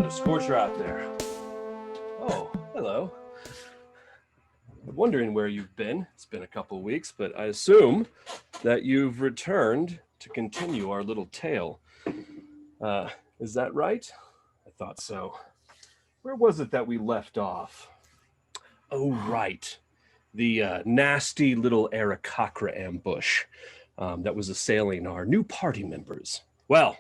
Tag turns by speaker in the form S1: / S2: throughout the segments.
S1: a scorcher out there. Oh, hello. I'm wondering where you've been. It's been a couple weeks, but I assume that you've returned to continue our little tale. Is that right? I thought so. Where was it that we left off? Oh, right. The nasty little Aarakocra ambush that was assailing our new party members. Well,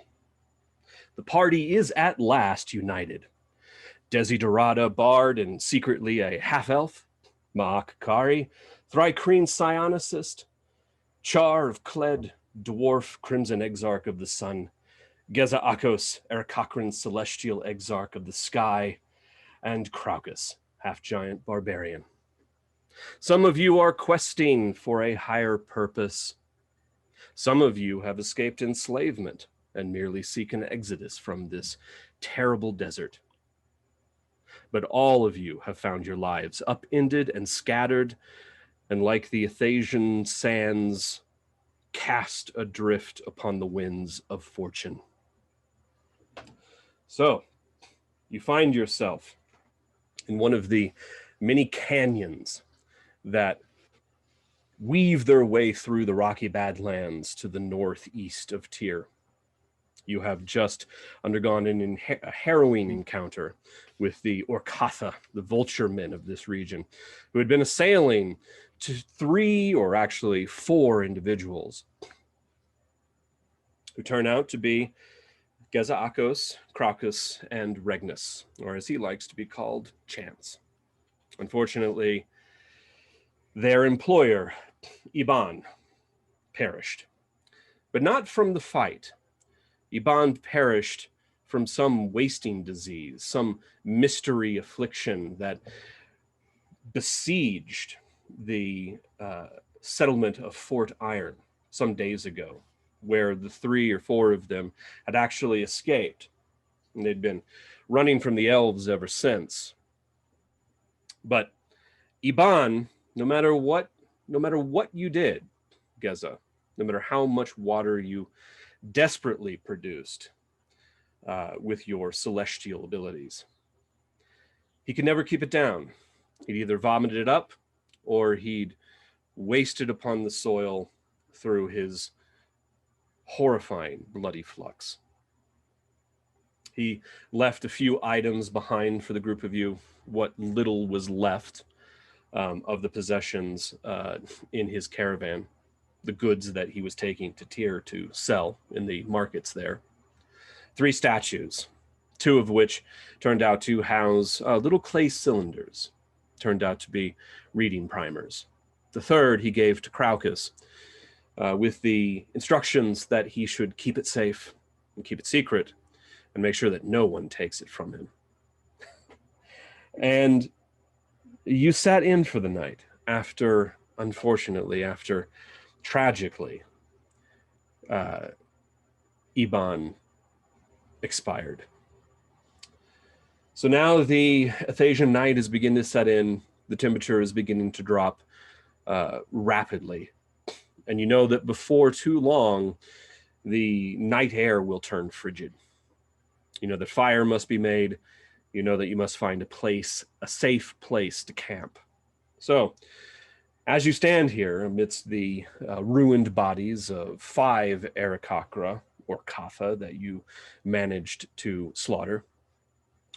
S1: the party is at last united. Desiderata Bard and secretly a half-elf, Ma'akari, Thrycreen Psionicist, Char of Kled, Dwarf Crimson Exarch of the Sun, Geza Akos, Aarakocran Celestial Exarch of the Sky, and Craucus, half-giant barbarian. Some of you are questing for a higher purpose. Some of you have escaped enslavement and merely seek an exodus from this terrible desert. But all of you have found your lives upended and scattered, and like the Athasian sands, cast adrift upon the winds of fortune. So, you find yourself in one of the many canyons that weave their way through the rocky badlands to the northeast of Tyr. You have just undergone a harrowing encounter with the Orkatha, the vulture men of this region, who had been assailing to 3 or actually 4 individuals who turn out to be Geza Akos, Craucus, and Regnus, or as he likes to be called, Chance. Unfortunately, their employer, Ebaan, perished, but not from the fight. Ebaan perished from some wasting disease, some mystery affliction that besieged the settlement of Fort Iron some days ago, where the 3 or 4 of them had actually escaped. And they'd been running from the elves ever since. But Ebaan, no matter what you did, Geza, no matter how much water you desperately produced with your celestial abilities, he could never keep it down. He'd either vomited it up or he'd wasted upon the soil through his horrifying bloody flux. He left a few items behind for the group of you, what little was left of the possessions in his caravan, the goods that he was taking to Tyr to sell in the markets there. 3 statues, 2 of which turned out to house little clay cylinders, turned out to be reading primers. The 3rd he gave to Craucus with the instructions that he should keep it safe and keep it secret and make sure that no one takes it from him. And you sat in for the night after tragically, Ebaan expired. So now the Athasian night is beginning to set in. The temperature is beginning to drop rapidly. And you know that before too long, the night air will turn frigid. You know that fire must be made. You know that you must find a safe place to camp. So, as you stand here amidst the ruined bodies of 5 Aarakocra, or Katha, that you managed to slaughter,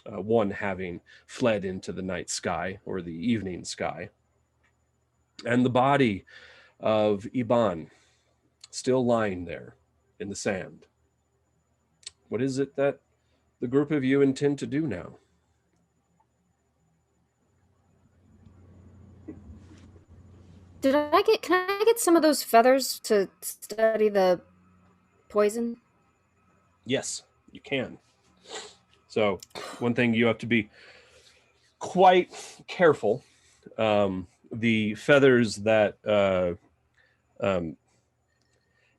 S1: 1 having fled into the night sky, or the evening sky, and the body of Ebaan still lying there in the sand. What is it that the group of you intend to do now?
S2: Can I get some of those feathers to study the poison?
S1: Yes, you can. So, one thing you have to be quite careful. The feathers that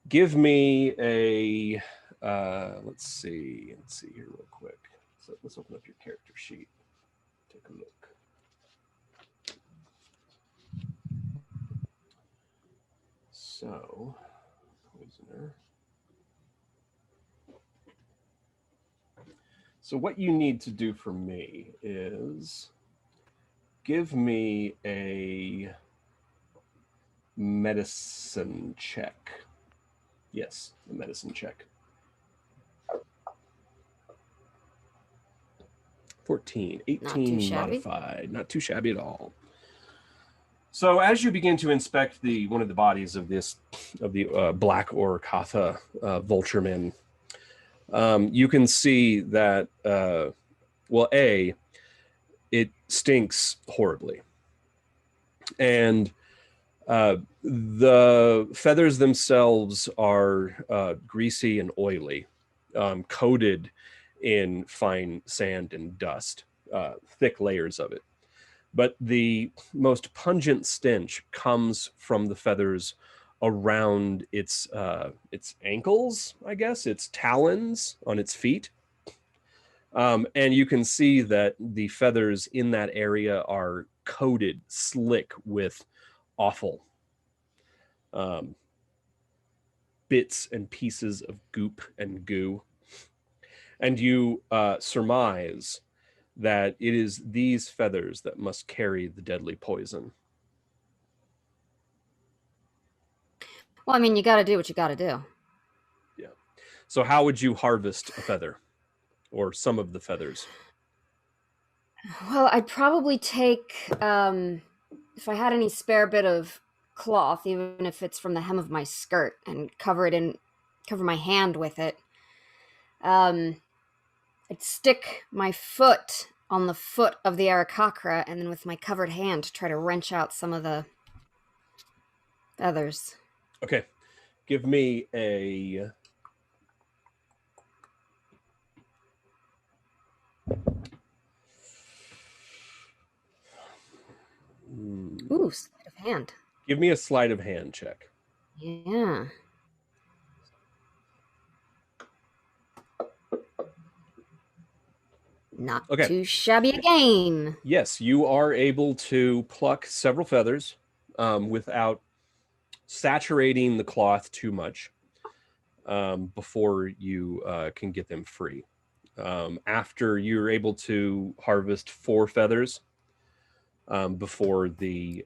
S1: give me a let's see here real quick. So let's open up your character sheet. Take a look. So, poisoner. So what you need to do for me is give me a medicine check. Yes, a medicine check. 14, 18 modified. Not too shabby at all. So as you begin to inspect one of the bodies of the black Orcatha vultureman, you can see that it stinks horribly, and the feathers themselves are greasy and oily, coated in fine sand and dust, thick layers of it. But the most pungent stench comes from the feathers around its ankles, I guess, its talons on its feet. And you can see that the feathers in that area are coated slick with awful bits and pieces of goop and goo. And you surmise that it is these feathers that must carry the deadly poison.
S2: Well, I mean, you got to do what you got to do.
S1: Yeah. So how would you harvest a feather, or some of the feathers?
S2: Well, I'd probably take, if I had any spare bit of cloth, even if it's from the hem of my skirt, and cover my hand with it. I'd stick my foot on the foot of the Aarakocra, and then with my covered hand try to wrench out some of the feathers.
S1: Okay. Give me a...
S2: Ooh, sleight of hand.
S1: Give me a sleight of hand check.
S2: Yeah. Not too shabby again.
S1: Yes, you are able to pluck several feathers without saturating the cloth too much before you can get them free. After you're able to harvest 4 feathers before the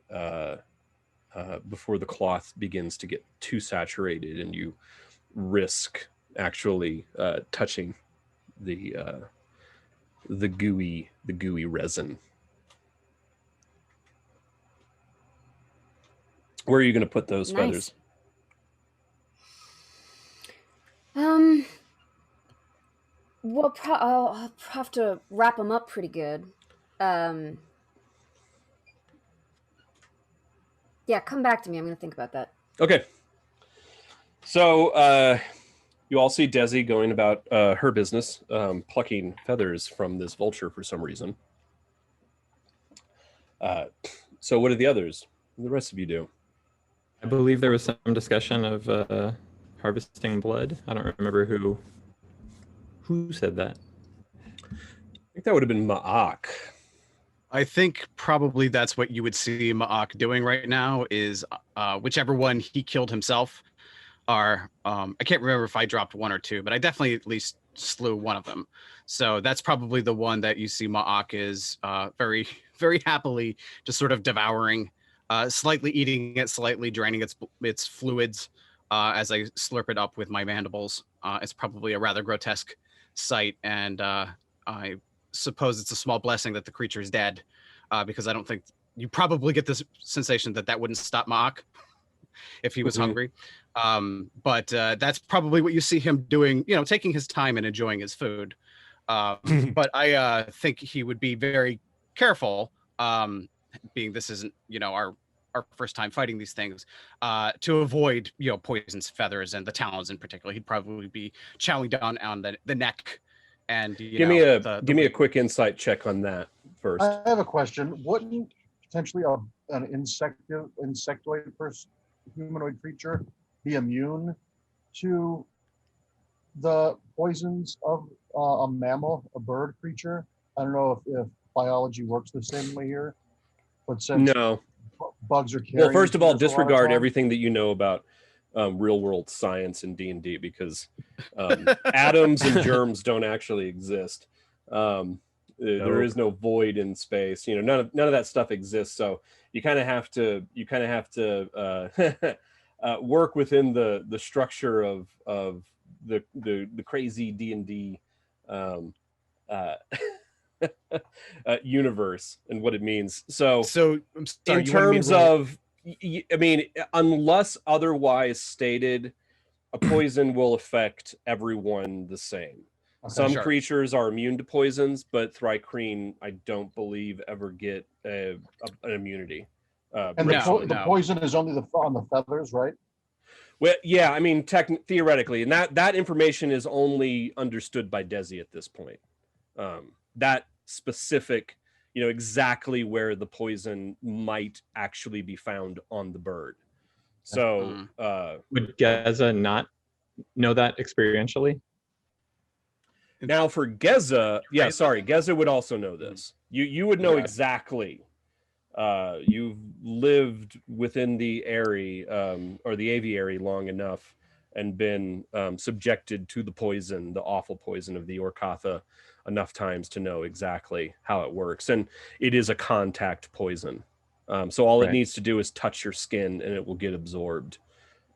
S1: cloth begins to get too saturated, and you risk actually touching the gooey resin. Where are you going to put those feathers?
S2: Well, I'll have to wrap them up pretty good. Yeah, come back to me. I'm going to think about that.
S1: Okay. So you all see Desi going about her business, plucking feathers from this vulture for some reason. So what do the others, the rest of you do?
S3: I believe there was some discussion of harvesting blood. I don't remember who said that.
S1: I think that would have been Ma'ak.
S4: I think probably that's what you would see Ma'ak doing right now, is whichever one he killed himself. I can't remember if I dropped 1 or 2, but I definitely at least slew one of them. So that's probably the one that you see Ma'ak is very, very happily just sort of devouring, slightly eating it, slightly draining its fluids as I slurp it up with my mandibles. It's probably a rather grotesque sight, and I suppose it's a small blessing that the creature is dead, because I don't think you probably get this sensation that wouldn't stop Ma'ak if he was hungry. But that's probably what you see him doing, taking his time and enjoying his food. But I think he would be very careful, being this isn't, our first time fighting these things, to avoid, poison's feathers and the talons in particular. He'd probably be chowing down on the neck. And
S1: give me a quick insight check on that first.
S5: I have a question. Wouldn't potentially an insectoid humanoid creature be immune to the poisons of a mammal, a bird creature? I don't know if biology works the same way here, but since
S1: no,
S5: bugs are carrying.
S1: Well, first of all, disregard everything that you know about real world science in D&D, because atoms and germs don't actually exist. There is no void in space. You know, none of that stuff exists. So you kind of have to work within the structure of the crazy D&D universe and what it means. So
S4: I'm sorry,
S1: in terms of, I mean, unless otherwise stated, a poison will affect everyone the same.
S5: Okay,
S1: Some
S4: sure.
S1: creatures are immune to poisons, but Thri-kreen, I don't believe, ever get an immunity.
S5: And
S4: No,
S5: the poison is only on the feathers, right?
S1: Well, yeah, I mean, theoretically, and that information is only understood by Desi at this point. That specific, you know, exactly where the poison might actually be found on the bird. So,
S3: would Geza not know that experientially?
S1: now for Geza, yeah, sorry, Geza would also know this. You would know exactly. You've lived within the area or the aviary long enough and been subjected to the poison, the awful poison of the Orcatha, enough times to know exactly how it works. And it is a contact poison. So all it needs to do is touch your skin and it will get absorbed.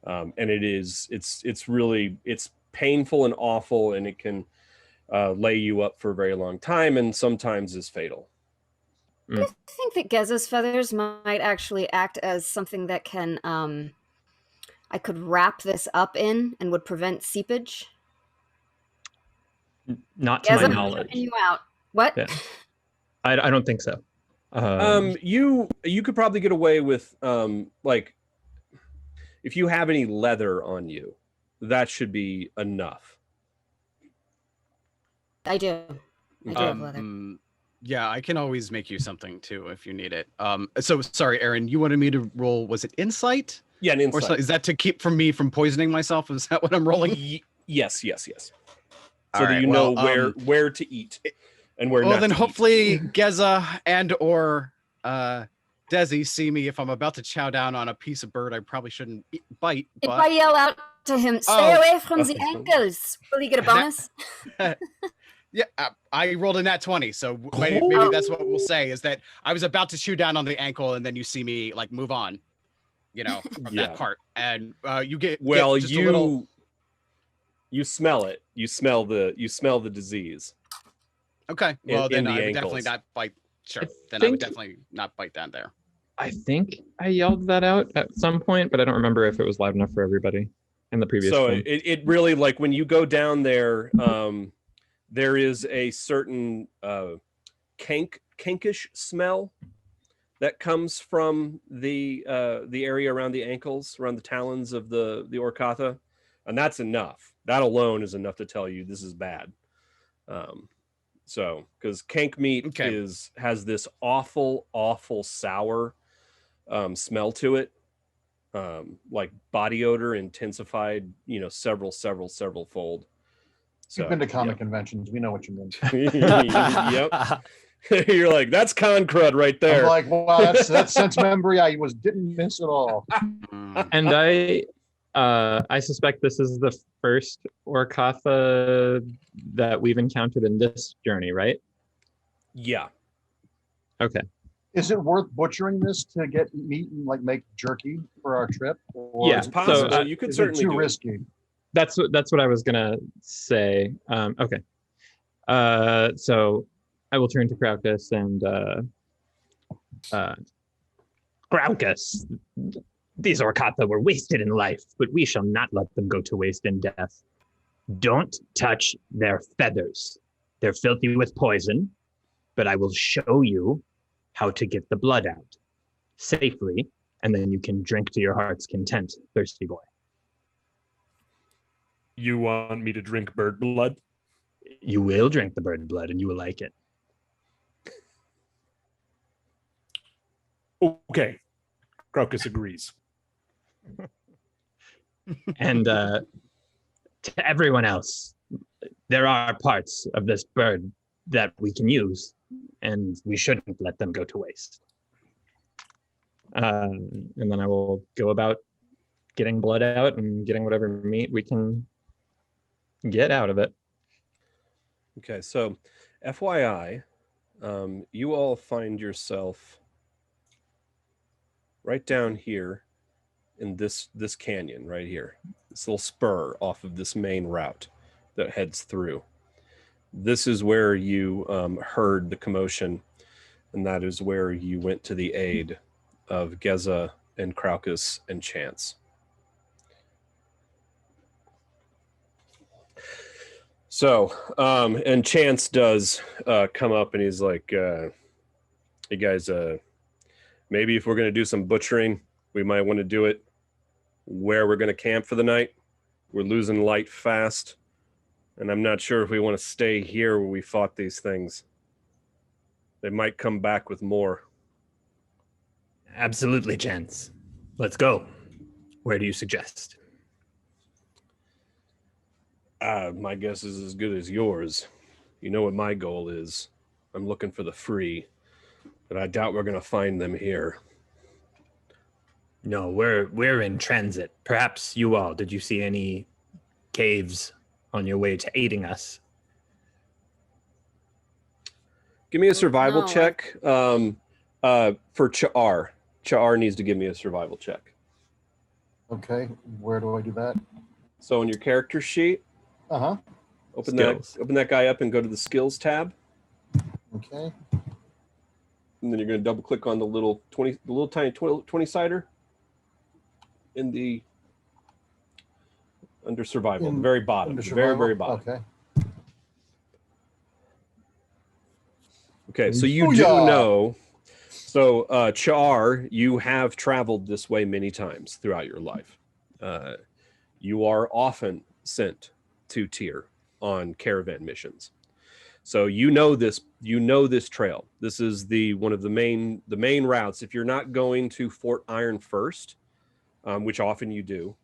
S1: And it's really painful and awful, and it can lay you up for a very long time and sometimes is fatal.
S2: I think that Geza's feathers might actually act as something that can I could wrap this up in and would prevent seepage.
S3: Not to
S2: Geza,
S3: my
S2: I'm
S3: knowledge.
S2: checking you out. What?
S3: Yeah. I don't think so.
S1: You could probably get away with like if you have any leather on you, that should be enough.
S2: I do. I do have leather.
S4: Yeah, I can always make you something too if you need it. So sorry, Aaron, you wanted me to roll, was it insight?
S1: Yeah, an insight.
S4: Or is that to keep me from poisoning myself? Is that what I'm rolling?
S1: Yes. So
S4: All
S1: that
S4: right,
S1: you know where to eat and where not
S4: well, then
S1: to
S4: hopefully Geza and or Desi see me if I'm about to chow down on a piece of bird I probably shouldn't bite.
S2: If I yell out to him, stay away from the ankles, will he get a bonus?
S4: Yeah, I rolled a nat 20, so maybe that's what we'll say, is that I was about to chew down on the ankle and then you see me like move on, you know, from that part, and you get just a little...
S1: You smell it. You smell the disease.
S4: Okay, well then
S1: the
S4: I would
S1: ankles.
S4: definitely not bite. Sure, then I would definitely not bite down there.
S3: I think I yelled that out at some point, but I don't remember if it was loud enough for everybody in the previous.
S1: So
S3: thing.
S1: it really, like when you go down there, there is a certain kinkish smell that comes from the area around the ankles, around the talons of the Orcatha, and that's enough. That alone is enough to tell you this is bad. So because kank meat has this awful sour smell to it, like body odor intensified, you know, several fold. So,
S5: You've been to comic conventions. We know what you mean.
S1: Yep. You're like, that's con crud right there.
S5: I'm like, wow, that's sense memory I didn't miss at all.
S3: And I suspect this is the first Orcatha that we've encountered in this journey, right?
S1: Yeah.
S3: Okay.
S5: Is it worth butchering this to get meat and like make jerky for our trip? Or
S3: Yeah,
S5: is it,
S1: possible.
S3: So,
S1: You could
S5: is it
S1: certainly
S5: too
S1: do it.
S5: risky?
S3: That's what I was gonna say. Okay. So I will turn to Craucus and Craucus. These Orcatha were wasted in life, but we shall not let them go to waste in death. Don't touch their feathers. They're filthy with poison, but I will show you how to get the blood out safely, and then you can drink to your heart's content, thirsty boy.
S6: You want me to drink bird blood?
S3: You will drink the bird blood, and you will like it.
S6: Okay. Crocus agrees.
S3: And to everyone else, there are parts of this bird that we can use, and we shouldn't let them go to waste. And then I will go about getting blood out and getting whatever meat we can get out of it.
S1: Okay, so FYI, you all find yourself right down here in this canyon right here, this little spur off of this main route that heads through. This is where you heard the commotion, and that is where you went to the aid of Geza and Craucus and Chance. So, and Chance does come up and he's like, hey guys, maybe if we're going to do some butchering, we might want to do it where we're going to camp for the night. We're losing light fast, and I'm not sure if we want to stay here where we fought these things. They might come back with more.
S3: Absolutely, Chance. Let's go. Where do you suggest?
S1: My guess is as good as yours. You know what my goal is. I'm looking for the free, but I doubt we're going to find them here.
S3: No, we're in transit. Perhaps you all. Did you see any caves on your way to aiding us?
S1: Give me a survival
S2: No.
S1: check for Cha'ar. Cha'ar needs to give me a survival check.
S5: Okay, where do I do that?
S1: So on your character sheet,
S5: Uh-huh.
S1: open
S3: Skills.
S1: that guy up and go to the skills tab.
S5: Okay.
S1: And then you're going to double click on the little tiny 20-sider in the under survival, the very bottom,
S5: Under
S1: the very, very
S5: survival?
S1: bottom.
S5: Okay.
S1: Okay, so you do
S5: Booyah!
S1: know. So, Char, you have traveled this way many times throughout your life. You are often sent to Tyr on caravan missions. So you know this trail. This is one of the main routes. If you're not going to Fort Iron first, which often you do,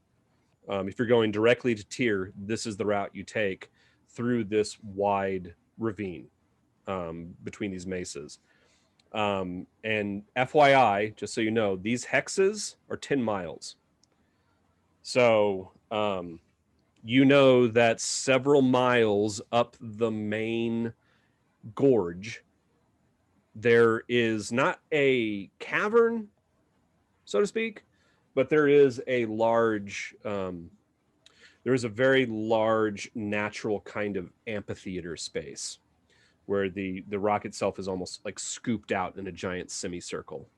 S1: if you're going directly to Tyr, this is the route you take through this wide ravine between these mesas. And FYI, just so you know, these hexes are 10 miles. So you know that several miles up the main gorge, there is not a cavern, so to speak, but there is a very large natural kind of amphitheater space where the rock itself is almost like scooped out in a giant semicircle,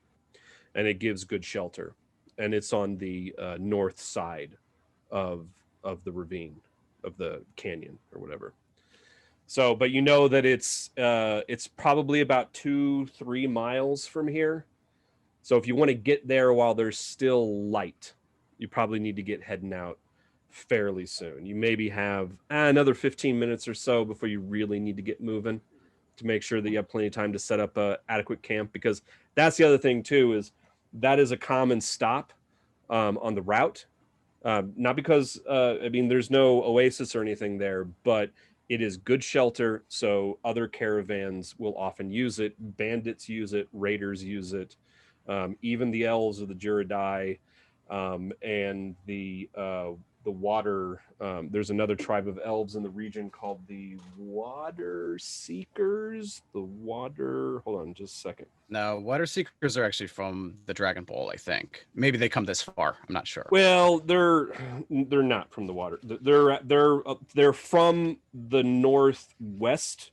S1: and it gives good shelter. And it's on the north side of the ravine, of the canyon or whatever. So, but you know that it's probably about 2-3 miles from here. So if you want to get there while there's still light, you probably need to get heading out fairly soon. You maybe have another 15 minutes or so before you really need to get moving, to make sure that you have plenty of time to set up a adequate camp, because that's the other thing too, is that is a common stop on the route. Not because there's no oasis or anything there, but it is good shelter, so other caravans will often use it. Bandits use it, raiders use it, even the elves of the Juradai, and the water. There's another tribe of elves in the region called the Water Seekers. Hold on just a second.
S4: No, Water Seekers are actually from the Dragon Bowl, I think. Maybe they come this far. I'm not sure.
S1: Well, they're not from the water. They're from the northwest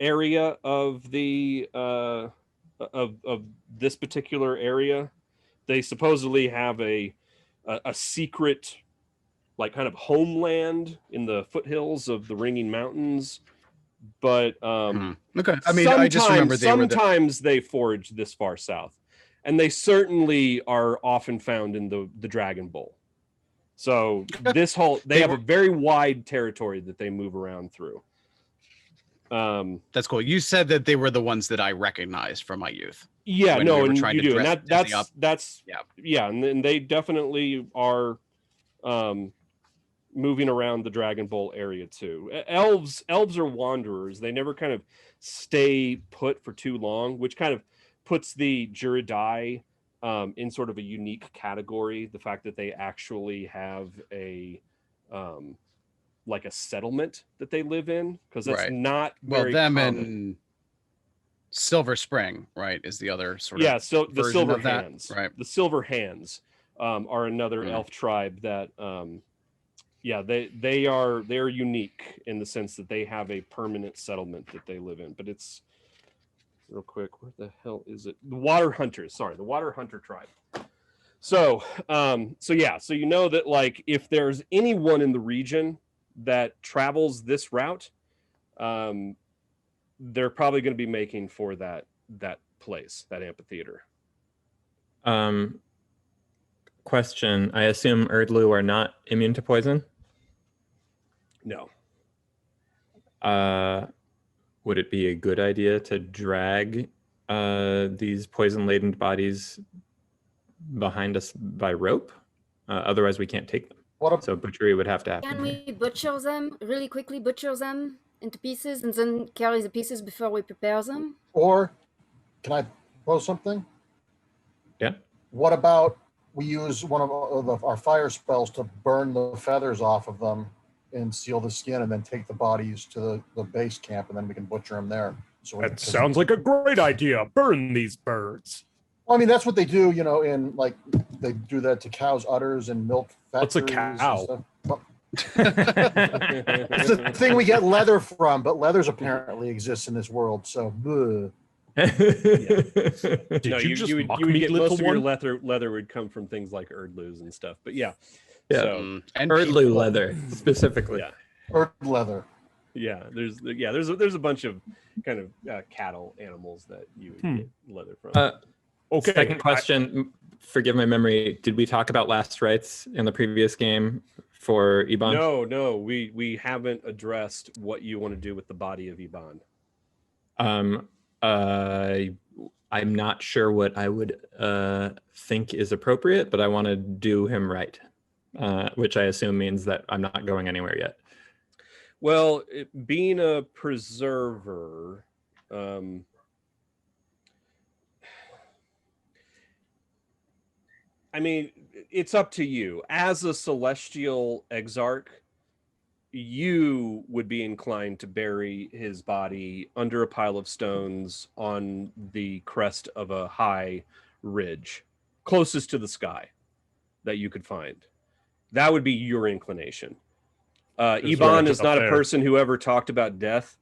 S1: area of the of this particular area. They supposedly have a secret, like, kind of homeland in the foothills of the Ringing Mountains, but
S4: Okay. I mean, I just remember
S1: sometimes they forage this far south, and they certainly are often found in the Dragon Bowl. So they have a very wide territory that they move around through.
S4: That's cool. You said that they were the ones that I recognized from my youth.
S1: Yeah,
S4: when
S1: no,
S4: we were
S1: and
S4: trying
S1: you
S4: to
S1: do, and
S4: dress Disney up.
S1: that's
S4: Yeah.
S1: and they definitely are moving around the Dragon Bowl area too. Elves are wanderers. They never kind of stay put for too long, which kind of puts the Juradai in sort of a unique category. The fact that they actually have a like a settlement that they live in, because that's
S4: Right.
S1: not
S4: Well,
S1: very
S4: them
S1: common.
S4: and Silver Spring, right, is the other sort
S1: Yeah,
S4: of
S1: so the
S4: version
S1: Silver
S4: of that,
S1: Hands,
S4: right?
S1: the Silver Hands are another
S4: Mm.
S1: elf tribe that they're unique in the sense that they have a permanent settlement that they live in. But it's real quick, where the hell is it? The Water Hunters, sorry, the Water Hunter tribe. So so you know that, like, if there's anyone in the region that travels this route, they're probably going to be making for that place, that amphitheater.
S7: Question. I assume Erdlu are not immune to poison?
S1: No.
S7: Would it be a good idea to drag these poison-laden bodies behind us by rope? Otherwise, we can't take them. So butchery would have to happen.
S2: Can
S7: here.
S2: we butcher them really quickly? Butcher them into pieces and then carry the pieces before we prepare them?
S5: Or can I propose something?
S7: Yeah.
S5: What about we use one of our fire spells to burn the feathers off of them and seal the skin, and then take the bodies to the base camp, and then we can butcher them there. So
S6: That sounds like a great idea. Burn these birds.
S5: Well, I mean, that's what they do, you know, in like they do that to cows' udders and milk
S6: What's a
S5: factories and
S6: cow?
S5: stuff. Well, it's the thing we get leather from, but leathers apparently exists in this world. So, bleh.
S6: Did
S1: No,
S6: you just
S1: would
S6: mock
S1: you would
S6: me,
S1: get
S6: little
S1: most of your
S6: one?
S1: leather would come from things like Erdlus and stuff. But yeah.
S7: Yeah.
S1: So
S4: And
S7: Erdlu leather, specifically.
S1: yeah.
S5: Earth leather.
S1: Yeah, there's a bunch of kind of cattle animals that you would get leather from.
S6: Okay.
S7: Second question. Forgive my memory. Did we talk about last rites in the previous game for Ebaan?
S1: No, we haven't addressed what you want to do with the body of Ebaan.
S7: I'm not sure what I would think is appropriate, but I want to do him right, which I assume means that I'm not going anywhere yet.
S1: Well, being a preserver, I mean, it's up to you. As a celestial exarch, you would be inclined to bury his body under a pile of stones on the crest of a high ridge, closest to the sky that you could find. That would be your inclination. Ebaan is not a person who ever talked about death.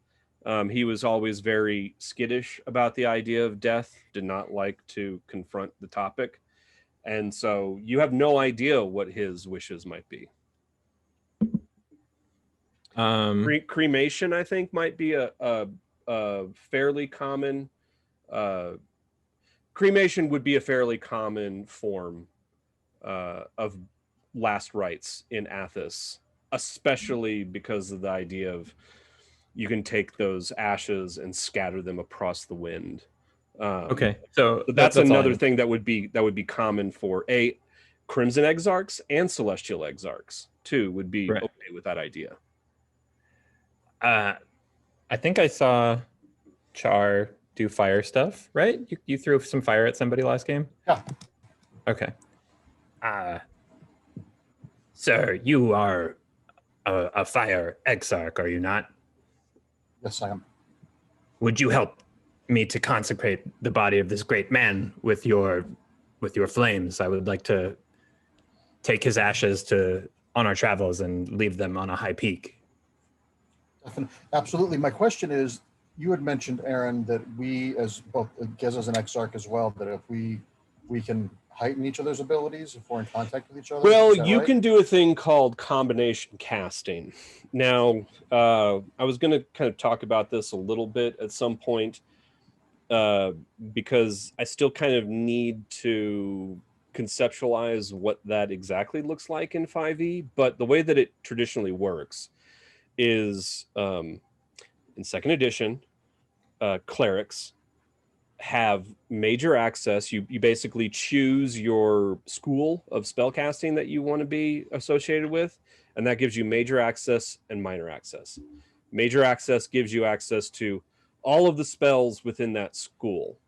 S1: He was always very skittish about the idea of death, did not like to confront the topic. And so you have no idea what his wishes might be. Cremation, I think, might be a fairly common. Cremation would be a fairly common form of last rites in Athos, especially because of the idea of you can take those ashes and scatter them across the wind.
S7: Okay, so
S1: that's another thing that would be common for Crimson Exarchs and Celestial Exarchs too. Would be okay with that idea.
S7: I think I saw Char do fire stuff, right? You threw some fire at somebody last game?
S5: Yeah.
S7: Okay. Sir, you are a fire exarch, are you not?
S5: Yes, I am.
S7: Would you help me to consecrate the body of this great man with your flames? I would like to take his ashes on our travels and leave them on a high peak.
S5: Absolutely. My question is, you had mentioned, Aaron, that we, as both Gez as an exarch as well, that if we can heighten each other's abilities if we're in contact with each other.
S1: Well, you can do a thing called combination casting. Now, I was going to kind of talk about this a little bit at some point because I still kind of need to conceptualize what that exactly looks like in 5e. But the way that it traditionally works is in second edition, clerics have major access. You basically choose your school of spellcasting that you want to be associated with, and that gives you major access and minor access. Major access gives you access to all of the spells within that school,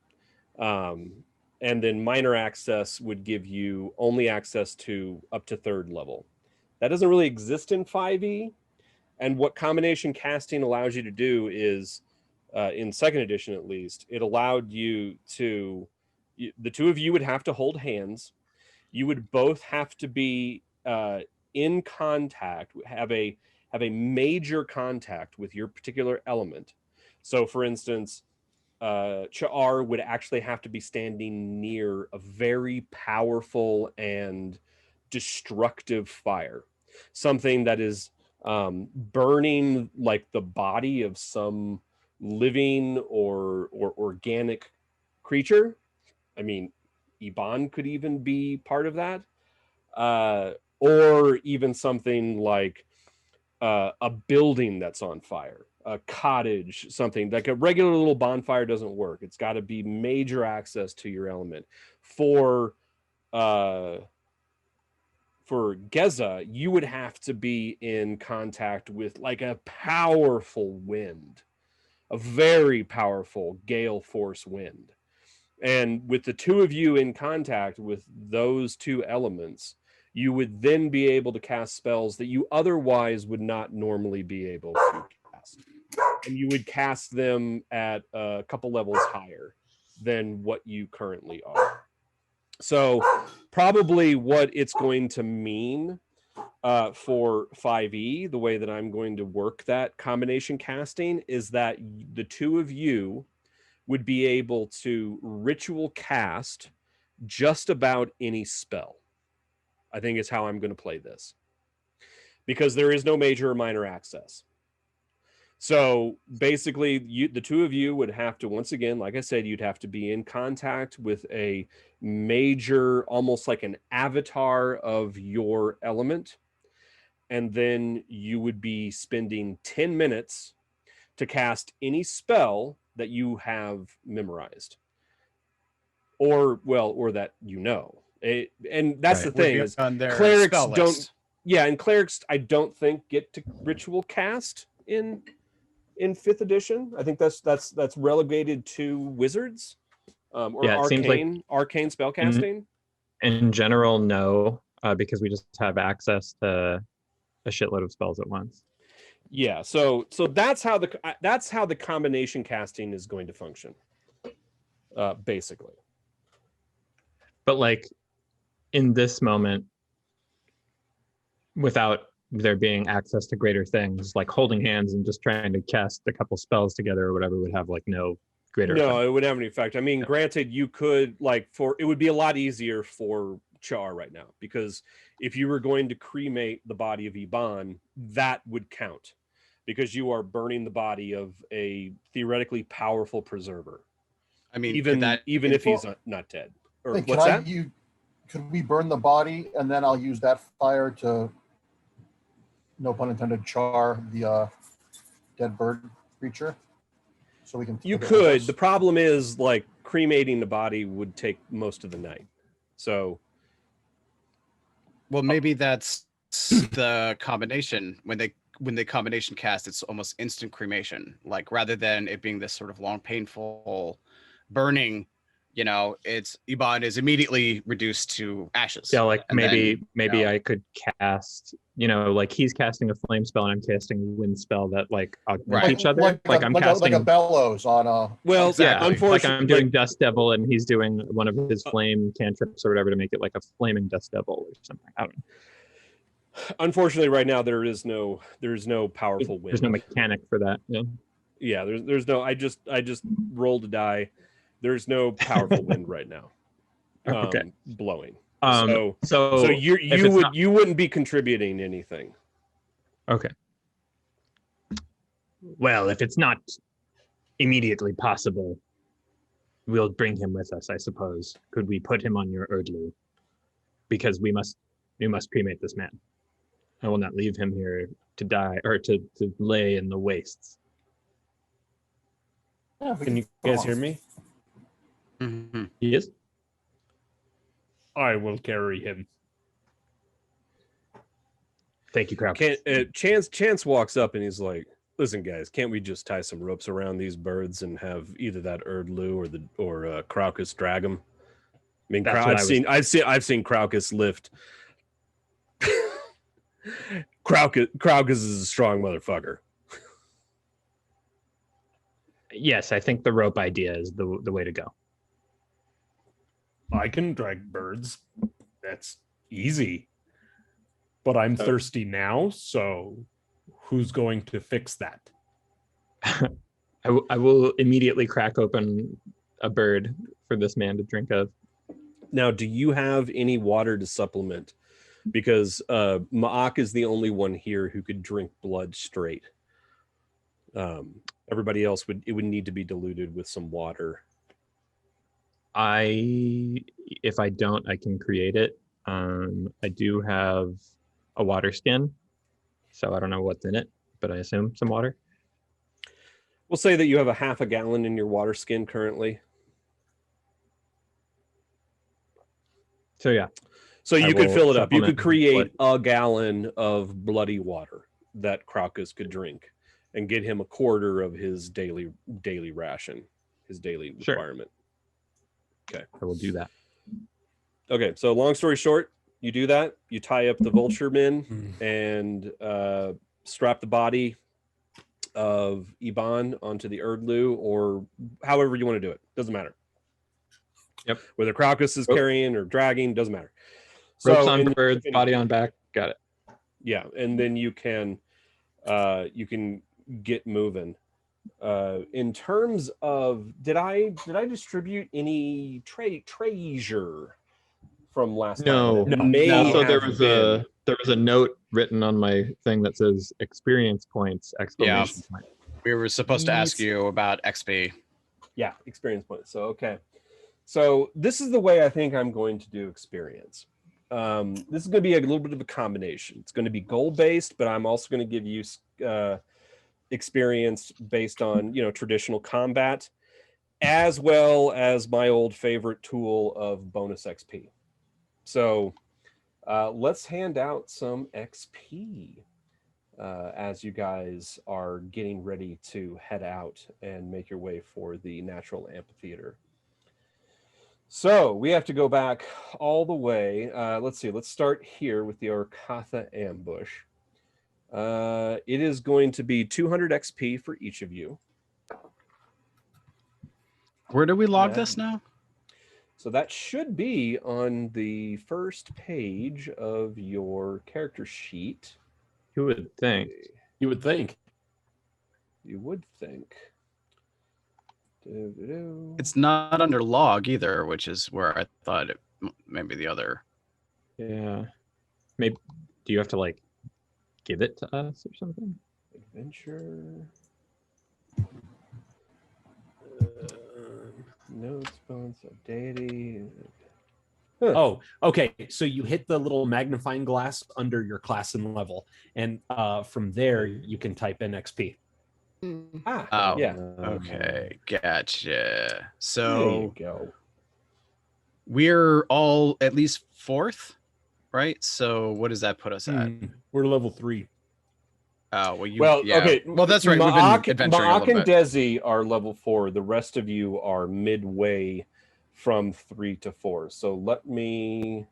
S1: and then minor access would give you only access to up to third level. That doesn't really exist in 5e. And what combination casting allows you to do is, in second edition at least, it allowed you to, the two of you would have to hold hands. You would both have to be in contact, have a major contact with your particular element. So for instance, Cha'ar would actually have to be standing near a very powerful and destructive fire, something that is burning like the body of some living or organic creature. I mean, Ebaan could even be part of that, or even something like a building that's on fire, a cottage, something like a regular little bonfire doesn't work. It's got to be major access to your element. For Geza, you would have to be in contact with like a powerful wind, a very powerful gale force wind. And with the two of you in contact with those two elements, you would then be able to cast spells that you otherwise would not normally be able to cast. And you would cast them at a couple levels higher than what you currently are. So probably what it's going to mean for 5e, the way that I'm going to work that combination casting, is that the two of you would be able to ritual cast just about any spell. I think is how I'm going to play this, because there is no major or minor access. So basically, the two of you would have to, once again, like I said, you'd have to be in contact with a major, almost like an avatar of your element. And then you would be spending 10 minutes to cast any spell that you have memorized. Or that you know. And that's the thing, is clerics don't, and clerics I don't think get to ritual cast in 5th edition. I think that's relegated to wizards, or arcane spell casting.
S3: In general, no, because we just have access to a shitload of spells at once.
S1: Yeah, so that's how the combination casting is going to function, basically.
S3: But like in this moment, without there being access to greater things, like holding hands and just trying to cast a couple spells together or whatever would have like no greater effect.
S1: It wouldn't have any effect. I mean, granted, you could it would be a lot easier for Char right now, because if you were going to cremate the body of Ebaan, that would count, because you are burning the body of a theoretically powerful preserver.
S4: I mean,
S1: even if he's not dead. Or what's that?
S5: Could we burn the body and then I'll use that fire to, no pun intended, char the dead bird creature? So we can.
S1: You could. The problem is, like, cremating the body would take most of the night. So.
S4: Well, maybe that's the combination. When they combination cast, it's almost instant cremation. Like, rather than it being this sort of long, painful burning, it's Ebaan is immediately reduced to ashes.
S3: Yeah, like maybe I could cast, like he's casting a flame spell and I'm casting a wind spell that like augment each other. I'm casting
S5: like a bellows on a.
S1: Well,
S3: exactly.
S1: Unfortunately,
S3: like I'm doing Dust Devil and he's doing one of his flame cantrips or whatever to make it like a flaming Dust Devil or something. I don't know.
S1: Unfortunately, right now there is no powerful wind.
S3: There's no mechanic for that.
S1: Yeah, there's no. I just rolled a die. There's no powerful wind right now. Blowing. So you wouldn't be contributing anything.
S3: Okay. Well, if it's not immediately possible, we'll bring him with us, I suppose. Could we put him on your Erdlu? Because we must cremate this man. I will not leave him here to die or to lay in the wastes.
S5: Yeah,
S6: Can you guys hear me?
S4: Mm-hmm.
S3: Yes.
S6: I will carry him.
S3: Thank you, Krauk.
S1: Chance walks up and he's like, "Listen, guys, can't we just tie some ropes around these birds and have either that Erdlu or Kraukus drag them?" I mean, I've seen Kraukus lift Kraukus is a strong motherfucker.
S3: Yes, I think the rope idea is the way to go.
S6: I can drag birds. That's easy. But I'm thirsty now, so who's going to fix that?
S3: I will immediately crack open a bird for this man to drink of.
S1: Now, do you have any water to supplement? Because Ma'ak is the only one here who could drink blood straight. Everybody else would need to be diluted with some water.
S3: If I don't, I can create it. I do have a water skin, so I don't know what's in it, but I assume some water.
S1: We'll say that you have a half a gallon in your water skin currently.
S3: So yeah.
S1: So you could fill it up. You could create
S3: blood.
S1: a gallon of bloody water that Kraukus could drink and get him a quarter of his daily ration, his daily requirement. Okay.
S3: I will do that.
S1: Okay, so long story short, you do that. You tie up the vulture men and strap the body of Ebaan onto the Erdlu, or however you want to do it. Doesn't matter.
S3: Yep.
S1: Whether Kraukus is carrying or dragging, doesn't matter.
S3: Ropes on birds, body on back. Got it.
S1: Yeah, and then you can get moving. In terms of, did I distribute any treasure from last
S3: No.
S1: time? No.
S3: So there was a note written on my thing that says experience points, exclamation point.
S4: We were supposed to ask you about XP.
S1: Yeah, experience points. So okay. So this is the way I think I'm going to do experience. This is going to be a little bit of a combination. It's going to be goal-based, but I'm also going to give you experience based on, traditional combat, as well as my old favorite tool of bonus XP. So let's hand out some XP as you guys are getting ready to head out and make your way for the natural amphitheater. So we have to go back all the way. Let's see. Let's start here with the Orkatha ambush. It is going to be 200 XP for each of you.
S4: Where do we log this now?
S1: So that should be on the first page of your character sheet.
S3: You would think.
S1: You would think.
S4: It's not under log either, which is where I thought it maybe the other.
S3: Yeah. Maybe. Do you have to give it to us or something?
S1: Adventure. Notes, bones of deity.
S8: Huh. Oh, okay. So you hit the little magnifying glass under your class and level, and from there you can type in XP.
S1: Yeah.
S4: Okay, gotcha. So
S1: there you go.
S4: We're all at least 4th, right? So what does that put us at?
S6: We're level 3.
S1: Okay.
S4: Well, that's right.
S1: Ma'ak
S4: We've been adventuring
S1: and Desi are level 4. The rest of you are midway from 3 to 4. So let me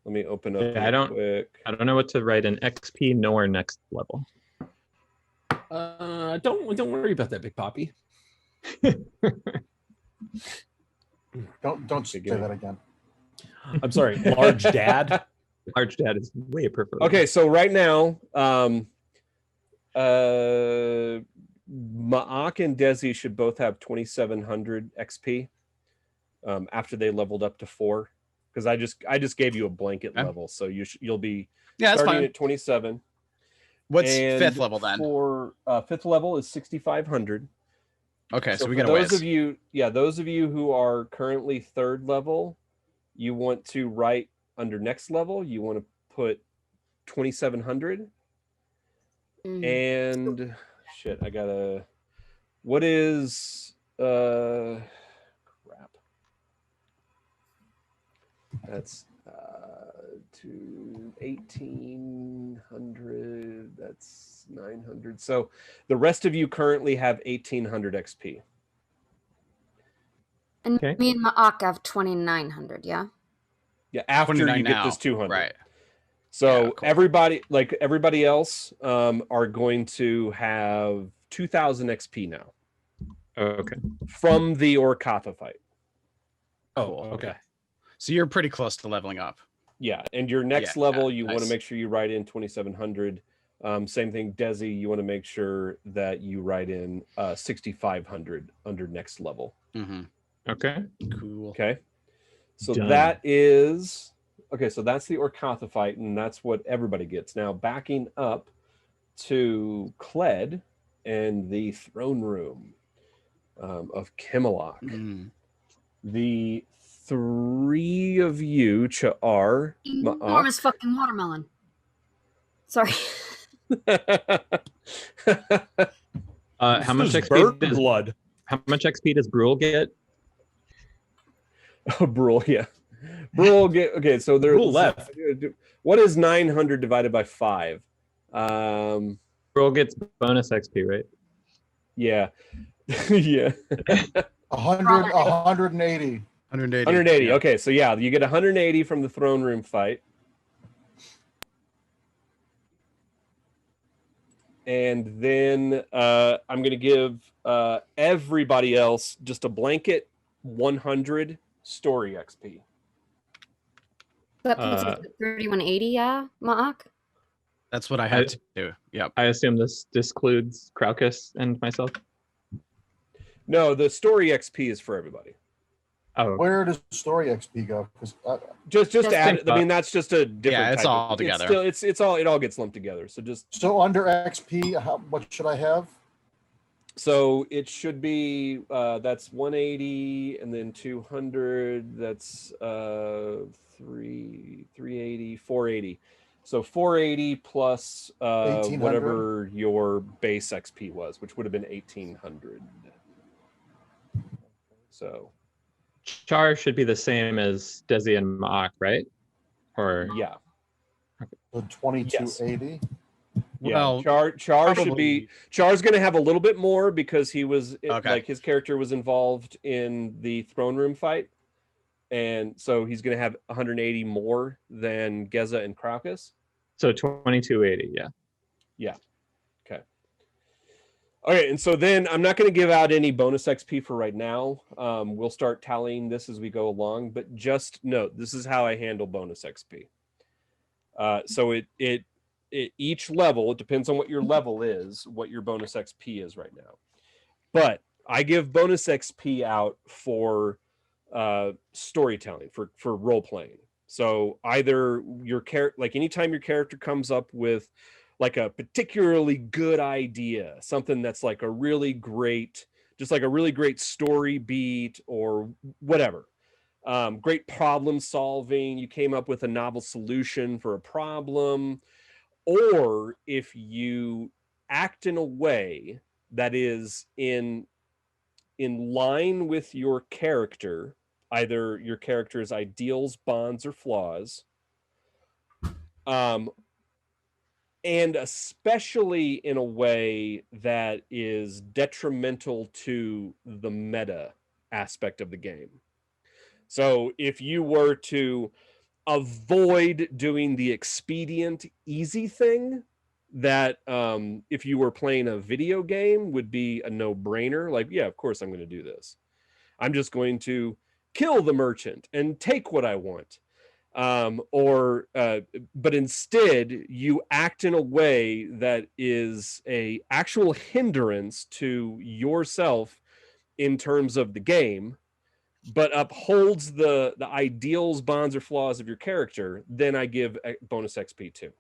S1: open up. Quick.
S3: I don't know what to write in XP nor next level.
S8: Don't worry about that, Big Poppy.
S5: Don't say that again.
S8: I'm sorry, large dad.
S3: Large dad is way preferred.
S1: Okay, so right now, Ma'ak and Desi should both have 2,700 XP after they leveled up to 4. Because I just gave you a blanket level, so you'll be starting at 27.
S4: What's 5th level then?
S1: For 5th level is 6,500.
S4: Okay, so we got
S1: those of you who are currently 3rd level, you want to write under next level. You want to put 2,700. And shit, I gotta. What is crap? That's to 1,800. That's 900. So the rest of you currently have 1,800 XP.
S2: And me and Ma'ak have 2,900. Yeah.
S1: Yeah, after you get this 200.
S4: Right.
S1: So
S4: cool.
S1: everybody else are going to have 2,000 XP now
S3: Okay.
S1: from the Orkatha fight.
S8: Oh, okay.
S4: So you're pretty close to leveling up.
S1: Yeah, and your next
S4: Yeah,
S1: level, you want to
S4: nice.
S1: make sure you write in 2,700. Same thing, Desi, you want to make sure that you write in 6,500 under next level.
S4: Mm-hmm.
S3: Okay.
S4: Cool.
S1: Okay, so
S3: Done.
S1: that is okay. So that's the Orkatha fight, and that's what everybody gets. Now backing up to Kled and the throne room of Kimalok.
S4: Mm.
S1: The three of you, Cha'ar, Ma'ak,
S2: Enormous fucking watermelon. Sorry.
S3: How much
S6: This is
S3: XP
S6: bird
S3: does
S6: blood?
S3: How much XP does Brule get?
S1: Oh, Brule, yeah. Brule get okay. So there.
S6: Brule left.
S1: What is 900 divided by 5?
S3: Brule gets bonus XP, right?
S1: Yeah, yeah.
S5: 180.
S1: 180.
S4: Yeah.
S1: Okay, so yeah, you get 180 from the throne room fight, and then I'm going to give everybody else just a blanket 100 story XP.
S2: That puts us at 3180, yeah, Ma'ak?
S4: That's what I had to do. Yep.
S3: I assume this includes Craucus and myself.
S1: No, the story XP is for everybody.
S3: Oh, okay.
S5: Where does story XP go? Because
S1: Just
S2: Just
S1: add.
S3: think
S1: I mean, that's just a different.
S4: Yeah, it's
S1: type
S4: all
S1: of,
S4: together.
S1: It's all. It all gets lumped together. So just
S5: so under XP, what should I have?
S1: so it should be that's 180 and then 200. That's 380, 480. So 480 plus
S5: 1800?
S1: whatever your base XP was, which would have been 1800. So
S3: Char should be the same as Desi and Ma'ak, right? Or
S1: yeah.
S5: The 2280.
S4: Well,
S1: Char should
S4: probably-
S1: be Char's going to have a little bit more because he was
S4: Okay.
S1: like his character was involved in the throne room fight, and so he's going to have 180 more than Geza and Craucus.
S3: so 2280, yeah.
S1: Okay, and so then I'm not going to give out any bonus XP for right now. We'll start tallying this as we go along, but just note this is how I handle bonus XP. So it each level, it depends on what your level is, what your bonus XP is right now. But I give bonus XP out for storytelling, for role playing. So either your character, like anytime your character comes up with like a particularly good idea, something that's like a really great, just like a really great story beat or whatever. Great problem solving. You came up with a novel solution for a problem. Or if you act in a way that is in line with your character, either your character's ideals, bonds, or flaws, and especially in a way that is detrimental to the meta aspect of the game. So if you were to avoid doing the expedient easy thing that if you were playing a video game would be a no-brainer, like, yeah, of course I'm going to do this. I'm just going to kill the merchant and take what I want. But instead you act in a way that is a actual hindrance to yourself in terms of the game, but upholds the ideals, bonds, or flaws of your character, then I give bonus XP too.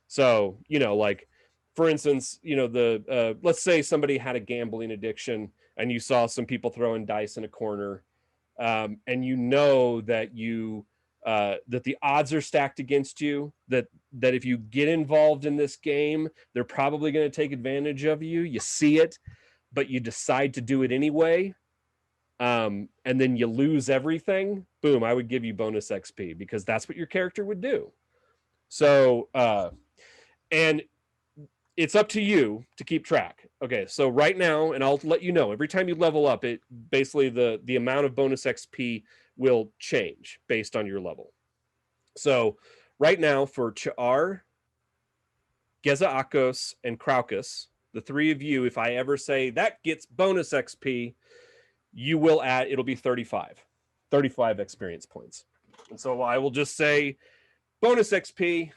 S1: So, like, for instance, let's say somebody had a gambling addiction and you saw some people throwing dice in a corner, and that that the odds are stacked against you, that if you get involved in this game, they're probably going to take advantage of you. You see it, but you decide to do it anyway. And then you lose everything. Boom, I would give you bonus XP because that's what your character would do. So, and it's up to you to keep track. Okay, so right now, and I'll let you know, every time you level up, it basically the amount of bonus XP will change based on your level. So right now for Cha'ar, Geza Akos, and Kraukus, the three of you, if I ever say that gets bonus XP, you will add, it'll be 35 experience points. And so I will just say bonus XP,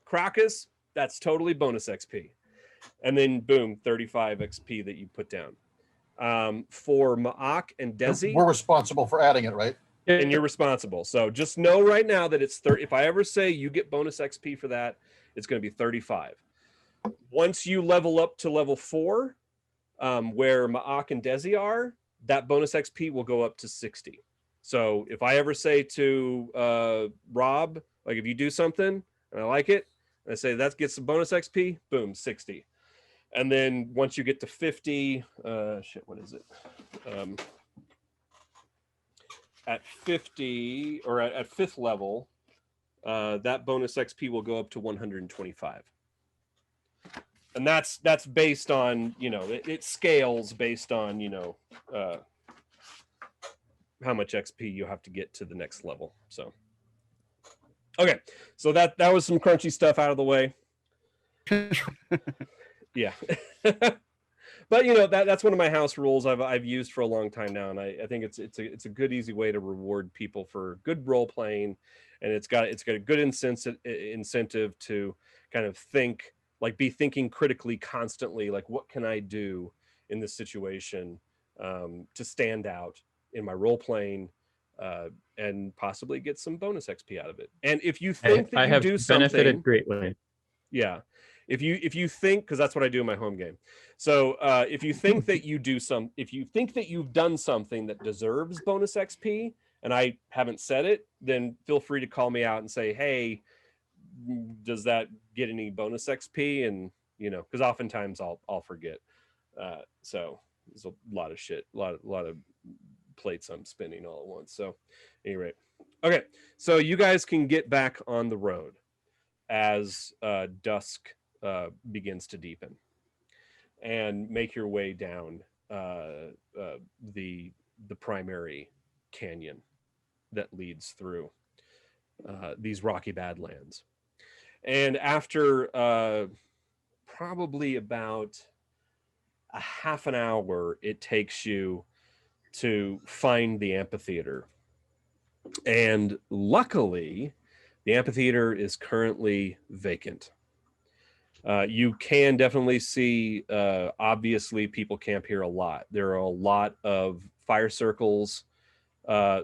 S1: Kraukus, that's totally bonus XP. And then boom, 35 XP that you put down. For Ma'ak and Desi,
S5: We're responsible for adding it, right?
S1: and you're responsible. So just know right now that it's 30. If I ever say you get bonus XP for that, it's going to be 35. Once you level up to level 4, where Ma'ak and Desi are, that bonus XP will go up to 60. So if I ever say to Rob, like if you do something and I like it, and I say that gets some bonus XP, boom, 60. And then once you get to 50, what is it? At 50 or at 5th level, that bonus XP will go up to 125. And that's based on, it scales based on, how much XP you have to get to the next level. So, okay. So that was some crunchy stuff out of the way. Yeah. But that's one of my house rules I've used for a long time now, and I think it's a good easy way to reward people for good role playing, and it's got a good incentive to kind of be thinking critically constantly, like what can I do in this situation to stand out in my role playing and possibly get some bonus XP out of it. And if you think that
S7: I
S1: you
S7: have
S1: do something,
S7: benefited greatly.
S1: yeah. If you think, because that's what I do in my home game. So if you think that you've done something that deserves bonus XP, and I haven't said it, then feel free to call me out and say, hey, does that get any bonus XP? And because oftentimes I'll forget. So there's a lot of shit, a lot of plates I'm spinning all at once. So anyway, okay. So you guys can get back on the road as dusk begins to deepen, and make your way down the primary canyon that leads through these rocky badlands. And after probably about a half an hour, it takes you to find the amphitheater. And luckily, the amphitheater is currently vacant. You can definitely see, obviously, people camp here a lot. There are a lot of fire circles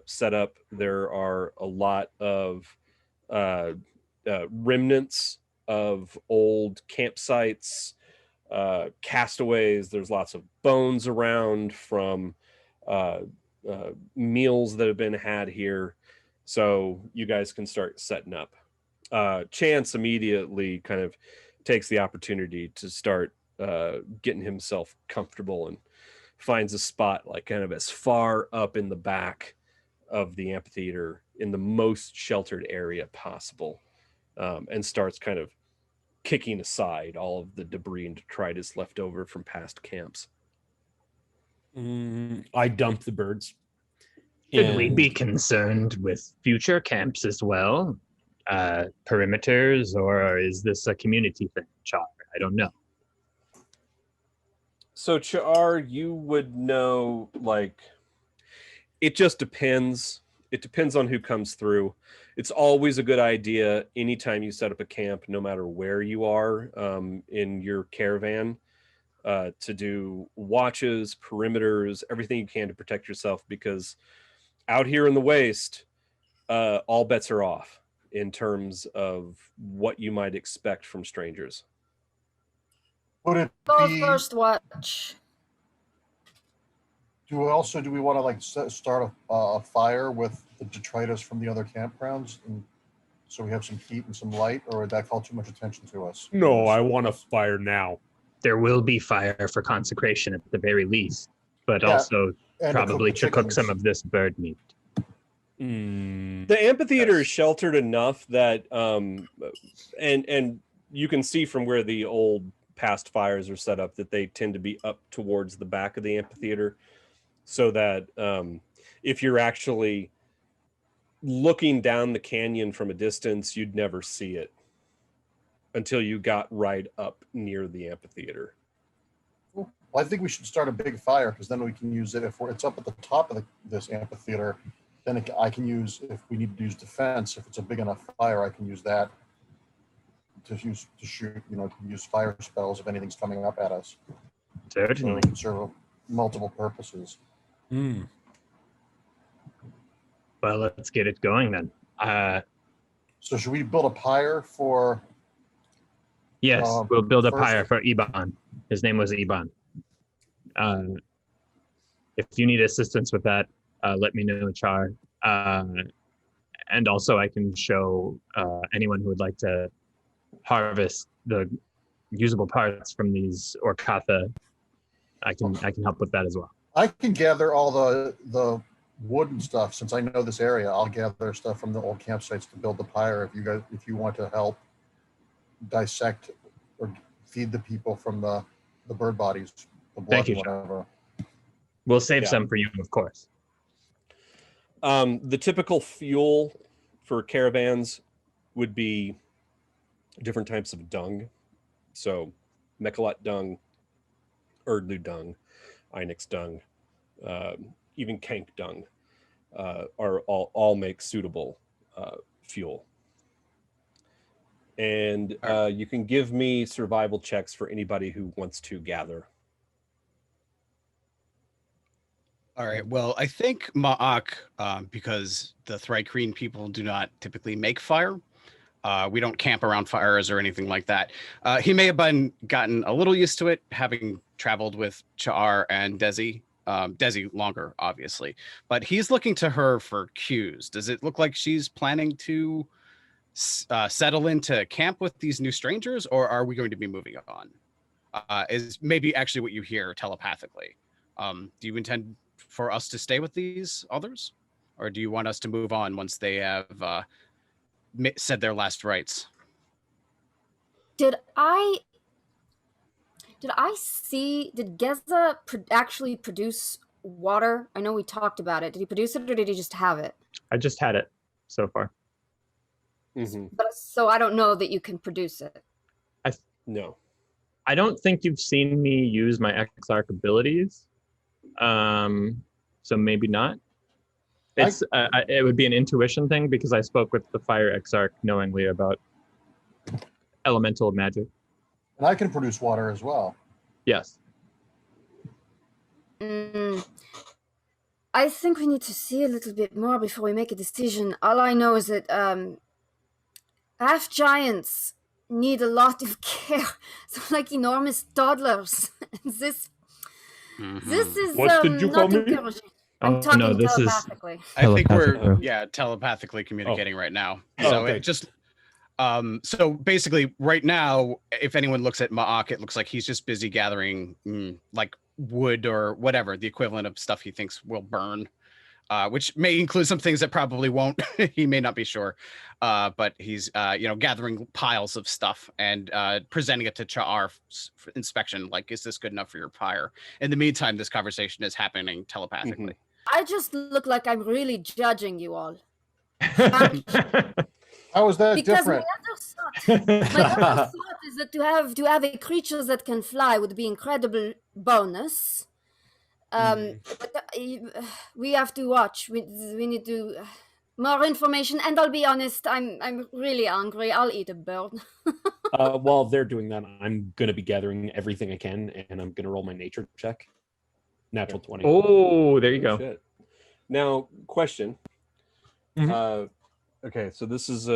S1: set up. There are a lot of remnants of old campsites, castaways. There's lots of bones around from meals that have been had here. So you guys can start setting up. Chance immediately kind of takes the opportunity to start getting himself comfortable and finds a spot like kind of as far up in the back of the amphitheater in the most sheltered area possible, and starts kind of kicking aside all of the debris and detritus left over from past camps.
S6: I dump the birds.
S3: Should we be concerned with future camps as well? Perimeters, or is this a community thing, Char? I don't know.
S1: So Char, you would know, like, it just depends. It depends on who comes through. It's always a good idea anytime you set up a camp, no matter where you are in your caravan, to do watches, perimeters, everything you can to protect yourself, because out here in the waste, all bets are off in terms of what you might expect from strangers.
S5: Would it
S2: Go
S5: be?
S2: first watch.
S5: Do we want to like start a fire with the detritus from the other campgrounds, and so we have some heat and some light, or would that call too much attention to us?
S6: No, I want to fire now.
S3: There will be fire for consecration at the very least, but also
S5: And
S3: probably to cook
S5: chickens.
S3: some of this bird meat.
S1: The amphitheater is sheltered enough that and you can see from where the old past fires are set up that they tend to be up towards the back of the amphitheater, so that if you're actually looking down the canyon from a distance, you'd never see it until you got right up near the amphitheater.
S5: Well, I think we should start a big fire because then we can use it if it's up at the top of this amphitheater. Then I can use, if we need to use defense, if it's a big enough fire, I can use that to shoot, to use fire spells if anything's coming up at us.
S3: Certainly.
S5: So it can serve multiple purposes.
S6: Hmm.
S3: Well, let's get it going then.
S5: So should we build a pyre for?
S3: Yes, we'll build a
S5: first-
S3: pyre for Ebaan. His name was Ebaan. If you need assistance with that, let me know, Char. And also I can show anyone who would like to harvest the usable parts from these Orkatha. I can help with that as well.
S5: I can gather all the wood and stuff since I know this area. I'll gather stuff from the old campsites to build the pyre. If you want to help dissect or feed the people from the bird bodies, the blood,
S3: Thank you,
S5: whatever.
S3: We'll save
S1: Yeah.
S3: some for you, of course.
S1: The typical fuel for caravans would be different types of dung. So Mechalot dung, Erdlu dung, Inex dung, even Kank dung are all make suitable fuel. And you can give me survival checks for anybody who wants to gather.
S4: All right. Well, I think Ma'ak, because the Thrycreen people do not typically make fire. We don't camp around fires or anything like that. He may have gotten a little used to it, having traveled with Cha'ar and Desi. Desi longer, obviously. But he's looking to her for cues. Does it look like she's planning to settle into camp with these new strangers, or are we going to be moving on? Is maybe actually what you hear telepathically. Do you intend for us to stay with these others, or do you want us to move on once they have said their last rites?
S2: Did Geza actually produce water? I know we talked about it. Did he produce it or did he just have it?
S3: I just had it so far.
S2: But so I don't know that you can produce it.
S1: No.
S3: I don't think you've seen me use my Exarch abilities. So maybe not. It's it would be an intuition thing because I spoke with the Fire Exarch knowingly about elemental magic.
S5: And I can produce water as well.
S3: Yes.
S2: I think we need to see a little bit more before we make a decision. All I know is that half giants need a lot of care. So like enormous toddlers. This is
S6: What did you
S2: not
S6: call me?
S2: encouraging. I'm
S3: Oh,
S2: talking
S3: no, this is-
S2: telepathically.
S4: I think we're
S3: Telepathic.
S4: telepathically communicating right now.
S6: Oh,
S4: So
S6: okay.
S4: it just so basically right now, if anyone looks at Ma'ak, it looks like he's just busy gathering like wood or whatever, the equivalent of stuff he thinks will burn. Which may include some things that probably won't. He may not be sure, but he's gathering piles of stuff and presenting it to Cha'ar for inspection. Like, is this good enough for your pyre? In the meantime, this conversation is happening telepathically.
S2: I just look like I'm really judging you all.
S5: How is that
S2: Because
S5: different?
S2: my other thought is that to have a creature that can fly would be incredible bonus. But we have to watch. We need to more information. And I'll be honest, I'm really hungry. I'll eat a bird.
S6: While they're doing that, I'm going to be gathering everything I can, and I'm going to roll my nature check. Natural 20.
S3: Oh, there you go.
S1: Shit. Now, question. Okay, so this is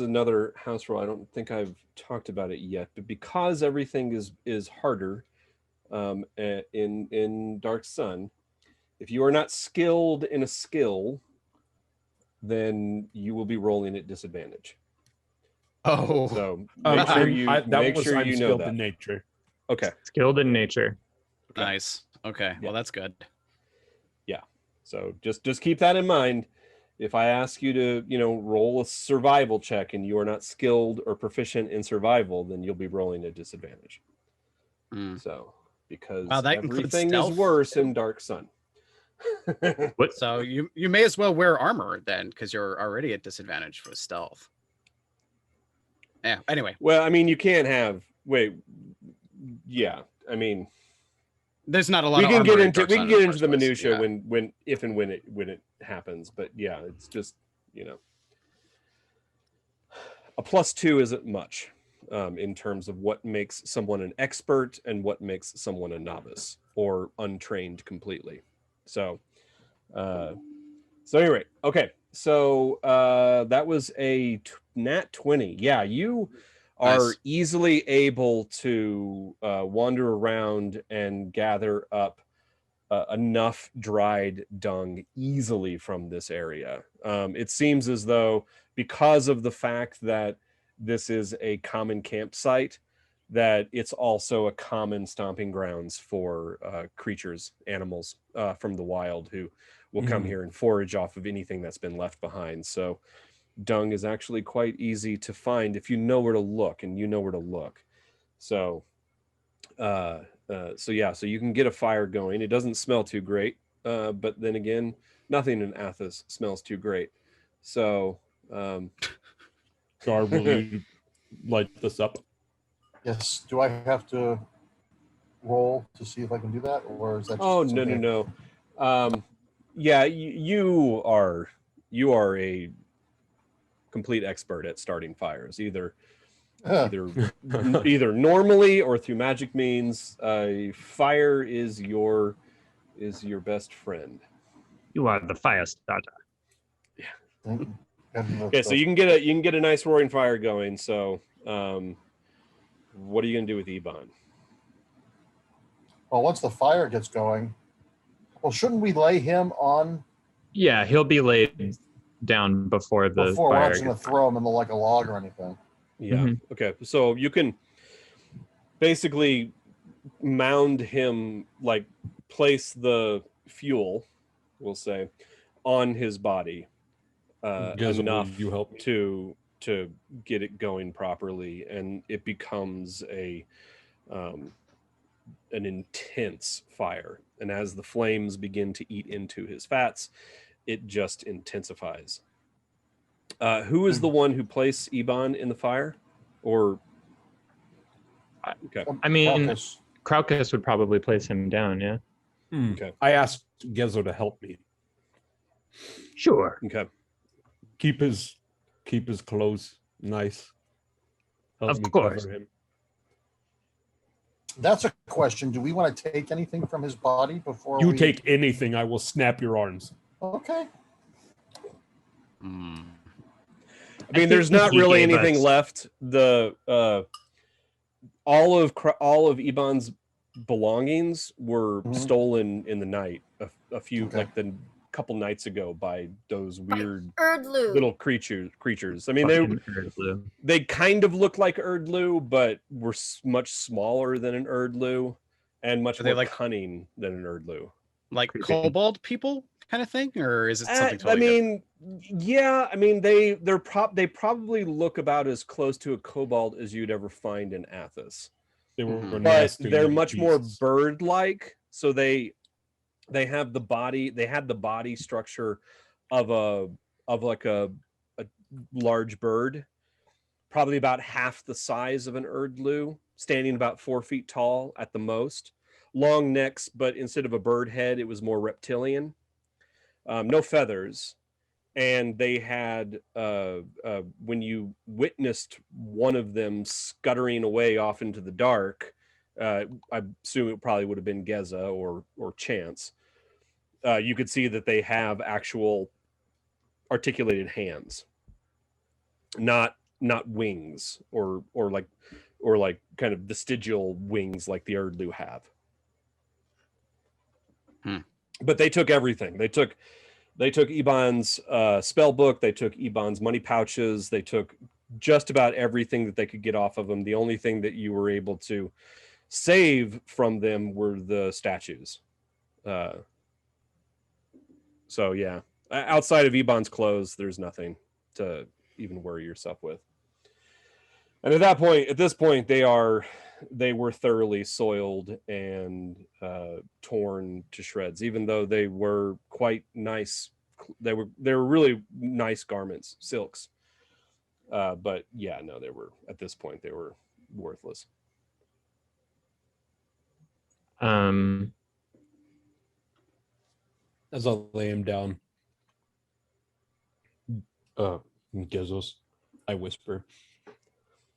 S1: another house rule. I don't think I've talked about it yet, but because everything is harder in Dark Sun, if you are not skilled in a skill, then you will be rolling at disadvantage.
S4: Oh,
S1: So make sure you make sure
S6: I'm
S1: you know
S6: skilled
S1: that.
S6: in nature.
S1: Okay.
S3: Skilled in nature.
S4: nice. Okay, well that's good.
S1: So just keep that in mind. If I ask you to, roll a survival check and you are not skilled or proficient in survival, then you'll be rolling at disadvantage. So because
S4: Wow, that includes
S1: everything is
S4: stealth,
S1: worse
S4: too?
S1: in Dark Sun.
S7: What?
S4: So you may as well wear armor then, because you're already at disadvantage with stealth. Yeah. Anyway,
S1: Well, I mean, you can't have. Wait. Yeah. I mean,
S4: there's not a lot
S1: we
S4: of
S1: can
S4: armor
S1: get
S4: in
S1: into
S4: Dark
S1: we
S4: Sun
S1: can
S4: in
S1: get
S4: the
S1: into the
S4: first place.
S1: minutia
S4: Yeah.
S1: when it happens. But yeah, it's just a +2 isn't much in terms of what makes someone an expert and what makes someone a novice or untrained completely. So, anyway, okay. So that was a nat 20. Yeah, you are
S4: Nice.
S1: easily able to wander around and gather up enough dried dung easily from this area. It seems as though, because of the fact that this is a common campsite, that it's also a common stomping grounds for creatures, animals from the wild who will come here and forage off of anything that's been left behind. So dung is actually quite easy to find if you know where to look, and you know where to look. So so you can get a fire going. It doesn't smell too great, but then again, nothing in Athos smells too great. So
S6: Gar, will you light this up?
S5: Yes. Do I have to roll to see if I can do that, or is that just
S1: no. Yeah, you are a complete expert at starting fires, either normally or through magic means. Fire is your best friend.
S3: You are the fire starter.
S5: Thank you.
S1: Okay, so you can get a nice roaring fire going. So what are you gonna do with Ebaan?
S5: Well, once the fire gets going, well, shouldn't we lay him on
S3: Yeah, he'll be laid down before the
S5: before we're
S3: fire.
S5: not just going to throw him in like a log or anything?
S1: Yeah.
S3: Mhm.
S1: Okay. So you can basically mound him, like place the fuel, we'll say, on his body
S6: Gizmo,
S1: enough
S6: you help me.
S1: to get it going properly, and it becomes an intense fire. And as the flames begin to eat into his fats, it just intensifies. Who is the one who placed Ebaan in the fire? Or okay.
S3: I mean,
S5: Crocus.
S3: Crocus would probably place him down, yeah?
S1: Okay.
S6: I asked Gezo to help me
S3: Sure.
S1: Okay.
S6: keep his clothes nice. Help
S3: Of
S6: me
S3: course.
S6: cover him.
S5: That's a question. Do we want to take anything from his body before
S6: You
S5: we
S6: take anything, I will snap your arms.
S5: Okay.
S1: I
S3: I
S1: mean, there's
S3: think
S1: not
S3: he
S1: really
S3: gave
S1: anything
S3: us-
S1: left. The all of Ebaan's belongings were
S5: Mhm.
S1: stolen in the night. A few,
S5: Okay.
S1: like the couple nights ago, by those weird
S2: Erdlu.
S1: little creatures. I mean,
S3: Fucking Erdlu.
S1: they kind of look like Erdlu, but were much smaller than an Erdlu, and much
S4: Are they
S1: more
S4: like-
S1: cunning than an Erdlu.
S4: Like
S3: Creepy.
S4: kobold people kind of thing, or is it something totally
S1: I mean, yeah. I mean, they probably look about as close to a kobold as you'd ever find in Athos,
S6: They were
S4: Mhm.
S1: but
S6: nasty
S1: they're
S6: little
S1: much more
S6: beasts.
S1: bird-like. So they have the body. They had the body structure of a large bird, probably about half the size of an Erdlu, standing about 4 feet tall at the most. Long necks, but instead of a bird head, it was more reptilian. No feathers. And they had, when you witnessed one of them scuttering away off into the dark, I assume it probably would have been Geza or Chance. You could see that they have actual articulated hands, not wings or like kind of vestigial wings like the Erdlu have. But they took everything. They took Ebaan's spell book. They took Ebaan's money pouches. They took just about everything that they could get off of him. The only thing that you were able to save from them were the statues. So yeah, outside of Ebaan's clothes, there's nothing to even worry yourself with. And at this point, they are they were thoroughly soiled and torn to shreds, even though they were quite nice. They were really nice garments, silks. But yeah, no, they were, at this point, they were worthless.
S6: As I lay him down, Gezos, I whisper,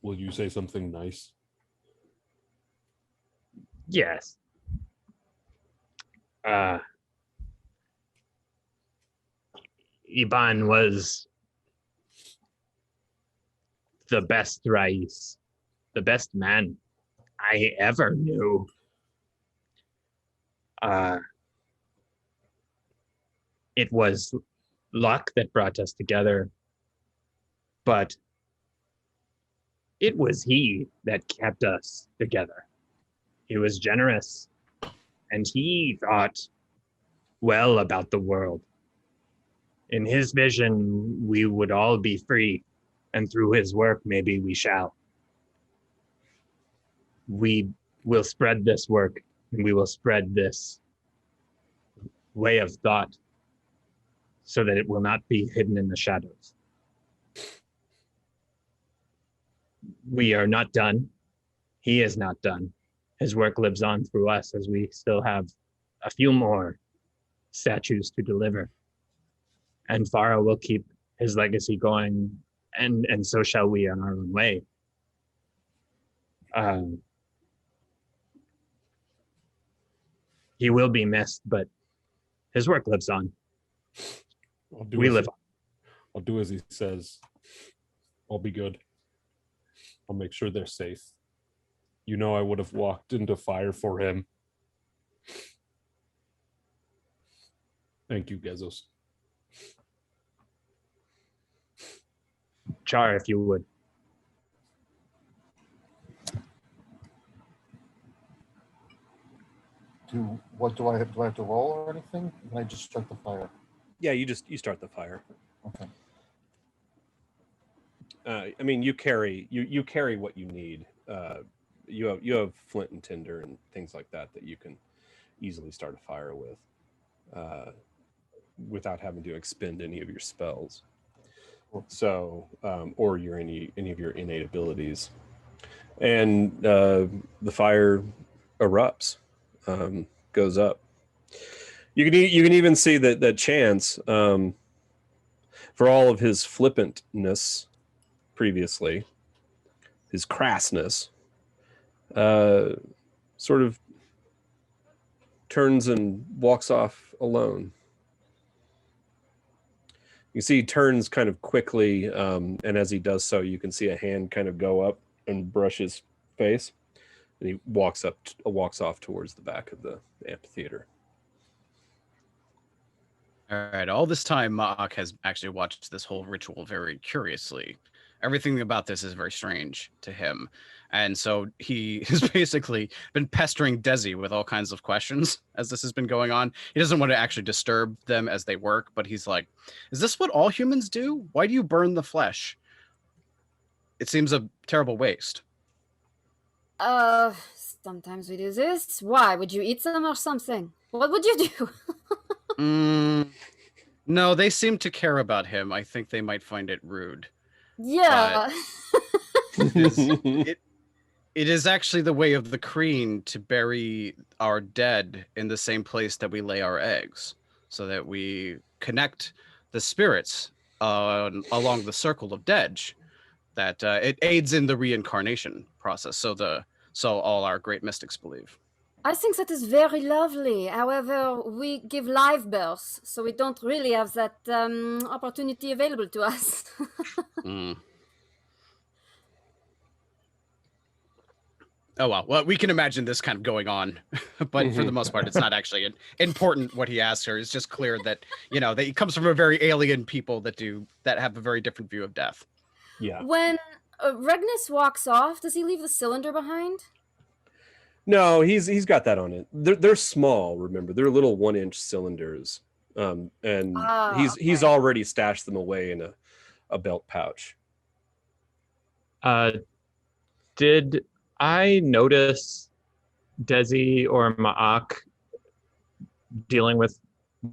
S6: will you say something nice?
S3: Yes. Ebaan was the best Rais, the best man I ever knew. It was luck that brought us together, but it was he that kept us together. He was generous, and he thought well about the world. In his vision, we would all be free, and through his work, maybe we shall. We will spread this work, and we will spread this way of thought so that it will not be hidden in the shadows. We are not done. He is not done. His work lives on through us as we still have a few more statues to deliver. And Farah will keep his legacy going, and so shall we on our own way. He will be missed, but his work lives on. We live on.
S6: I'll do as he says. I'll be good. I'll make sure they're safe. You know I would have walked into fire for him. Thank you, Gezos.
S3: Char, if you would.
S5: What do I have? Do I have to roll or anything? Can I just start the fire?
S1: Yeah, you start the fire.
S5: Okay.
S1: I mean, you carry what you need. You have flint and tinder and things like that you can easily start a fire with, without having to expend any of your spells. So, or any of your innate abilities, and the fire erupts, goes up. You can even see that Chance, for all of his flippantness previously, his crassness, sort of turns and walks off alone. You see he turns kind of quickly, and as he does so, you can see a hand kind of go up and brush his face, and he walks off towards the back of the amphitheater.
S4: All right. All this time, Ma'ak has actually watched this whole ritual very curiously. Everything about this is very strange to him. And so he has basically been pestering Desi with all kinds of questions as this has been going on. He doesn't want to actually disturb them as they work, but he's like, is this what all humans do? Why do you burn the flesh? It seems a terrible waste.
S2: Sometimes we do this. Why? Would you eat some or something? What would you do?
S4: No, they seem to care about him. I think they might find it rude.
S2: Yeah.
S4: It is actually the way of the Kreen to bury our dead in the same place that we lay our eggs, so that we connect the spirits along the circle of Dej. That it aids in the reincarnation process. So all our great mystics believe.
S2: I think that is very lovely. However, we give live births, so we don't really have that opportunity available to us.
S4: Oh, well, we can imagine this kind of going on, but for the most part, it's not actually important what he asks her. It's just clear that, that he comes from a very alien people that have a very different view of death.
S1: Yeah.
S2: When Regnus walks off, does he leave the cylinder behind?
S1: No, he's got that on it. They're small. Remember, they're little 1-inch cylinders, and he's already stashed them away in a belt pouch.
S3: Did I notice Desi or Ma'ak dealing with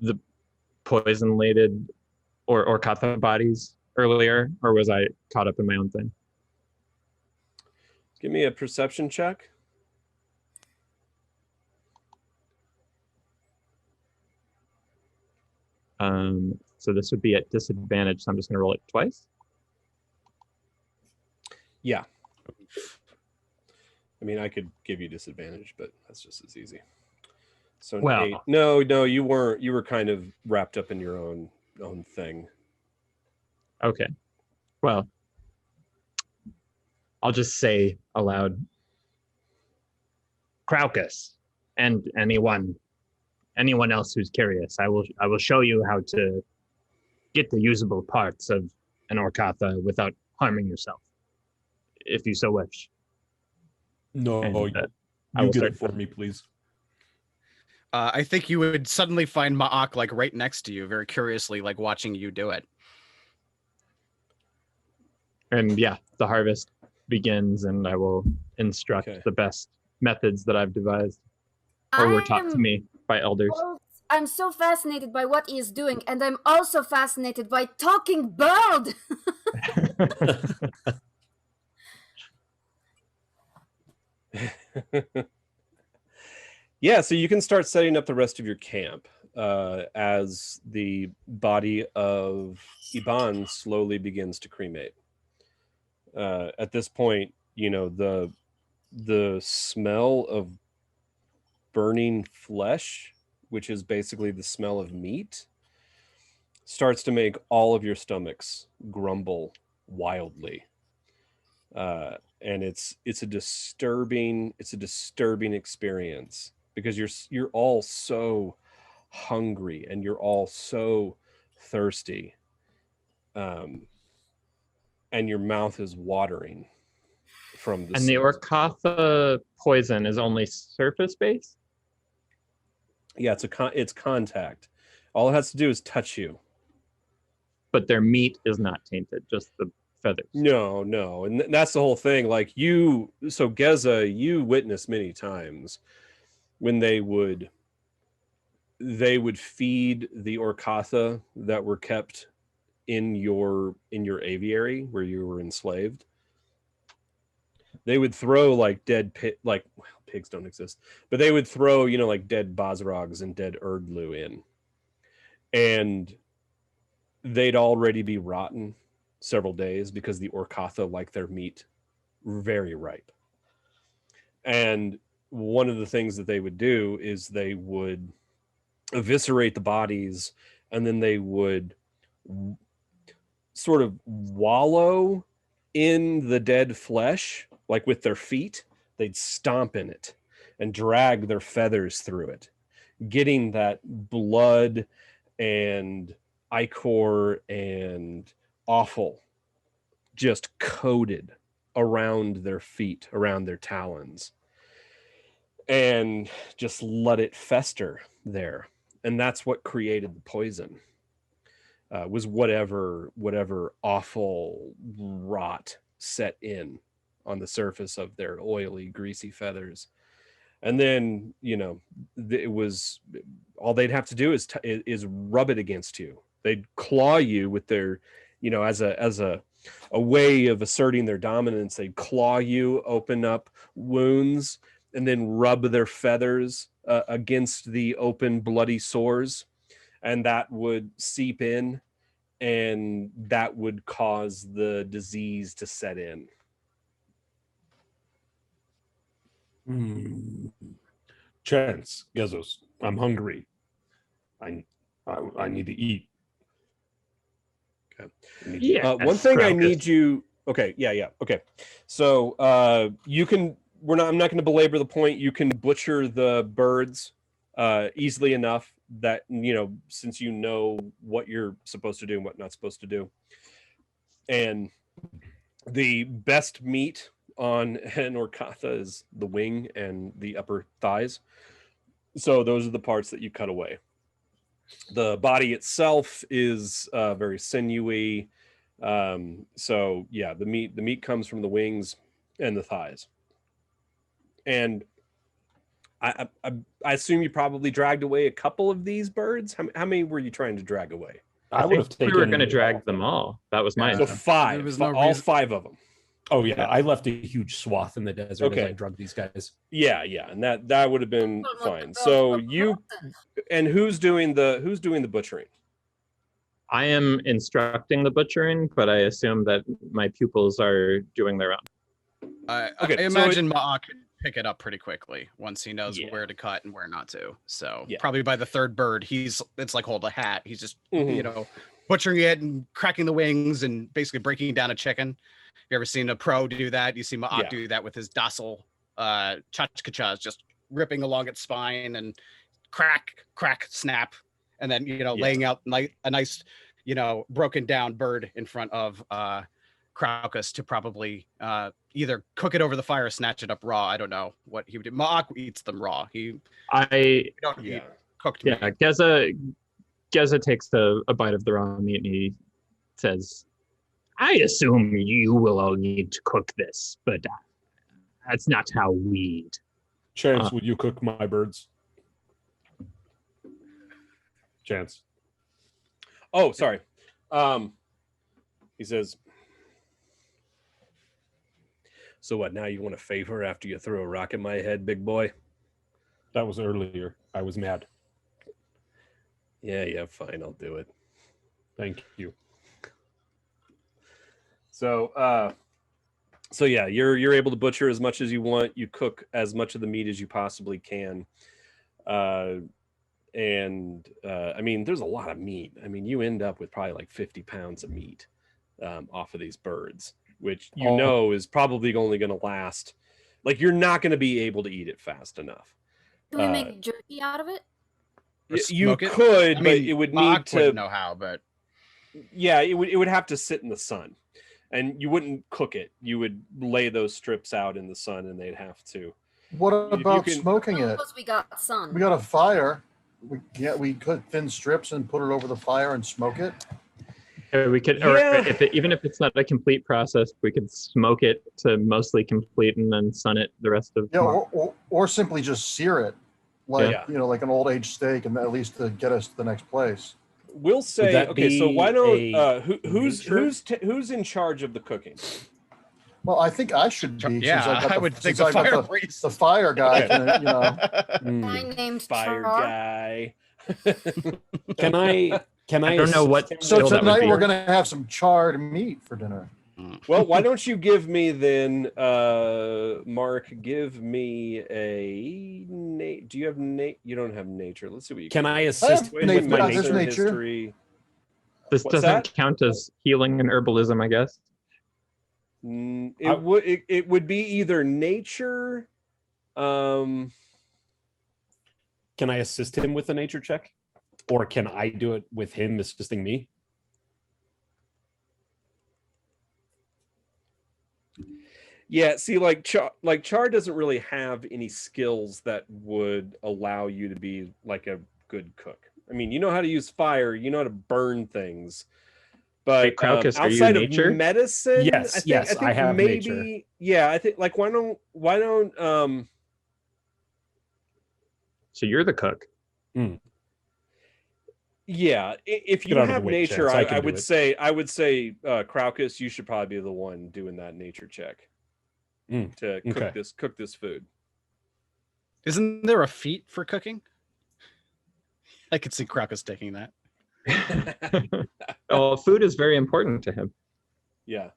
S3: the poison-laden or Katha bodies earlier, or was I caught up in my own thing?
S1: Give me a perception check.
S3: So this would be at disadvantage, so I'm just going to roll it twice.
S1: Yeah. I mean, I could give you disadvantage, but that's just as easy. So an
S3: Well-
S1: 8. No, you weren't. You were kind of wrapped up in your own thing.
S3: Okay. Well, I'll just say aloud, Craucus, and anyone else who's curious, I will show you how to get the usable parts of an Orcatha without harming yourself, if you so wish.
S6: No,
S3: And, I
S6: you
S3: will
S6: get
S3: start
S6: it for me, please.
S4: I think you would suddenly find Ma'ak like right next to you, very curiously, like watching you do it.
S3: And yeah, the harvest begins, and I will instruct
S1: Okay.
S3: the best methods that I've devised or were taught to me by elders.
S2: I'm so fascinated by what he is doing, and I'm also fascinated by talking bird.
S1: Yeah, so you can start setting up the rest of your camp as the body of Ebaan slowly begins to cremate. At this point, the smell of burning flesh, which is basically the smell of meat, starts to make all of your stomachs grumble wildly. And it's a disturbing experience because you're all so hungry and you're all so thirsty, and your mouth is watering from the
S3: And the Orcatha poison is only surface based?
S1: Yeah, it's contact. All it has to do is touch you.
S3: But their meat is not tainted, just the feathers.
S1: No, and that's the whole thing. Like Geza, you witnessed many times when they would feed the Orcatha that were kept in your aviary where you were enslaved. They would throw like dead pigs don't exist, but they would throw like dead Bosrogs and dead Erdlu in, and they'd already be rotten several days because the Orcatha like their meat very ripe. And one of the things that they would do is they would eviscerate the bodies, and then they would sort of wallow in the dead flesh, like with their feet. They'd stomp in it and drag their feathers through it, getting that blood and ichor and offal just coated around their feet, around their talons, and just let it fester there. And that's what created the poison, was whatever awful rot set in on the surface of their oily, greasy feathers. And then, it was all they'd have to do is rub it against you. They'd claw you with their, as a way of asserting their dominance. They'd claw you, open up wounds, and then rub their feathers against the open, bloody sores, and that would seep in, and that would cause the disease to set in.
S6: Chance, Gezos, I'm hungry. I need to eat.
S1: Okay.
S3: Yeah.
S1: One thing I
S3: Craucus.
S1: need you. Okay. Yeah. Okay. So you can. I'm not going to belabor the point. You can butcher the birds easily enough that since you know what you're supposed to do and what not supposed to do. And the best meat on an Orcatha is the wing and the upper thighs. So those are the parts that you cut away. The body itself is very sinewy. So yeah, the meat comes from the wings and the thighs. and I assume you probably dragged away a couple of these birds. How many were you trying to drag away?
S7: I
S8: would have
S7: think we were
S8: taken
S7: going to drag them all. That was my
S1: So
S7: intent.
S1: five,
S4: There was no
S1: all
S4: reason-
S1: 5 of them.
S8: Oh yeah, I left a huge swath in the desert as
S1: Okay.
S8: I drugged these guys.
S1: Yeah, and that would have been fine. So you and who's doing the butchering?
S3: I am instructing the butchering, but I assume that my pupils are doing their own.
S4: I
S1: Okay, so
S4: imagine Ma'ak could pick it up pretty quickly once he knows
S1: Yeah.
S4: where to cut and where not to. So
S1: Yeah.
S4: probably by the 3rd bird, it's like hold a hat. He's just
S1: Mhm.
S4: Butchering it and cracking the wings and basically breaking down a chicken. You ever seen a pro do that? You see Ma'ak
S1: Yeah.
S4: do that with his docile chachkachas, just ripping along its spine and crack, snap, and then laying out a nice broken down bird in front of Crocus to probably either cook it over the fire or snatch it up raw. I don't know what he would do. Ma'ak eats them raw. He don't eat cooked meat.
S3: Yeah, Geza takes a bite of the raw meat and he says, I assume you will all need to cook this, but that's not how we eat.
S8: Chance, would you cook my birds? Chance.
S1: Oh, sorry. He says, so what, now you want a favor after you threw a rock at my head, big boy?
S8: That was earlier. I was mad.
S1: Yeah, fine, I'll do it.
S8: Thank you.
S1: So yeah, you're able to butcher as much as you want. You cook as much of the meat as you possibly can. I mean, there's a lot of meat. I mean, you end up with probably like 50 pounds of meat off of these birds, which is probably only going to last. Like, you're not going to be able to eat it fast enough.
S2: Can we make jerky out of it?
S1: You
S4: smoke it?
S1: could,
S4: I
S1: but
S4: mean,
S1: it would
S4: Ma'ak
S1: need to
S4: wouldn't know how, but
S1: yeah, it would have to sit in the sun, and you wouldn't cook it. You would lay those strips out in the sun, and they'd have to.
S5: What about
S1: can-
S5: smoking it?
S2: Suppose we got sun.
S5: We got a fire. We cut thin strips and put it over the fire and smoke it.
S3: We could,
S1: Yeah.
S3: or even if it's not a complete process, we could smoke it to mostly complete and then sun it the rest of
S5: Yeah,
S3: tomorrow.
S5: or simply just sear it, like
S1: Yeah.
S5: like an old age steak, and at least to get us to the next place.
S1: We'll say
S8: that
S1: okay. So
S8: be
S1: why don't
S8: a
S1: who's in charge of the cooking?
S5: Well, I think I should be.
S4: yeah,
S5: since
S4: I would think
S5: since
S4: the
S5: I got
S4: fire priest.
S5: the fire guy.
S2: Guy named
S1: Fire
S2: Char.
S1: guy.
S8: Can I
S3: I don't know what-
S8: assist him
S5: So
S3: Still, that would
S5: tonight
S3: be-
S5: we're gonna have some charred meat for dinner.
S1: Well, why don't you give me then, Mark? Give me a do you have You don't have nature. Let's see what you
S8: Can I
S5: I
S8: assist
S5: have
S8: with
S5: nature.
S8: my
S5: This is
S8: nature?
S5: nature.
S1: history.
S3: This
S1: What's
S3: doesn't
S1: that?
S3: count as healing and herbalism, I guess.
S1: It would be either nature.
S8: Can I assist him with a nature check, or can I do it with him assisting me?
S1: Yeah, see, like Char doesn't really have any skills that would allow you to be like a good cook. I mean, you know how to use fire, you know how to burn things, but
S3: Hey, Crocus, are you
S1: outside of
S3: nature?
S1: medicine,
S8: Yes, yes, I have
S1: maybe,
S8: nature.
S1: yeah, I think like why don't
S3: So you're the cook.
S1: yeah, if you
S8: Get out of the
S1: have
S8: way,
S1: nature,
S8: Chance, I can
S1: I
S8: do
S1: would
S8: it.
S1: say Crocus, you should probably be the one doing that nature check to cook this food.
S4: Isn't there a feat for cooking? I could see Crocus taking that.
S3: Oh, food is very important to him.
S1: Yeah,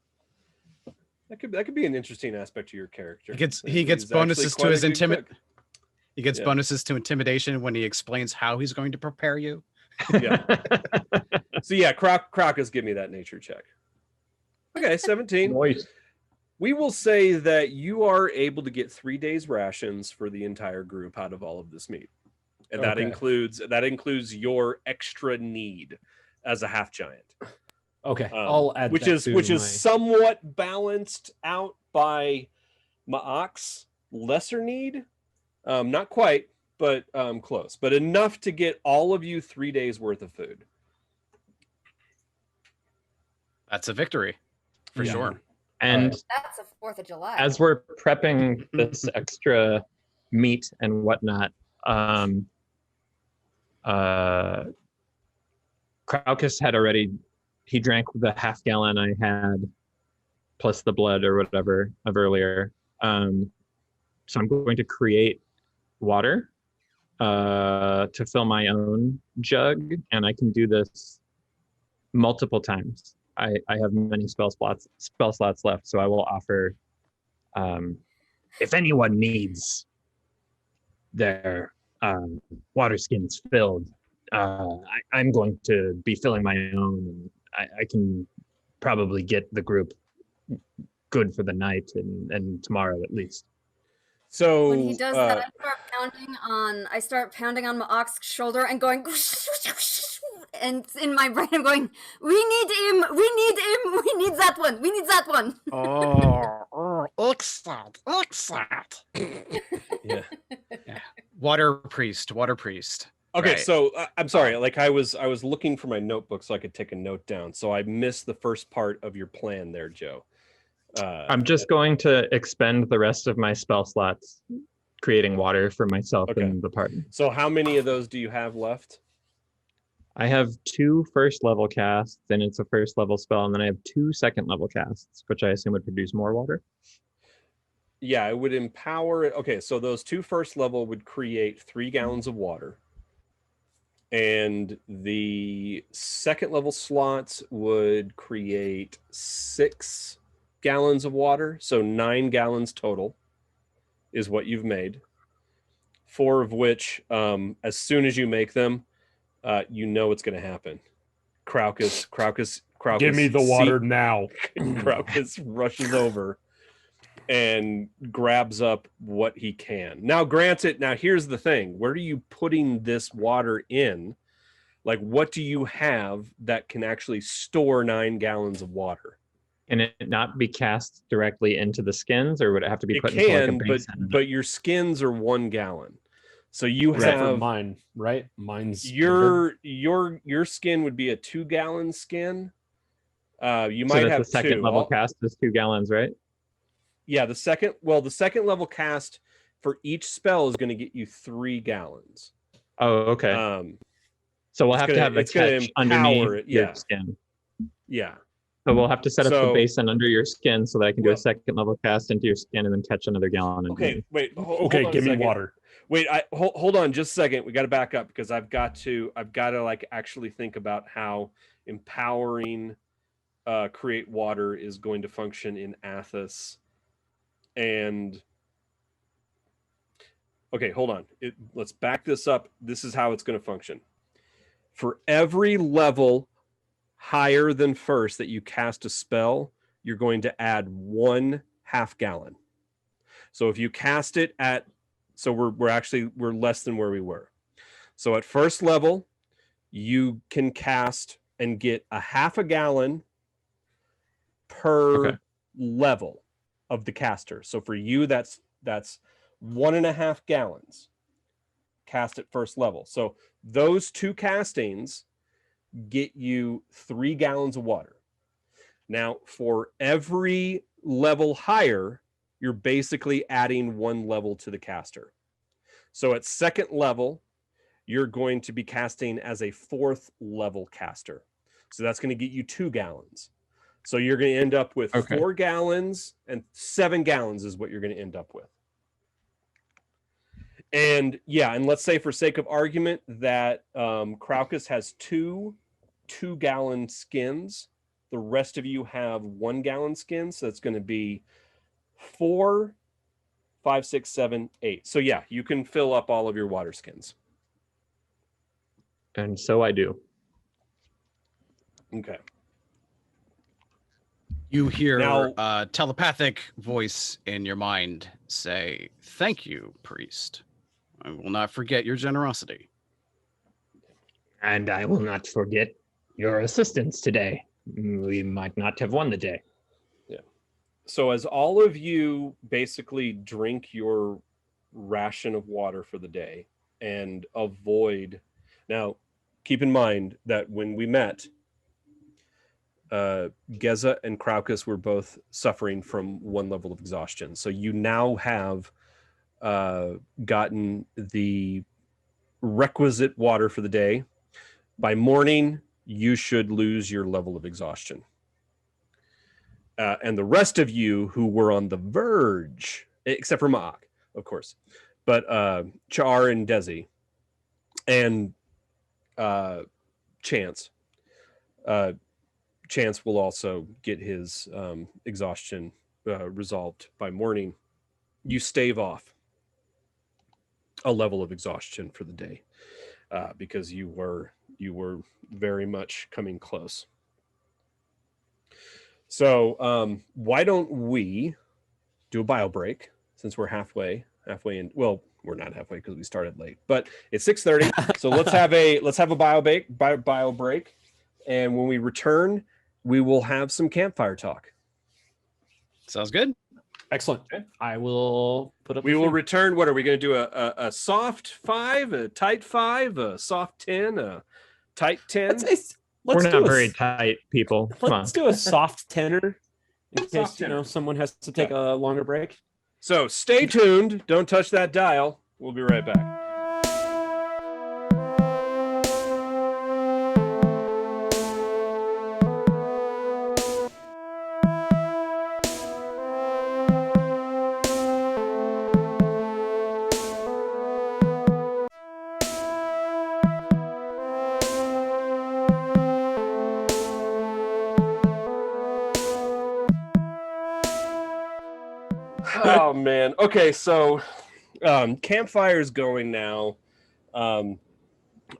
S1: that could be an interesting aspect to your character.
S4: He gets
S1: He's
S4: bonuses
S1: actually
S4: to his
S1: quite a good cook.
S4: He gets
S1: Yeah.
S4: bonuses to intimidation when he explains how he's going to prepare you.
S1: Yeah. So yeah, Crocus, give me that nature check. Okay, 17.
S8: Noise.
S1: We will say that you are able to get 3 days rations for the entire group out of all of this meat, and that
S8: Okay.
S1: includes your extra need as a half giant.
S8: Okay, I'll add
S1: which
S8: that
S1: is
S8: to
S1: which is
S8: my-
S1: somewhat balanced out by Ma'ak's lesser need. Not quite, but close, but enough to get all of you 3 days worth of food.
S4: That's a victory, for
S8: Yeah.
S4: sure.
S3: And
S2: That's a 4th of July.
S3: as we're prepping this extra meat and whatnot, Craucus had already, he drank the half gallon I had, plus the blood or whatever of earlier. So I'm going to create water to fill my own jug, and I can do this multiple times. I have many spell slots left, so I will offer, if anyone needs their water skins filled, I'm going to be filling my own, and I can probably get the group good for the night and tomorrow at least.
S1: So
S2: When he does that, I start pounding on Ma'ok's shoulder and going, and in my brain I'm going, we need him, we need him, we need that one, we need that one.
S4: Excellent.
S1: yeah.
S4: Water priest.
S1: Okay,
S4: Right.
S1: so I'm sorry. Like I was looking for my notebook so I could take a note down. So I missed the first part of your plan there, Joe.
S3: I'm just going to expend the rest of my spell slots creating water for myself and the party.
S1: So how many of those do you have left?
S3: I have 2 first level casts, and it's a first level spell, and then I have 2 second level casts, which I assume would produce more water.
S1: Yeah, it would empower it. Okay, so those 2 first level would create 3 gallons of water. And the second level slots would create 6 gallons of water. So 9 gallons total is what you've made. 4 of which, as soon as you make them, you know what's going to happen. Craucus.
S6: Give me the water now.
S1: Craucus rushes over and grabs up what he can. Now, granted, here's the thing. Where are you putting this water in? Like, what do you have that can actually store 9 gallons of water?
S3: Can it not be cast directly into the skins, or would it have to be put
S1: into
S3: like a basin?
S1: But your skins are 1 gallon. So you
S6: Except for
S1: have
S6: mine, right? Mine's
S1: your skin would be a 2 gallon skin. You might have
S3: the second
S1: 2.
S3: level cast is 2 gallons, right?
S1: Yeah, the second level cast for each spell is going to get you 3 gallons.
S3: Oh, okay. So we'll have to have a catch underneath your skin.
S1: Yeah.
S3: So we'll have to set up the basin under your skin so that I can do a second level cast into your skin and then catch another gallon.
S1: Okay, wait.
S6: Okay, give me water.
S1: Wait, hold on just a second. We got to back up because I've got to like actually think about how empowering create water is going to function in Athos. And okay, hold on. Let's back this up. This is how it's going to function. For every level higher than first that you cast a spell, you're going to add 1 half gallon. So if you cast it at, so we're less than where we were. So at first level, you can cast and get a half a gallon per level of the caster. So for you, that's 1.5 gallons cast at first level. So those 2 castings get you 3 gallons of water. Now, for every level higher, you're basically adding 1 level to the caster. So at second level, you're going to be casting as a 4th level caster. So that's going to get you 2 gallons. So you're going to end up with 4 gallons, and 7 gallons is what you're going to end up with. And yeah, and let's say for sake of argument that Craucus has 2 2-gallon skins. The rest of you have 1 gallon skins. So it's going to be 4, 5, 6, 7, 8. So yeah, you can fill up all of your water skins.
S3: And so I do.
S1: Okay.
S4: You hear a telepathic voice in your mind say, "Thank you, priest. I will not forget your generosity."
S3: And I will not forget your assistance today. We might not have won the day.
S1: Yeah. So as all of you basically drink your ration of water for the day and avoid, now keep in mind that when we met, Geza and Kraukus were both suffering from one level of exhaustion. So you now have gotten the requisite water for the day. By morning, you should lose your level of exhaustion. And the rest of you who were on the verge, except for Ma'ak, of course, but Char and Desi and Chance. Chance will also get his exhaustion resolved by morning. You stave off a level of exhaustion for the day because you were very much coming close. So why don't we do a bio break since we're halfway in? Well, we're not halfway because we started late, but it's 6:30. So let's have a bio break, and when we return, we will have some campfire talk.
S4: Sounds good.
S8: Excellent. I will put up.
S1: We will return. What are we going to do? A soft 5, a tight 5, a soft 10, a tight 10?
S3: We're not very tight people. Come on.
S8: Let's do a soft tenor in case
S1: Soft tenor.
S8: someone has to take a longer break.
S1: So stay tuned. Don't touch that dial. We'll be right back. Oh man. Okay, so campfire's going now. I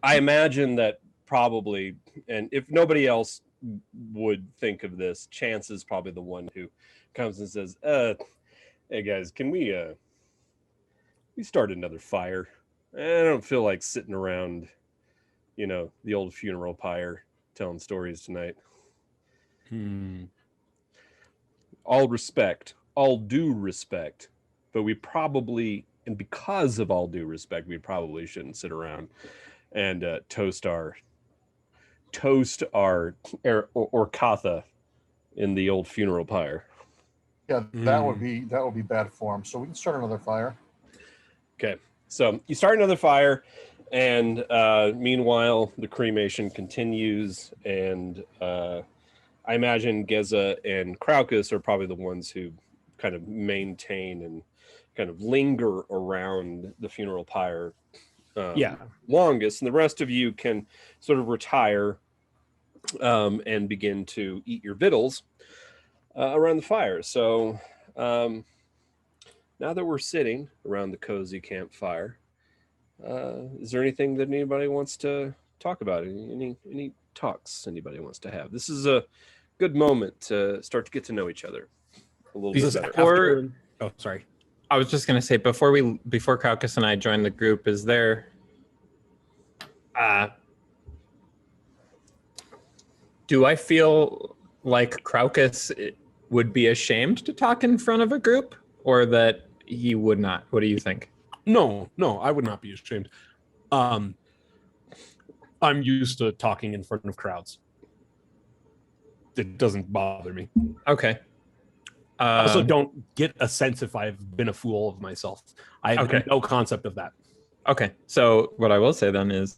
S1: imagine that probably, and if nobody else would think of this, Chance is probably the one who comes and says, hey guys, can we start another fire? I don't feel like sitting around, the old funeral pyre telling stories tonight. All due respect, but we probably, and because of all due respect, we probably shouldn't sit around and toast our Orkatha in the old funeral pyre.
S5: Yeah, that would be bad form. So we can start another fire.
S1: Okay, so you start another fire, and meanwhile the cremation continues, and I imagine Geza and Kraukus are probably the ones who kind of maintain and kind of linger around the funeral pyre longest, and the rest of you can sort of retire and begin to eat your victuals around the fire. So now that we're sitting around the cozy campfire, is there anything that anybody wants to talk about? Any talks anybody wants to have? This is a good moment to start to get to know each other a little bit better.
S8: Oh, sorry.
S3: I was just going to say, before Kraukus and I joined the group, is there do I feel like Kraukus would be ashamed to talk in front of a group, or that he would not? What do you think?
S8: No, I would not be ashamed. I'm used to talking in front of crowds. It doesn't bother me.
S3: Okay.
S8: I also don't get a sense if I've been a fool of myself. I have no concept of that.
S3: Okay. So what I will say then is,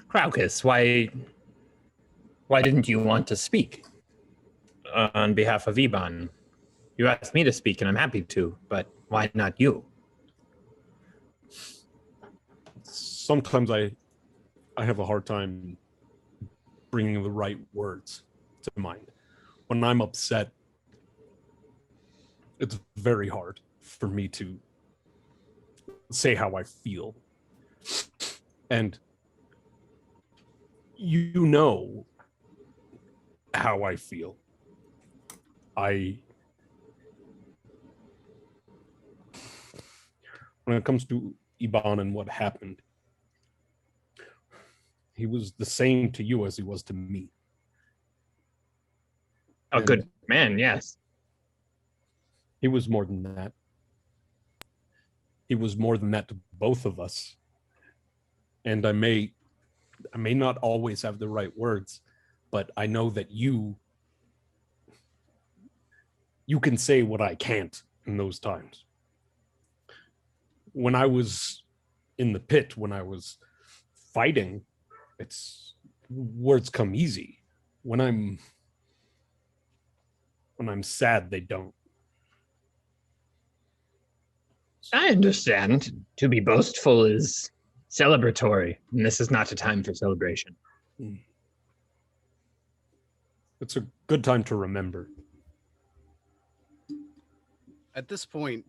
S3: Kraukus, why didn't you want to speak on behalf of Ebaan? You asked me to speak, and I'm happy to, but why not you?
S6: Sometimes I have a hard time bringing the right words to mind. When I'm upset, it's very hard for me to say how I feel. And you know how I feel. When it comes to Ebaan and what happened, he was the same to you as he was to me.
S3: A good man, yes.
S6: He was more than that. He was more than that to both of us. And I may I may not always have the right words, but I know that you can say what I can't in those times. When I was in the pit, when I was fighting, words come easy. When I'm sad, they don't.
S3: I understand. To be boastful is celebratory, and this is not a time for celebration.
S6: It's a good time to remember.
S4: At this point,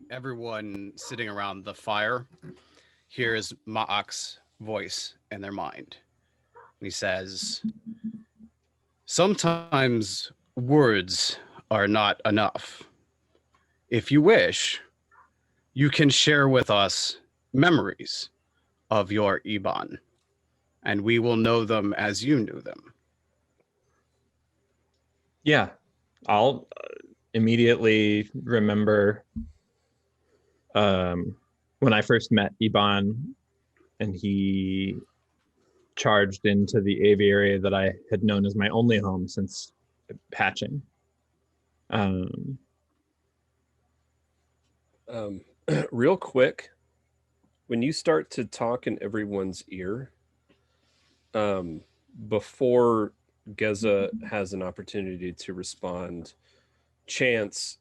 S4: everyone sitting around the fire hears Ma'ak's voice in their mind. He says, sometimes words are not enough. If you wish, you can share with us memories of your Ebaan, and we will know them as you knew them.
S3: Yeah, I'll immediately remember when I first met Ebaan and he charged into the aviary that I had known as my only home since hatching.
S1: Real quick, when you start to talk in everyone's ear, before Geza has an opportunity to respond, Chance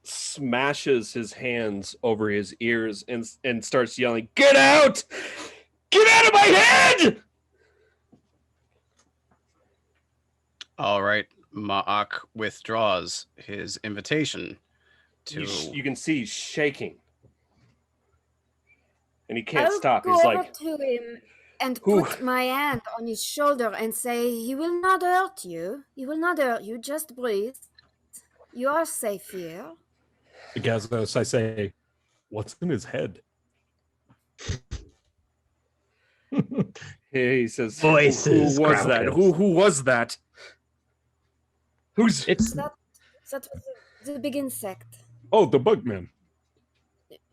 S1: smashes his hands over his ears and starts yelling, "Get out! Get out of my head!"
S4: All right, Ma'ak withdraws his invitation to...
S1: You can see he's shaking. And he can't
S2: I'll
S1: stop.
S2: go
S1: He's
S2: over
S1: like,
S2: to him and
S1: "Who?"
S2: put my hand on his shoulder and say, he will not hurt you. He will not hurt you. Just breathe. You are safe here.
S6: Gazos, I say, what's in his head?
S1: He says,
S3: Voices,
S1: who was that?
S3: Crowcus.
S1: Who was that? Who's...
S3: It's
S2: That was the big insect.
S6: Oh, the bug man.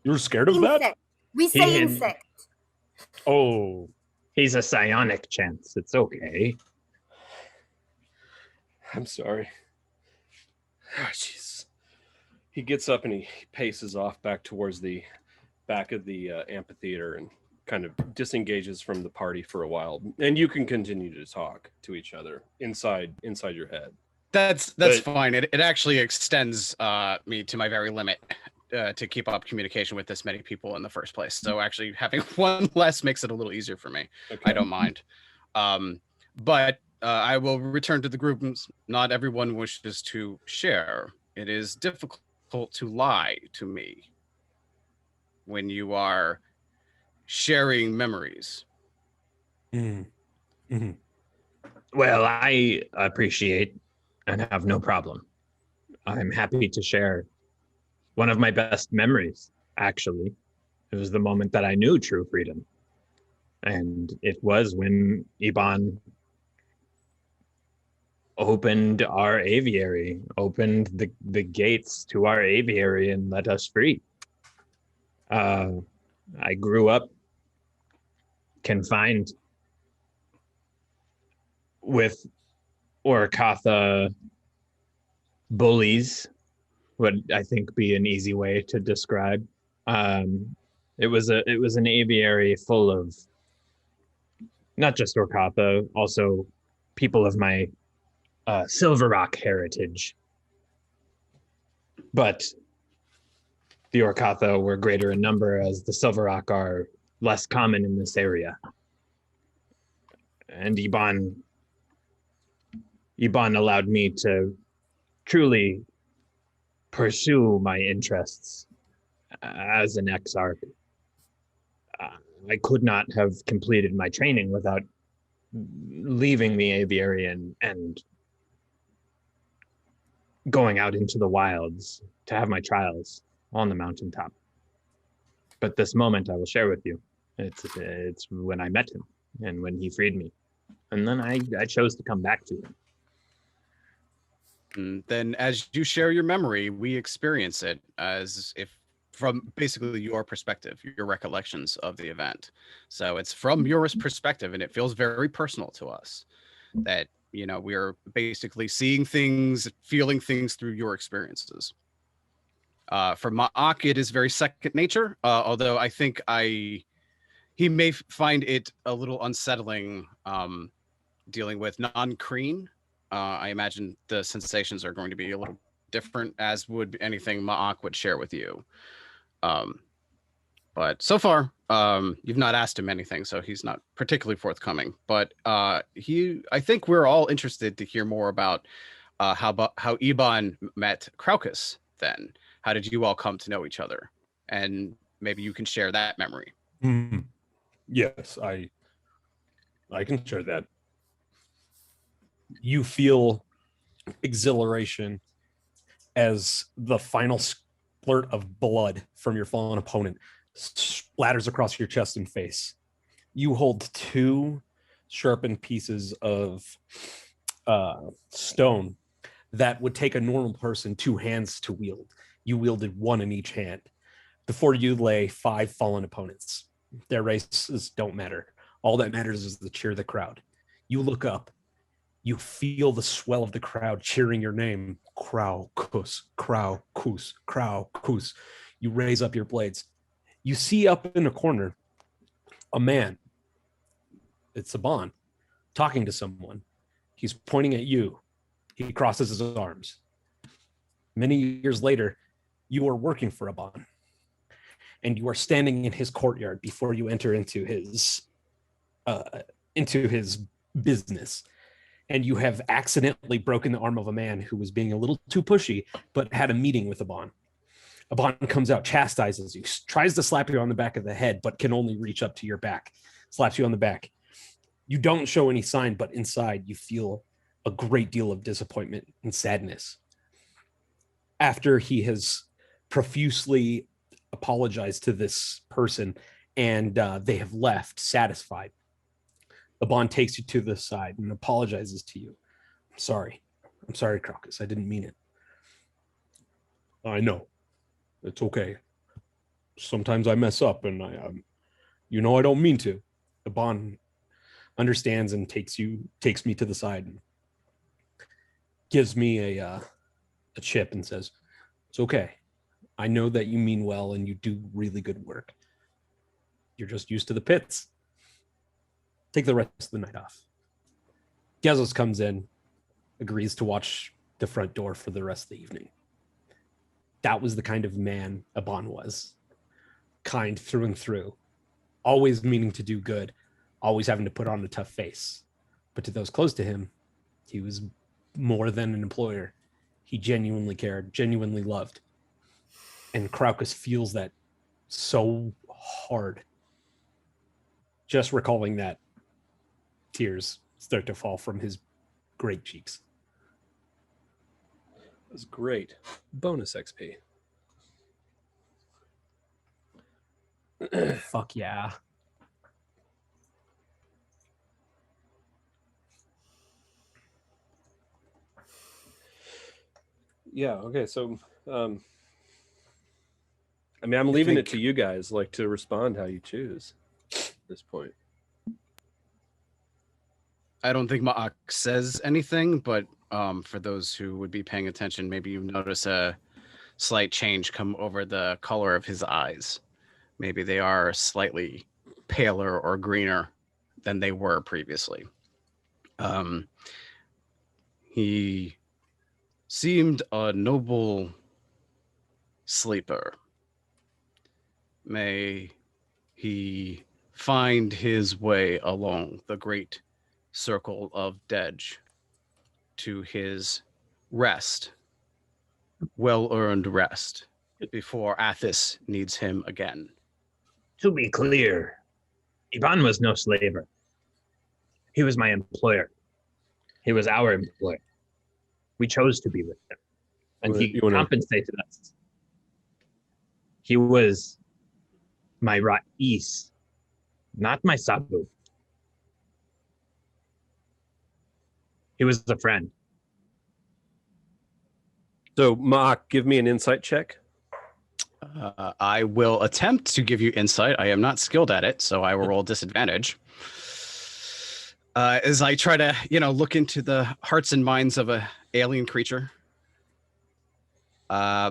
S6: You're scared of that?
S2: Insect. We say
S3: He-
S2: insect.
S6: Oh,
S3: he's a psionic Chance. It's okay.
S1: I'm sorry. Oh, jeez. He gets up and he paces off back towards the back of the amphitheater and kind of disengages from the party for a while. And you can continue to talk to each other inside your head.
S4: That's
S1: But-
S4: fine. It actually extends me to my very limit to keep up communication with this many people in the first place. So actually having one less makes it a little easier for me.
S1: Okay.
S4: I don't mind. But I will return to the group. Not everyone wishes to share. It is difficult to lie to me when you are sharing memories.
S6: Mm-hmm.
S3: Well, I appreciate and have no problem. I'm happy to share one of my best memories, actually. It was the moment that I knew true freedom. And it was when Ebaan opened our aviary, opened the gates to our aviary and let us free. I grew up confined with Orkatha bullies, would I think be an easy way to describe. It was an aviary full of not just Orkatha, also people of my Silver Rock heritage. But the Orkatha were greater in number as the Silver Rock are less common in this area. And Ebaan allowed me to truly pursue my interests as an exarch. I could not have completed my training without leaving the aviary and going out into the wilds to have my trials on the mountaintop. But this moment I will share with you. It's when I met him and when he freed me. And then I chose to come back to him.
S4: And then as you share your memory, we experience it as if from basically your perspective, your recollections of the event. So it's from your perspective, and it feels very personal to us that, you know, we're basically seeing things, feeling things through your experiences. For Ma'ak, it is very second nature, although I think he may find it a little unsettling dealing with non-Kreen. I imagine the sensations are going to be a little different, as would anything Ma'ak would share with you. But so far, you've not asked him anything, so he's not particularly forthcoming. But I think we're all interested to hear more about how Ebaan met Craucus then. How did you all come to know each other? And maybe you can share that memory.
S8: Yes, I can share that. You feel exhilaration as the final splurt of blood from your fallen opponent splatters across your chest and face. You hold 2 sharpened pieces of stone that would take a normal person 2 hands to wield. You wielded 1 in each hand. Before you lay 5 fallen opponents. Their races don't matter. All that matters is the cheer of the crowd. You look up. You feel the swell of the crowd cheering your name. Craucus, Craucus, Craucus. You raise up your blades. You see up in a corner a man. It's Ebaan talking to someone. He's pointing at you. He crosses his arms. Many years later, you are working for Ebaan, and you are standing in his courtyard before you enter into his business. And you have accidentally broken the arm of a man who was being a little too pushy, but had a meeting with Ebaan. Ebaan comes out, chastises you, tries to slap you on the back of the head, but can only reach up to your back, slaps you on the back. You don't show any sign, but inside you feel a great deal of disappointment and sadness. After he has profusely apologized to this person and they have left satisfied, Ebaan takes you to the side and apologizes to you. I'm sorry, Craucus. I didn't mean it. I know. It's okay. Sometimes I mess up, and I don't mean to. Ebaan understands and takes me to the side and gives me a chip and says, "It's okay. I know that you mean well and you do really good work. You're just used to the pits. Take the rest of the night off." Gezos comes in, agrees to watch the front door for the rest of the evening. That was the kind of man Ebaan was. Kind through and through. Always meaning to do good. Always having to put on a tough face. But to those close to him, he was more than an employer. He genuinely cared, genuinely loved. And Craucus feels that so hard. Just recalling that, tears start to fall from his great cheeks.
S1: That's great. Bonus XP.
S3: Fuck yeah.
S1: Yeah, okay, so I'm leaving it to you guys, like, to respond how you choose at this point.
S4: I don't think Ma'ak says anything, but for those who would be paying attention, maybe you notice a slight change come over the color of his eyes. Maybe they are slightly paler or greener than they were previously. He seemed a noble sleeper. May he find his way along the great circle of Dej to his rest, well-earned rest, before Athos needs him again.
S3: To be clear, Ebaan was no slaver. He was my employer. He was our employer. We chose to be with him, and he compensated us. He was my Ra'is, not my Sabu. He was a friend.
S1: So, Ma'ak, give me an insight check.
S4: I will attempt to give you insight. I am not skilled at it, so I will roll disadvantage. As I try to, look into the hearts and minds of a alien creature. I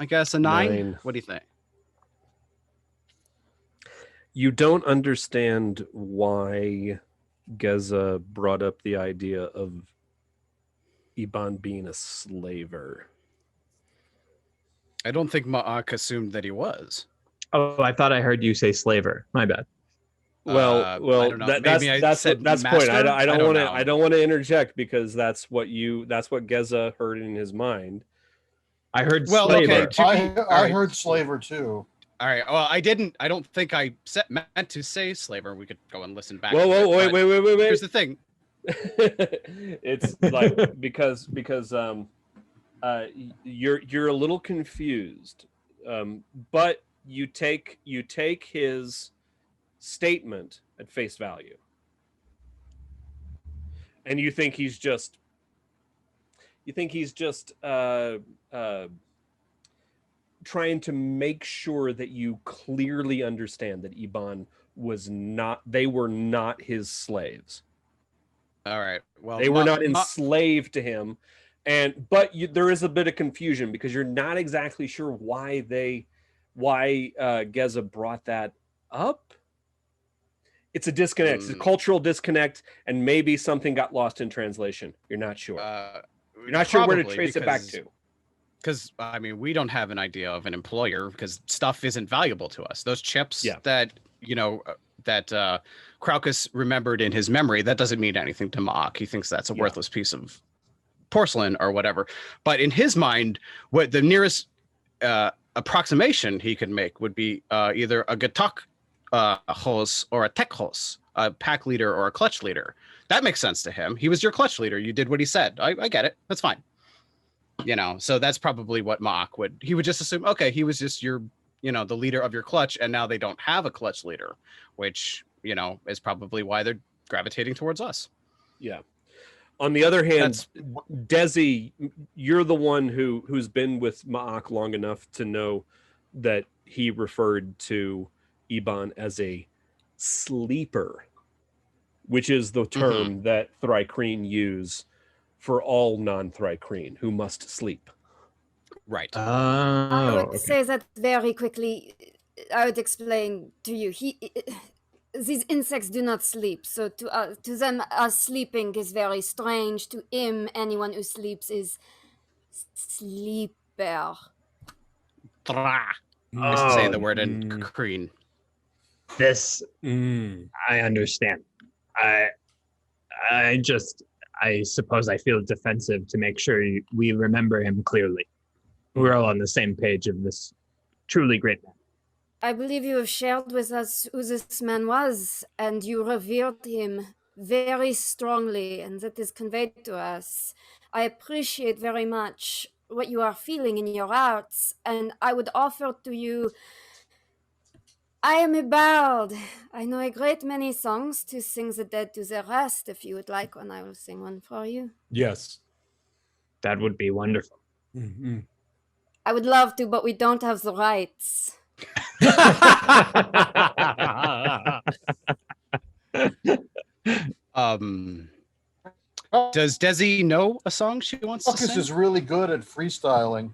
S4: guess a 9. What do you think?
S1: You don't understand why Geza brought up the idea of Ebaan being a slaver.
S4: I don't think Ma'ak assumed that he was.
S3: Oh, I thought I heard you say slaver. My bad.
S1: Well,
S4: I don't know.
S1: that's the point.
S4: master?
S1: I don't
S4: know.
S1: want to interject because that's what Geza heard in his mind.
S3: I heard
S4: Well,
S3: slaver.
S4: okay.
S5: I heard slaver too.
S4: All right. Well, I don't think I meant to say slaver. We could go and listen back.
S1: Wait.
S4: Here's the thing.
S1: It's like because you're a little confused, but you take his statement at face value, and you think he's just trying to make sure that you clearly understand that Ebaan they were not his slaves.
S4: All right. Well,
S1: They were not enslaved to him, but there is a bit of confusion because you're not exactly sure why Geza brought that up. It's a disconnect. It's a cultural disconnect, and maybe something got lost in translation. You're not sure. You're not sure where to trace it back to.
S4: Because we don't have an idea of an employer because stuff isn't valuable to us. Those chips that Kraukus remembered in his memory, that doesn't mean anything to Ma'ak. He thinks that's a worthless piece of porcelain or whatever. But in his mind, what the nearest approximation he could make would be either a Gatok hos or a tech hos, a pack leader or a clutch leader. That makes sense to him. He was your clutch leader. You did what he said. I get it. That's fine. So that's probably what Ma'ak would. He would just assume, okay, he was just your, the leader of your clutch, and now they don't have a clutch leader, which, is probably why they're gravitating towards us.
S1: Yeah. On the other hand, Desi, you're the one who's been with Ma'ak long enough to know that he referred to Ebaan as a sleeper, which is the term that Thrycreen use for all non-Thrycreen who must sleep.
S4: Right.
S2: I would say that very quickly. I would explain to you. These insects do not sleep, so to them, us sleeping is very strange. To him, anyone who sleeps is sleeper.
S4: Saying the word in Kreen.
S3: This I understand. I suppose I feel defensive to make sure we remember him clearly. We're all on the same page of this truly great man.
S2: I believe you have shared with us who this man was, and you revered him very strongly, and that is conveyed to us. I appreciate very much what you are feeling in your hearts, and I would offer to you, I am a bard. I know a great many songs to sing the dead to their rest. If you would like one, I will sing one for you.
S6: Yes.
S3: That would be wonderful.
S6: Mm-hmm.
S2: I would love to, but we don't have the rights.
S4: Does Desi know a song she wants to sing?
S5: Marcus is really good at freestyling.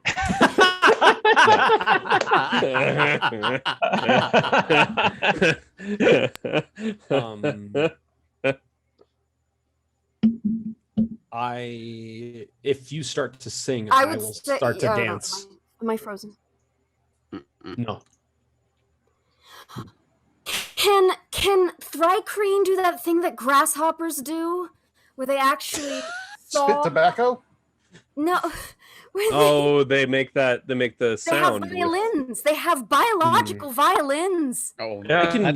S6: If you start to sing,
S2: I
S6: I
S2: would
S6: will
S2: say-
S6: start to
S2: no,
S6: dance.
S2: Am I frozen?
S6: No.
S2: Can Thrycreen do that thing that grasshoppers do, where they actually
S5: Spit tobacco?
S2: No.
S1: Oh, they make the
S2: They
S1: sound.
S2: have violins. They have biological violins.
S4: Oh,
S3: Yeah.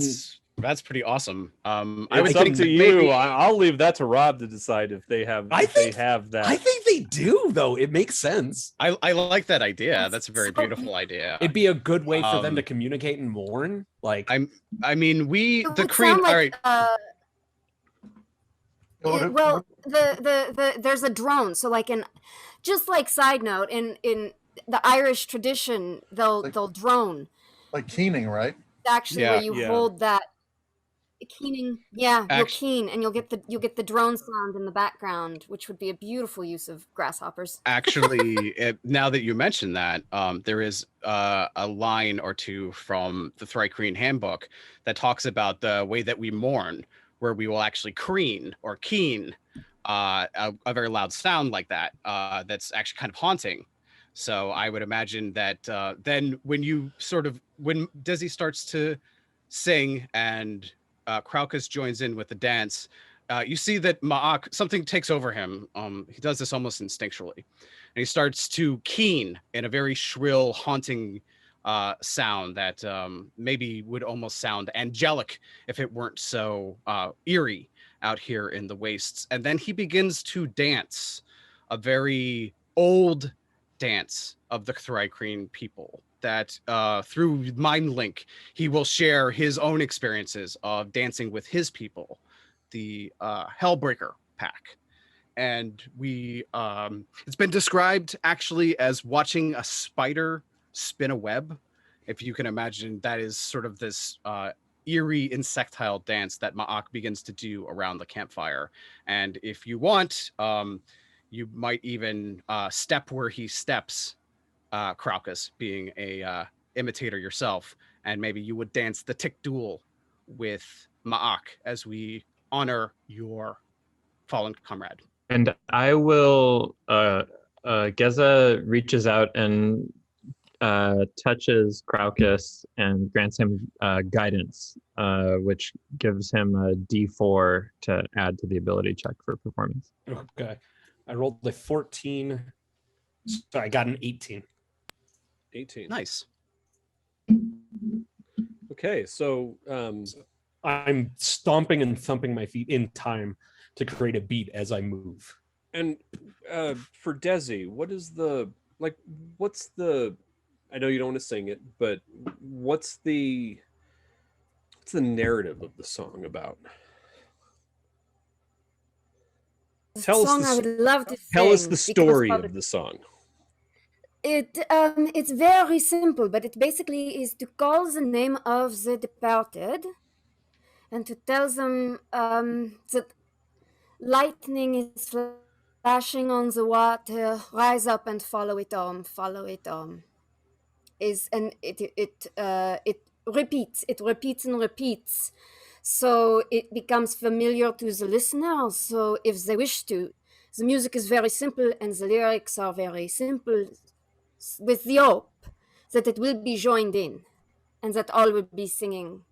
S4: That's pretty awesome. I
S1: It's
S4: would
S1: up
S4: think
S1: to
S4: that
S1: you.
S4: maybe-
S1: I'll leave that to Rob to decide if they have.
S6: I
S1: if
S6: think-
S1: they have that.
S6: I think they do, though. It makes sense.
S4: I like that idea. That's a very
S2: So-
S4: beautiful idea.
S6: It'd be a good way for them
S4: Um,
S6: to communicate and mourn. Like,
S4: I mean,
S2: It
S4: the
S2: would
S4: Kreen.
S2: sound
S4: All right.
S2: Well, there's a drone. So, just like side note, in the Irish tradition, they'll drone.
S5: Like keening, right?
S2: Actually,
S4: Yeah,
S2: where you
S1: yeah.
S2: hold that keening. Yeah, you'll
S4: Actu-
S2: keen, and you'll get the drone sound in the background, which would be a beautiful use of grasshoppers.
S4: Actually, now that you mention that, there is a line or two from the Thri-Kreen handbook that talks about the way that we mourn, where we will actually creen or keen a very loud sound like that. That's actually kind of haunting. So I would imagine that then when Desi starts to sing and Kraukus joins in with the dance, you see that Ma'ak, something takes over him. He does this almost instinctually. And he starts to keen in a very shrill, haunting sound that maybe would almost sound angelic if it weren't so eerie out here in the wastes. And then he begins to dance a very old dance of the Thri-Kreen people that through Mind Link, he will share his own experiences of dancing with his people, the Hellbreaker pack. And it's been described actually as watching a spider spin a web. If you can imagine, that is sort of this eerie insectile dance that Ma'ak begins to do around the campfire. And if you want, you might even step where he steps, Kraukus, being a imitator yourself, and maybe you would dance the tick duel with Ma'ak as we honor your fallen comrade.
S3: And I will, Geza reaches out and touches Kraukus and grants him guidance, which gives him a D4 to add to the ability check for performance.
S8: Okay. I rolled a 14. So I got an 18.
S1: 18.
S4: Nice.
S1: Okay, so
S8: I'm stomping and thumping my feet in time to create a beat as I move.
S1: and for Desi, what's the I know you don't want to sing it, but what's the narrative of the song about? Tell
S2: song
S1: us
S2: I would love to
S1: tell us
S2: sing,
S1: the
S2: because
S1: story
S2: probably-
S1: of the song.
S2: It's very simple, but it basically is to call the name of the departed and to tell them that lightning is flashing on the water. Rise up and follow it on. Follow it on. It repeats and repeats, so it becomes familiar to the listener. So if they wish to, the music is very simple and the lyrics are very simple, with the hope that it will be joined in and that all will be singing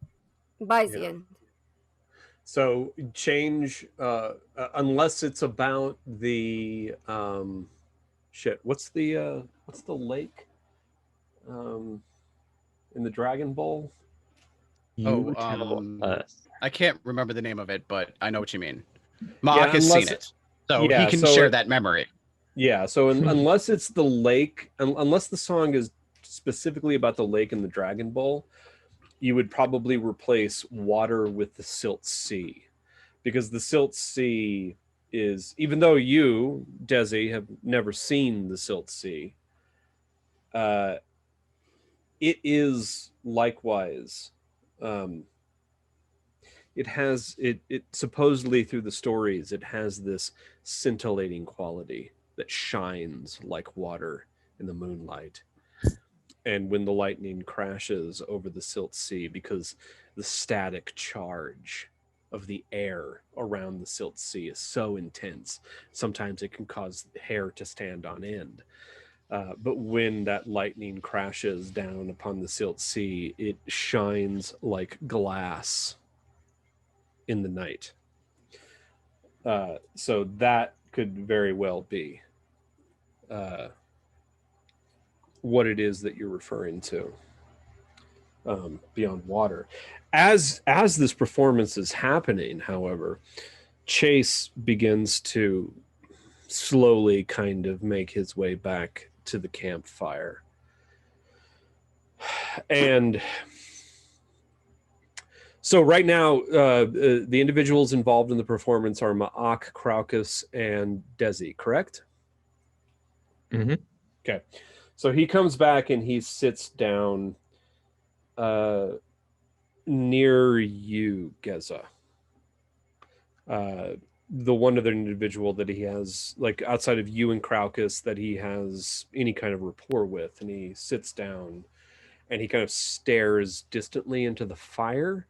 S2: by the end.
S1: So change unless it's about the what's the lake in the Dragon Bowl?
S3: You tell us.
S4: I can't remember the name of it, but I know what you mean. Ma'ak has
S1: unless
S4: seen it, so
S1: yeah,
S4: he can
S1: so
S4: share
S1: it-
S4: that memory.
S1: Yeah, so unless it's the lake, unless the song is specifically about the lake in the Dragon Bowl, you would probably replace water with the Silt Sea, because the Silt Sea is, even though you, Desi, have never seen the Silt Sea, it is likewise. It has it supposedly through the stories, it has this scintillating quality that shines like water in the moonlight. And when the lightning crashes over the Silt Sea, because the static charge of the air around the Silt Sea is so intense, sometimes it can cause hair to stand on end. But when that lightning crashes down upon the Silt Sea, it shines like glass in the night. So that could very well be what it is that you're referring to, beyond water. As this performance is happening, however, Chase begins to slowly kind of make his way back to the campfire. And so right now, the individuals involved in the performance are Ma'ak, Kraukus, and Desi, correct?
S3: Mhm.
S1: Okay. So he comes back and he sits down near you, Geza. The one other individual that he has, like outside of you and Craucus, that he has any kind of rapport with. And he sits down and he kind of stares distantly into the fire.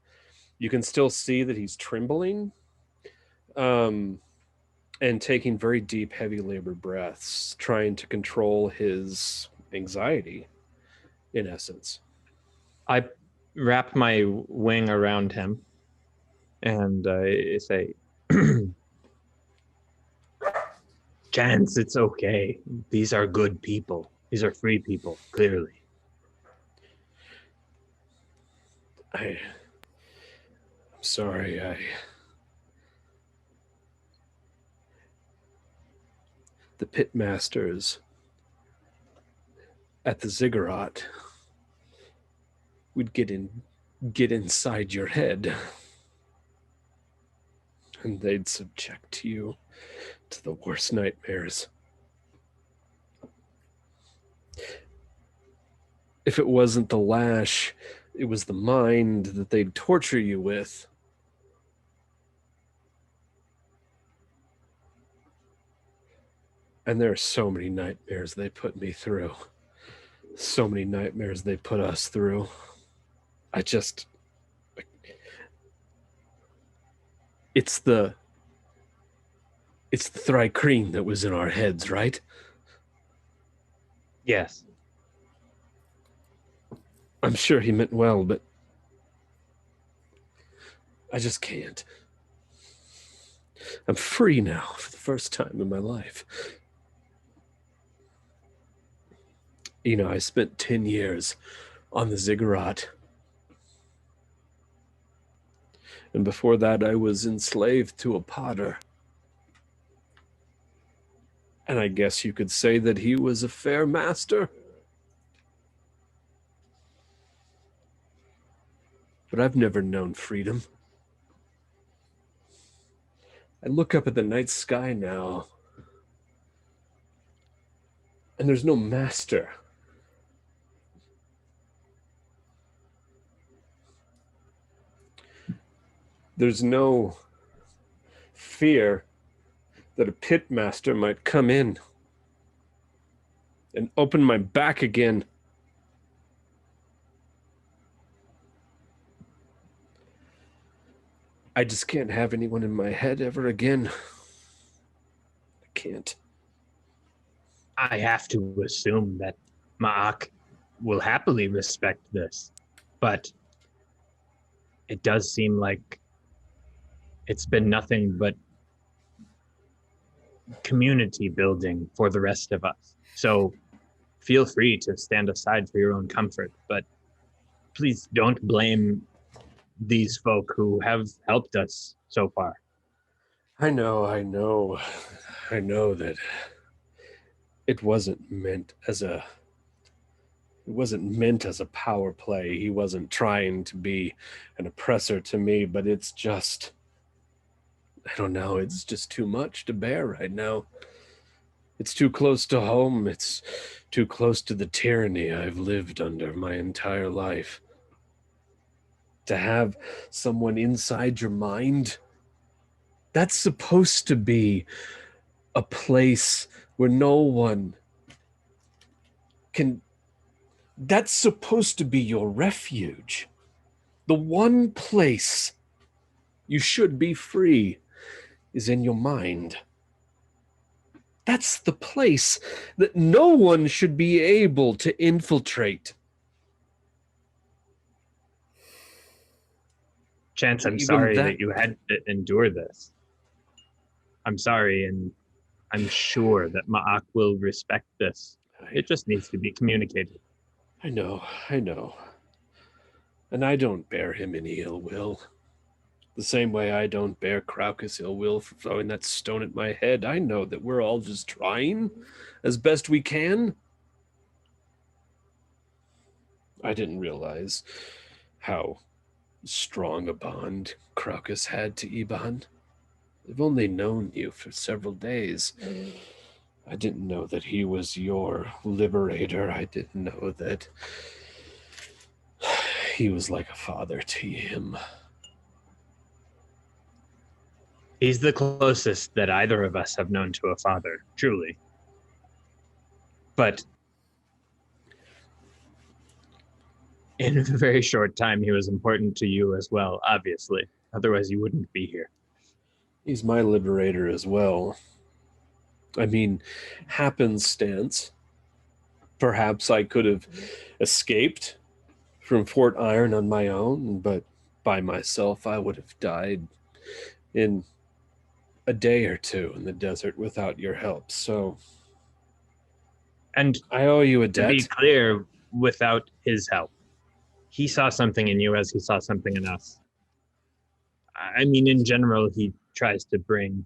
S1: You can still see that he's trembling and taking very deep, heavy labor breaths, trying to control his anxiety, in essence.
S3: I wrap my wing around him and I say, Chance, it's okay. These are good people. These are free people, clearly.
S1: I'm sorry, the pitmasters at the ziggurat would get inside your head, and they'd subject you to the worst nightmares. If it wasn't the lash, it was the mind that they'd torture you with. And there are so many nightmares they put me through. So many nightmares they put us through. It's the Thri-Kreen that was in our heads, right?
S3: Yes.
S1: I'm sure he meant well, but I just can't. I'm free now for the first time in my life. You know, I spent 10 years on the ziggurat. And before that, I was enslaved to a potter. And I guess you could say that he was a fair master. But I've never known freedom. I look up at the night sky now, and there's no master. There's no fear that a pitmaster might come in and open my back again. I just can't have anyone in my head ever again. I can't.
S3: I have to assume that Ma'ak will happily respect this, but it does seem like it's been nothing but community building for the rest of us. So feel free to stand aside for your own comfort, but please don't blame these folk who have helped us so far.
S1: I know that it wasn't meant as a power play. He wasn't trying to be an oppressor to me, but it's just, I don't know, it's just too much to bear right now. It's too close to home. It's too close to the tyranny I've lived under my entire life. To have someone inside your mind, that's supposed to be a place where no one can. That's supposed to be your refuge. The one place you should be free is in your mind. That's the place that no one should be able to infiltrate.
S3: Chance, I'm
S1: Even
S3: sorry
S1: that-
S3: that you had to endure this. I'm sorry, and I'm sure that Ma'ak will respect this. It just needs to be communicated.
S1: I know. And I don't bear him any ill will. The same way I don't bear Craucus ill will for throwing that stone at my head. I know that we're all just trying as best we can. I didn't realize how strong a bond Craucus had to Ebaan. I've only known you for several days. I didn't know that he was your liberator. I didn't know that he was like a father to him.
S3: He's the closest that either of us have known to a father, truly. But in a very short time, he was important to you as well, obviously. Otherwise, you wouldn't be here.
S1: He's my liberator as well. I mean, happenstance. Perhaps I could have escaped from Fort Iron on my own, but by myself I would have died in a day or two in the desert without your help. So,
S3: And
S1: I owe you a
S3: to
S1: debt.
S3: be clear, without his help, he saw something in you as he saw something in us. I mean, in general, he tried to bring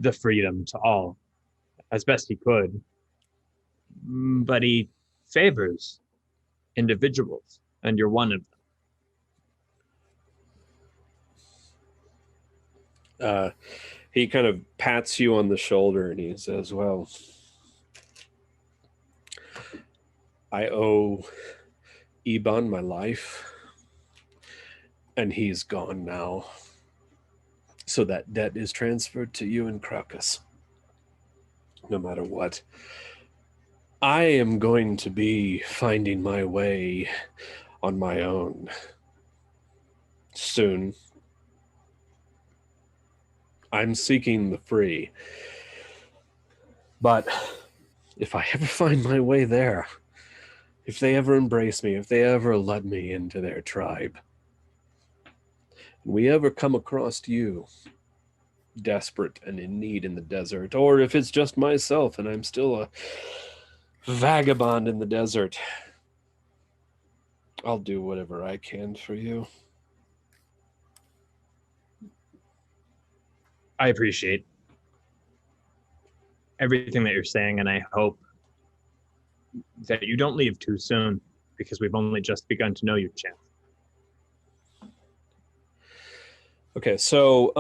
S3: the freedom to all as best he could. But he favors individuals, and you're one of them.
S1: He kind of pats you on the shoulder and he says, well, I owe Ebaan my life, and he's gone now. So that debt is transferred to you and Crocus. No matter what. I am going to be finding my way on my own soon. I'm seeking the free. But if I ever find my way there, if they ever embrace me, if they ever let me into their tribe, and we ever come across you, desperate and in need in the desert, or if it's just myself and I'm still a vagabond in the desert, I'll do whatever I can for you.
S3: I appreciate everything that you're saying, and I hope that you don't leave too soon, because we've only just begun to know you, Chance.
S1: Okay, so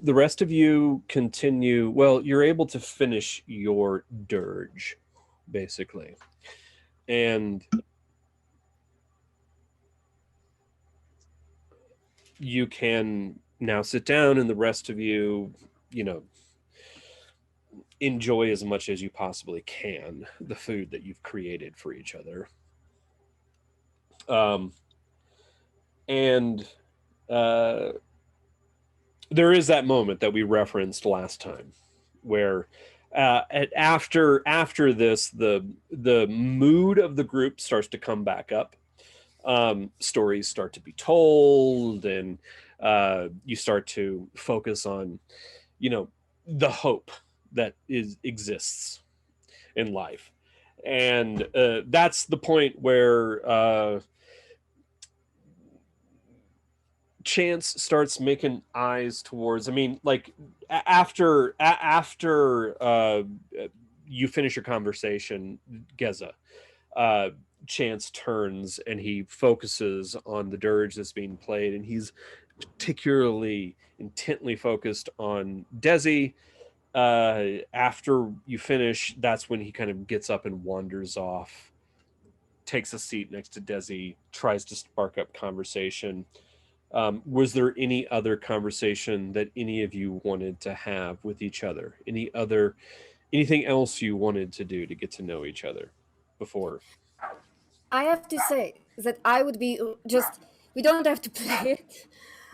S1: the rest of you continue. Well, you're able to finish your dirge, basically. And you can now sit down, and the rest of you, enjoy as much as you possibly can the food that you've created for each other. There is that moment that we referenced last time where after this, the mood of the group starts to come back up. Stories start to be told, and you start to focus on, the hope that exists in life. And that's the point where Chance starts making eyes towards, after you finish your conversation, Geza, Chance turns and he focuses on the dirge that's being played, and he's particularly intently focused on Desi. After you finish, that's when he kind of gets up and wanders off, takes a seat next to Desi, tries to spark up conversation. Was there any other conversation that any of you wanted to have with each other? Anything else you wanted to do to get to know each other before?
S2: I have to say that I would be we don't have to play it.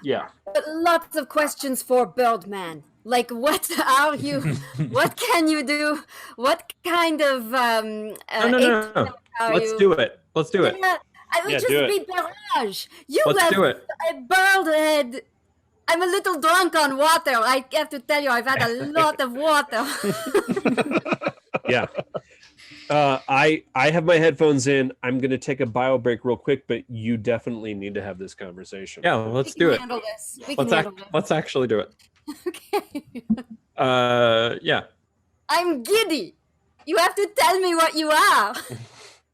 S1: Yeah.
S2: But lots of questions for Birdman. Like, what are you? What can you do? What kind of
S7: No.
S2: Let's
S7: do it. Let's do it.
S2: Yeah, I would just
S1: do it.
S2: be barrage. You
S7: Let's
S2: have
S7: do it.
S2: a bird head. I'm a little drunk on water. I have to tell you, I've had a lot of water.
S1: Yeah. I have my headphones in. I'm going to take a bio break real quick, but you definitely need to have this conversation.
S7: Yeah, let's
S2: We can
S7: do it.
S2: handle this. We can handle this.
S7: Let's actually do it.
S2: Okay.
S7: Yeah.
S2: I'm giddy. You have to tell me what you are.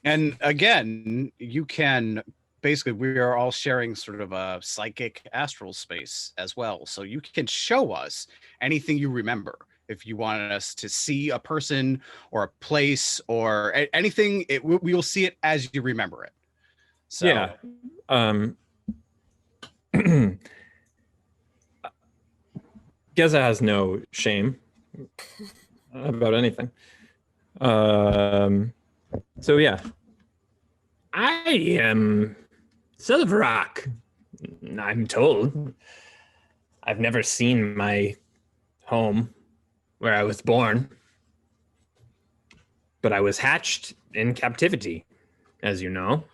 S4: And again, you can basically we are all sharing sort of a psychic astral space as well. So you can show us anything you remember. If you wanted us to see a person or a place or anything, we will see it as you remember it. So
S7: Yeah. Geza has no shame about anything. So yeah, I am Silver Rock. I'm told. I've never seen my home where I was born, but I was hatched in captivity, as you know.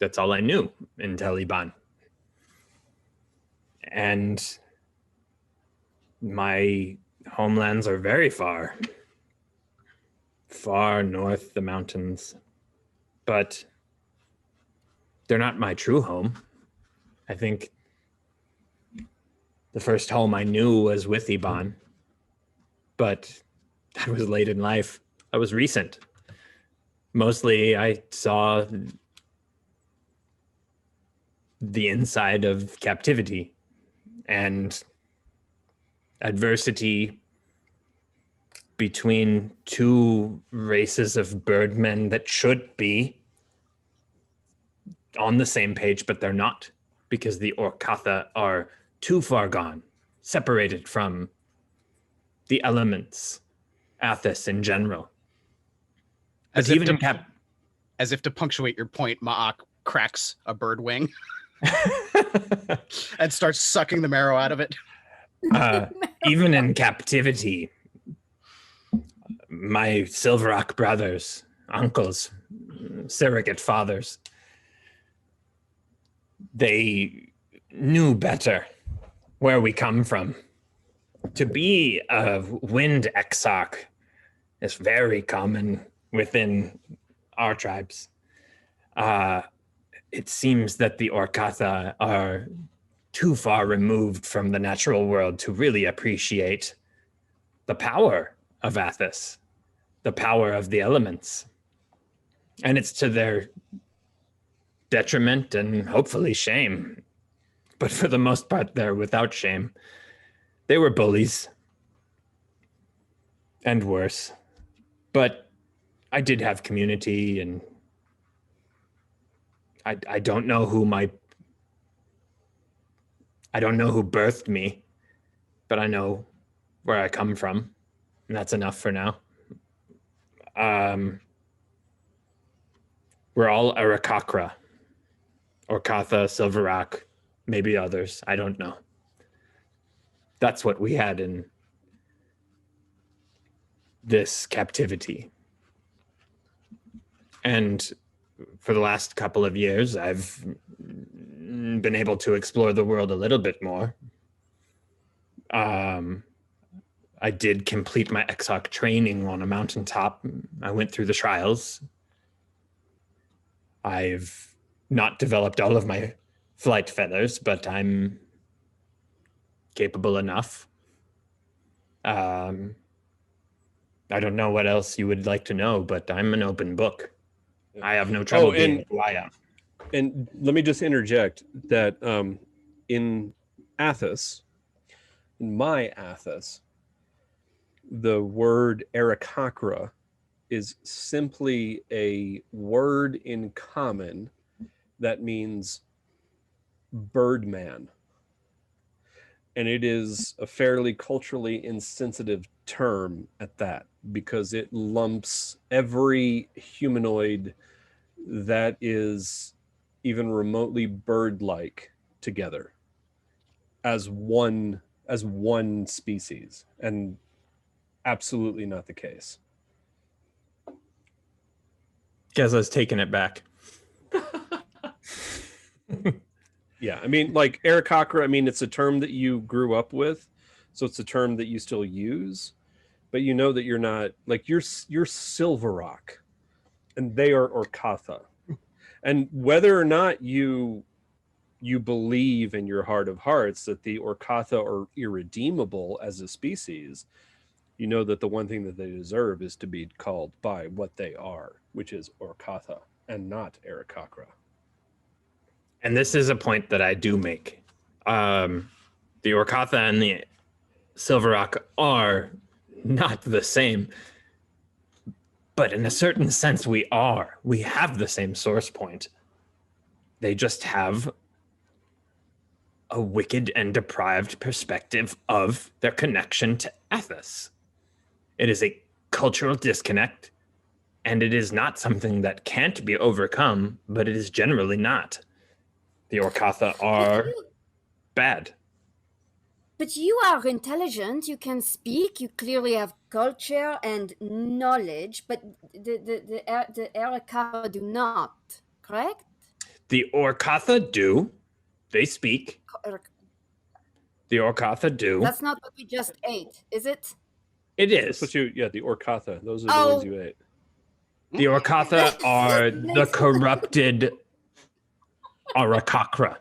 S7: That's all I knew until Ebaan. And my homelands are very far north, the mountains, but they're not my true home. I think the first home I knew was with Ebaan, but that was late in life. That was recent. Mostly I saw the inside of captivity and adversity between two races of birdmen that should be on the same page, but they're not, because the Orcatha are too far gone, separated from the elements, Athos in general.
S4: as if to punctuate your point, Ma'ak cracks a bird wing and starts sucking the marrow out of it.
S7: Even in captivity, my Silver Rock brothers, uncles, surrogate fathers, they knew better where we come from. To be a wind exarch is very common within our tribes. It seems that the Orcatha are too far removed from the natural world to really appreciate the power of Athos, the power of the elements. And it's to their detriment and hopefully shame. But for the most part, they're without shame. They were bullies. And worse. But I did have community, and I don't know who birthed me, but I know where I come from, and that's enough for now. We're all Arakakra, Orcatha, Silver Rock, maybe others. I don't know. That's what we had in this captivity. And for the last couple of years, I've been able to explore the world a little bit more. I did complete my Exarch training on a mountaintop. I went through the trials. I've not developed all of my flight feathers, but I'm capable enough. I don't know what else you would like to know, but I'm an open book. I have no trouble being who I am.
S1: And let me just interject that in Athos, in my Athos, the word Arakakra is simply a word in common that means birdman. And it is a fairly culturally insensitive term at that, because it lumps every humanoid that is even remotely bird-like together as one species, and absolutely not the case.
S7: Guess I was taking it back.
S1: Yeah, I mean, like Arakakra, I mean, it's a term that you grew up with, so it's a term that you still use, but you know that you're not, like, you're Silver Rock, and they are Orcatha. And whether or not you believe in your heart of hearts that the Orcatha are irredeemable as a species, you know that the one thing that they deserve is to be called by what they are, which is Orcatha and not Arakakra.
S7: And this is a point that I do make. The Orcatha and the Silver Rock are not the same, but in a certain sense we are. We have the same source point. They just have a wicked and deprived perspective of their connection to Athos. It is a cultural disconnect, and it is not something that can't be overcome, but it is generally not. The Orcatha are bad.
S2: But you are intelligent, you can speak, you clearly have culture and knowledge, but the Arakawa do not, correct?
S7: The Orcatha do. They speak. The Orcatha do.
S2: That's not what we just ate, is it?
S7: It is.
S1: That's what the Orcatha. Those are the ones you ate.
S7: The Orcatha are the corrupted Arakakra.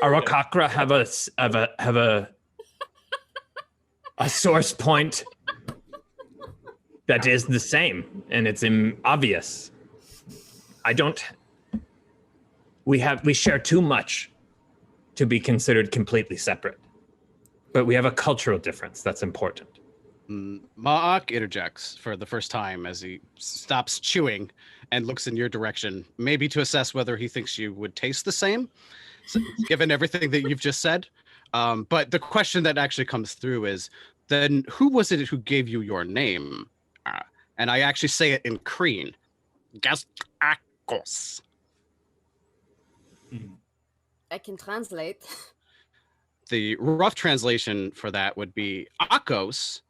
S7: Arakakra have a source point that is the same, and it's obvious. We share too much to be considered completely separate, but we have a cultural difference that's important.
S4: Ma'ak interjects for the first time as he stops chewing and looks in your direction, maybe to assess whether he thinks you would taste the same, given everything that you've just said. But the question that actually comes through is, then who was it who gave you your name? And I actually say it in Kreen. Gastakos.
S2: I can translate.
S4: The rough translation for that would be Akos.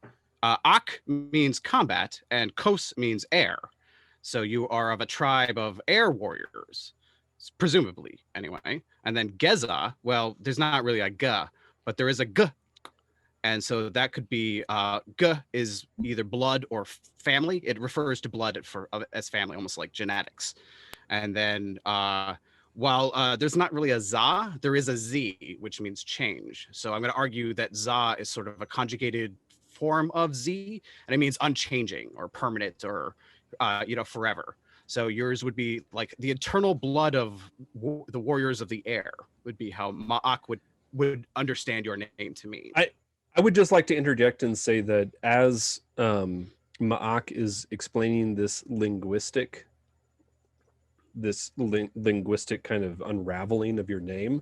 S4: Ak means combat, and Kos means air. So you are of a tribe of air warriors, presumably, anyway. And then Geza, well, there's not really a G, but there is a G. And so that could be, G is either blood or family. It refers to blood as family, almost like genetics. And then while there's not really a Za, there is a Z, which means change. So I'm going to argue that Za is sort of a conjugated form of Z, and it means unchanging or permanent or, forever. So yours would be like the eternal blood of the warriors of the air would be how Ma'ak would understand your name to mean.
S1: I would just like to interject and say that as Ma'ak is explaining this linguistic kind of unraveling of your name,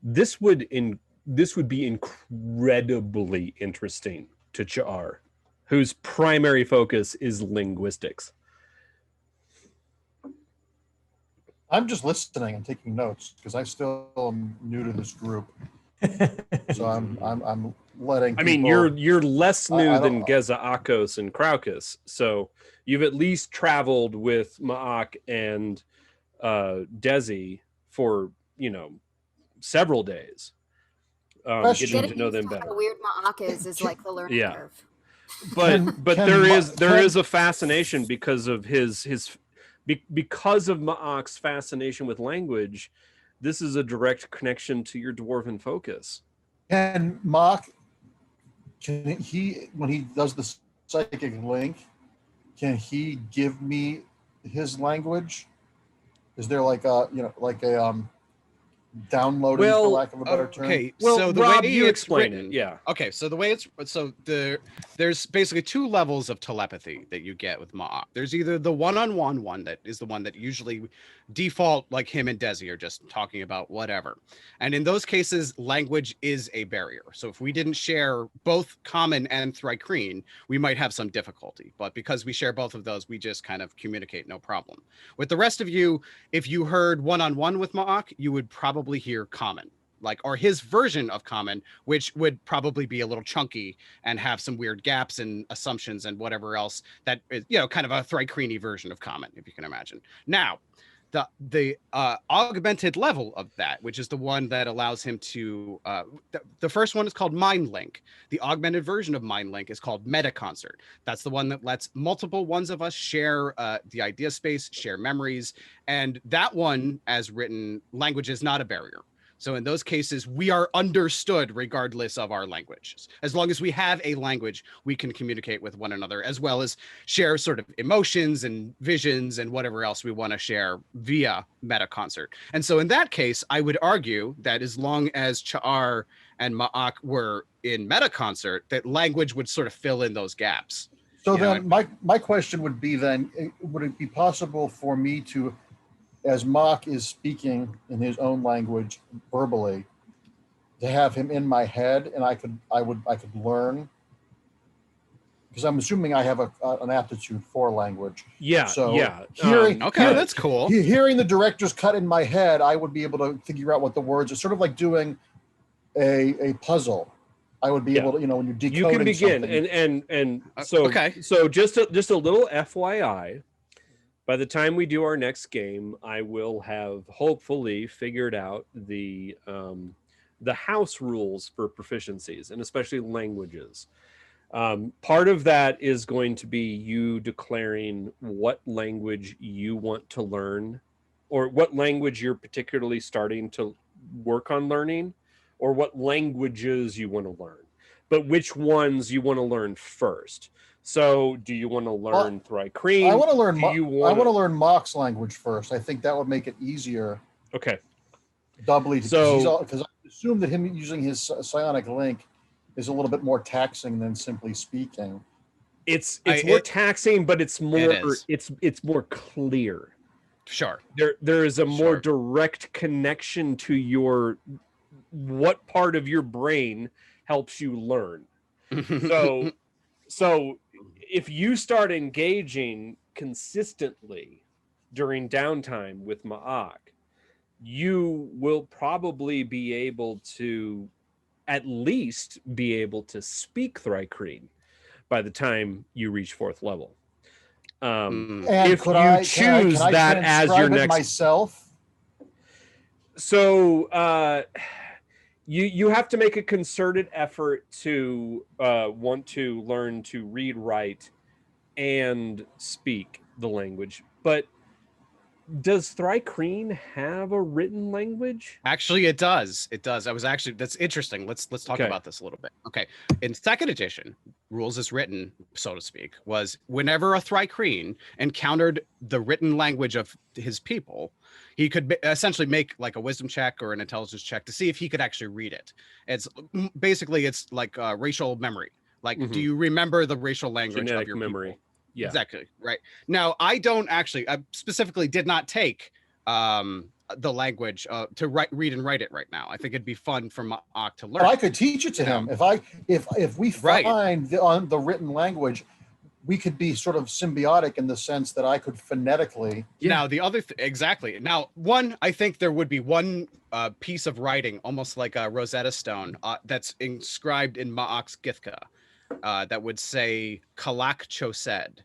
S1: this would be incredibly interesting to Cha'ar, whose primary focus is linguistics.
S5: I'm just listening and taking notes because I still am new to this group. So I'm letting.
S1: I mean, you're less new than Geza, Akos, and Kraukus. So you've at least traveled with Ma'ak and Desi for several days. Getting to know them better.
S2: How weird Ma'ak is like the learning curve.
S1: But there is a fascination because of because of Ma'ak's fascination with language. This is a direct connection to your dwarven focus.
S5: And Ma'ak, when he does the psychic link, can he give me his language? Is there like a downloading, for lack of a better term?
S4: Okay,
S1: well,
S4: so the
S1: Rob,
S4: way
S1: you
S4: it's
S1: explain
S4: written,
S1: it. Yeah.
S4: Okay, so the way there's basically two levels of telepathy that you get with Ma'ak. There's either the one-on-one one that is the one that usually default, like him and Desi are just talking about whatever. And in those cases, language is a barrier. So if we didn't share both Common and Thrycreen, we might have some difficulty. But because we share both of those, we just kind of communicate no problem. With the rest of you, if you heard one-on-one with Ma'ak, you would probably hear Common, or his version of Common, which would probably be a little chunky and have some weird gaps and assumptions and whatever else that is, kind of a Thrycreen-y version of Common, if you can imagine. Now, the augmented level of that, which is the one that allows him to, the first one is called Mind Link. The augmented version of Mind Link is called Meta Concert. That's the one that lets multiple ones of us share the idea space, share memories. And that one, as written, language is not a barrier. So in those cases, we are understood regardless of our languages. As long as we have a language, we can communicate with one another, as well as share sort of emotions and visions and whatever else we want to share via meta concert. And so in that case, I would argue that as long as Cha'ar and Ma'ak were in meta concert, that language would sort of fill in those gaps.
S5: So then my question would be then, would it be possible for me to, as Marc is speaking in his own language verbally, to have him in my head and I could learn? Because I'm assuming I have an aptitude for language.
S1: Yeah.
S5: So
S1: yeah.
S5: Hearing,
S4: That's cool.
S5: Hearing the director's cut in my head, I would be able to figure out what the words are. Sort of like doing a puzzle. I would be able to, when you're decoding.
S1: You can begin,
S5: something.
S1: and so
S4: okay.
S1: So just a little FYI. By the time we do our next game, I will have hopefully figured out the house rules for proficiencies, and especially languages. Part of that is going to be you declaring what language you want to learn, or what language you're particularly starting to work on learning, or what languages you want to learn, but which ones you want to learn first. So, do you want to learn Thri-Kreen?
S5: I want to learn. I want to learn Marc's language first. I think that would make it easier.
S1: Okay.
S5: Doubly,
S1: So,
S5: because I assume that him using his psionic link is a little bit more taxing than simply speaking.
S1: It's more taxing, but it's more clear.
S4: Sure.
S1: There is a more direct connection to what part of your brain helps you learn. So if you start engaging consistently during downtime with Ma'ak, you will probably be able to at least be able to speak Thri-Kreen by the time you reach 4th level. If you choose that as your next
S5: myself.
S1: So you have to make a concerted effort to want to learn to read, write, and speak the language. But does Thri-Kreen have a written language?
S4: Actually, it does. It does. That's interesting. Let's talk about this a little bit. Okay. In 2nd edition, rules as written, so to speak, was whenever a Thri-Kreen encountered the written language of his people, he could essentially make like a wisdom check or an intelligence check to see if he could actually read it. It's like racial memory. Like, do you remember the racial language of your memory? People?
S1: Yeah,
S4: exactly. Right. Now, I specifically did not take the language to read and write it right now. I think it'd be fun for Ma'ak to learn.
S5: But I could teach it to him. If we find the written language, we could be sort of symbiotic in the sense that I could phonetically.
S4: Now, the other exactly. Now, I think there would be one piece of writing, almost like a Rosetta Stone, that's inscribed in Ma'ak's Githka, that would say Kalak Chosed,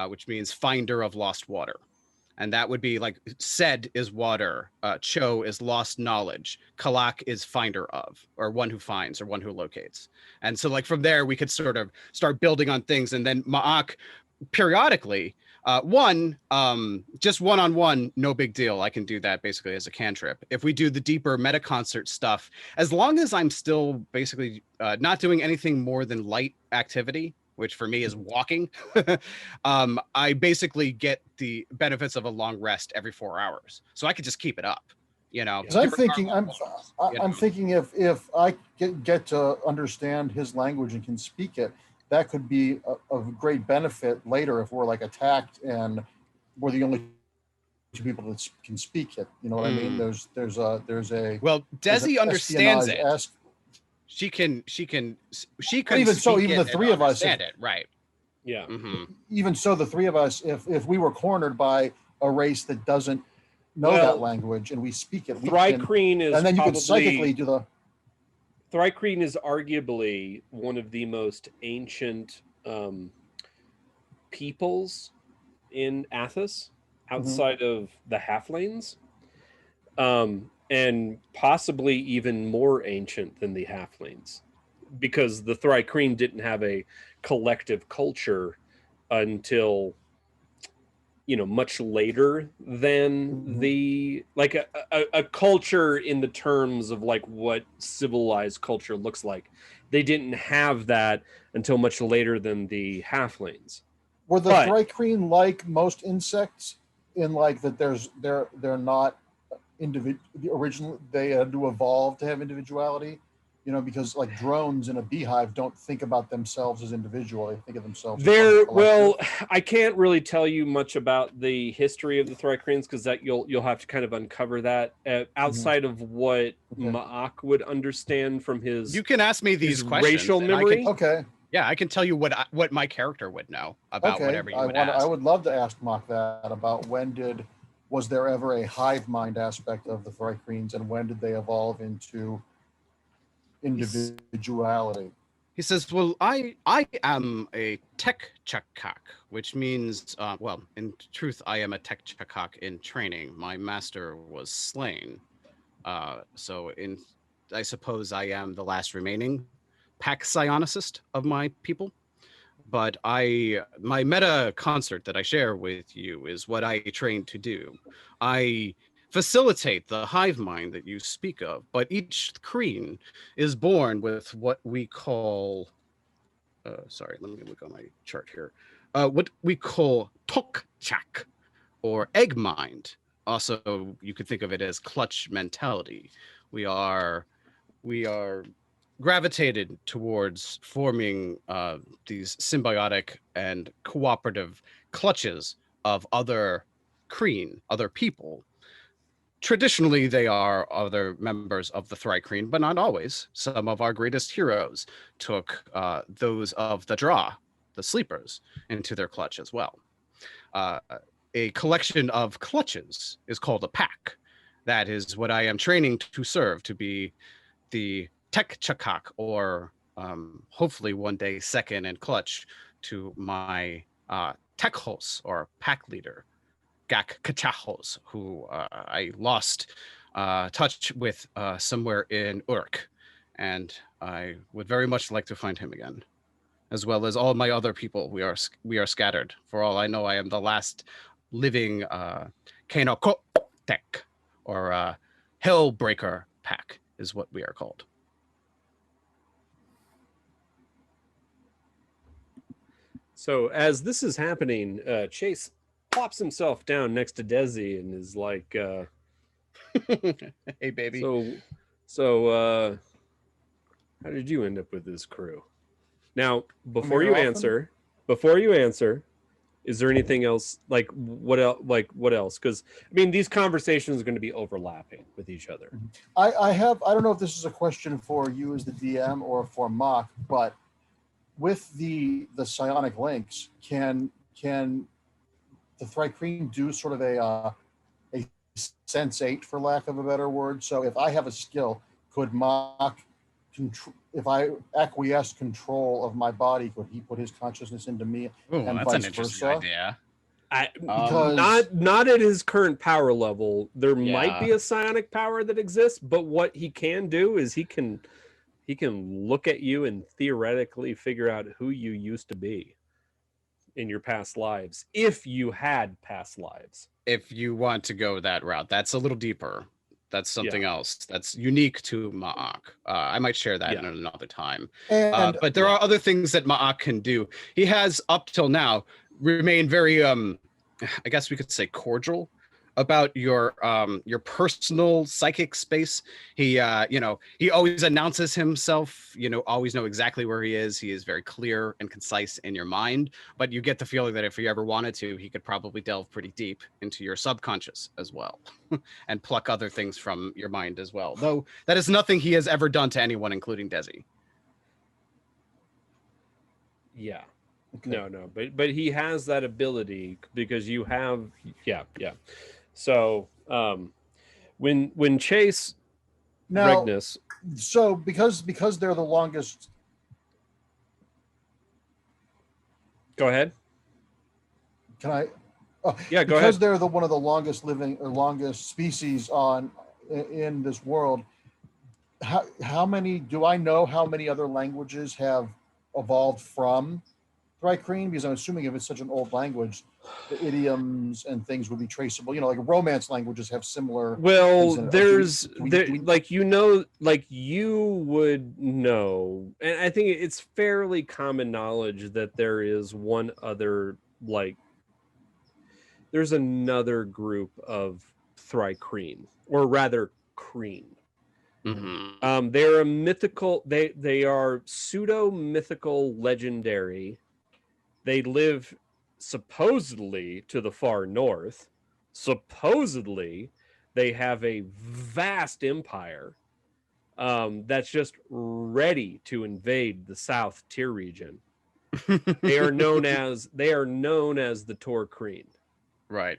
S4: which means finder of lost water. And that would be like Sed is water, Cho is lost knowledge, Kalak is finder of, or one who finds, or one who locates. And so like from there, we could sort of start building on things. And then Ma'ak periodically, just one-on-one, no big deal. I can do that basically as a cantrip. If we do the deeper meta concert stuff, as long as I'm still basically not doing anything more than light activity, which for me is walking, I basically get the benefits of a long rest every 4 hours. So I could just keep it up,
S5: Because I'm thinking if I get to understand his language and can speak it, that could be of great benefit later if we're like attacked and we're the only two people that can speak it. You know what I mean? There's a
S4: well, Desi understands it. She can
S5: even so, even the three of us
S4: understand it, right?
S1: Yeah.
S5: Even so, the three of us, if we were cornered by a race that doesn't know that language and we speak it,
S1: Thri-Kreen is,
S5: and then you can psychically do the.
S1: Thri-Kreen is arguably one of the most ancient peoples in Athos, outside of the Halflings. And possibly even more ancient than the Halflings, because the Thri-Kreen didn't have a collective culture until much later than the like a culture in the terms of like what civilized culture looks like. They didn't have that until much later than the halflings.
S5: Were the
S1: But-
S5: thrycreen like most insects in like that they're not originally they had to evolve to have individuality? Because like drones in a beehive don't think about themselves as individual. They think of themselves as collective.
S1: Well, I can't really tell you much about the history of the thrycreens because that you'll have to kind of uncover that outside of what Ma'ak would understand from his
S4: You can ask me these questions.
S1: racial
S4: and I
S1: memory.
S4: can-
S5: Okay.
S4: yeah, I can tell you what my character would know about whatever you would ask.
S5: I would love to ask Mark that about was there ever a hive mind aspect of the thrycreens, and when did they evolve into individuality?
S4: He says, well, I am a tech chakak, which means, well, in truth, I am a tech chakak in training. My master was slain. So I suppose I am the last remaining pack psionicist of my people. But my meta concert that I share with you is what I train to do. I facilitate the hive mind that you speak of, but each Kreen is born with what we call, sorry, let me look on my chart here, what we call tokchak, or egg mind. Also, you could think of it as clutch mentality. We are gravitated towards forming these symbiotic and cooperative clutches of other Kreen, other people. Traditionally, they are other members of the thrycreen, but not always. Some of our greatest heroes took those of the Draw, the sleepers, into their clutch as well. A collection of clutches is called a pack. That is what I am training to serve, to be the tech chakak, or hopefully one day second in clutch to my tech host, or pack leader, Gak Kachahos, who I lost touch with somewhere in Urk, and I would very much like to find him again, as well as all my other people. We are scattered. For all I know, I am the last living Kenokotek, or Hellbreaker pack is what we are called.
S1: So as this is happening, Chase plops himself down next to Desi and is like,
S4: hey, baby.
S1: So how did you end up with this crew? Now, before
S5: here
S1: you
S5: often?
S1: answer, is there anything else? Like what else? Because I mean, these conversations are going to be overlapping with each other.
S5: I don't know if this is a question for you as the DM or for Mock, but with the psionic links, can the thrycreen do sort of a sensate, for lack of a better word? So if I have a skill, could Mock, if I acquiesce control of my body, could he put his consciousness into me?
S4: Ooh,
S5: and
S4: that's
S5: vice
S4: an interesting
S5: versa?
S4: idea.
S5: Because
S1: Not at his current power level. There might
S4: Yeah.
S1: be a psionic power that exists, but what he can do is he can look at you and theoretically figure out who you used to be in your past lives, if you had past lives.
S4: If you want to go that route, that's a little deeper. That's something else that's unique to Ma'ak. I might share that in another time.
S5: and
S4: But there are other things that Ma'ak can do. He has, up till now, remained very, I guess we could say, cordial about your personal psychic space. He he always announces himself, always know exactly where he is. He is very clear and concise in your mind, but you get the feeling that if he ever wanted to, he could probably delve pretty deep into your subconscious as well and pluck other things from your mind as well, though that is nothing he has ever done to anyone, including Desi.
S1: Yeah.
S5: Okay.
S1: No, but he has that ability because you have, yeah. So when Chase
S5: now,
S1: Regnus,
S5: so because they're the longest.
S1: go ahead.
S5: Can I? Oh,
S1: Yeah, go
S5: because
S1: ahead.
S5: they're one of the longest living or longest species in this world. How many do I know? How many other languages have evolved from thrycreen? Because I'm assuming if it's such an old language, the idioms and things would be traceable. You know, like Romance languages have similar.
S1: Well,
S5: things in it.
S1: there's
S5: Do we-
S1: there
S5: do we-
S1: like you know, like you would know, and I think it's fairly common knowledge that there is one other like there's another group of Thri-Kreen, or rather Kreen. They're a mythical. They are pseudo mythical legendary. They live supposedly to the far north. Supposedly, they have a vast empire that's just ready to invade the South Tier region. They are known as the Tor Kreen.
S4: Right.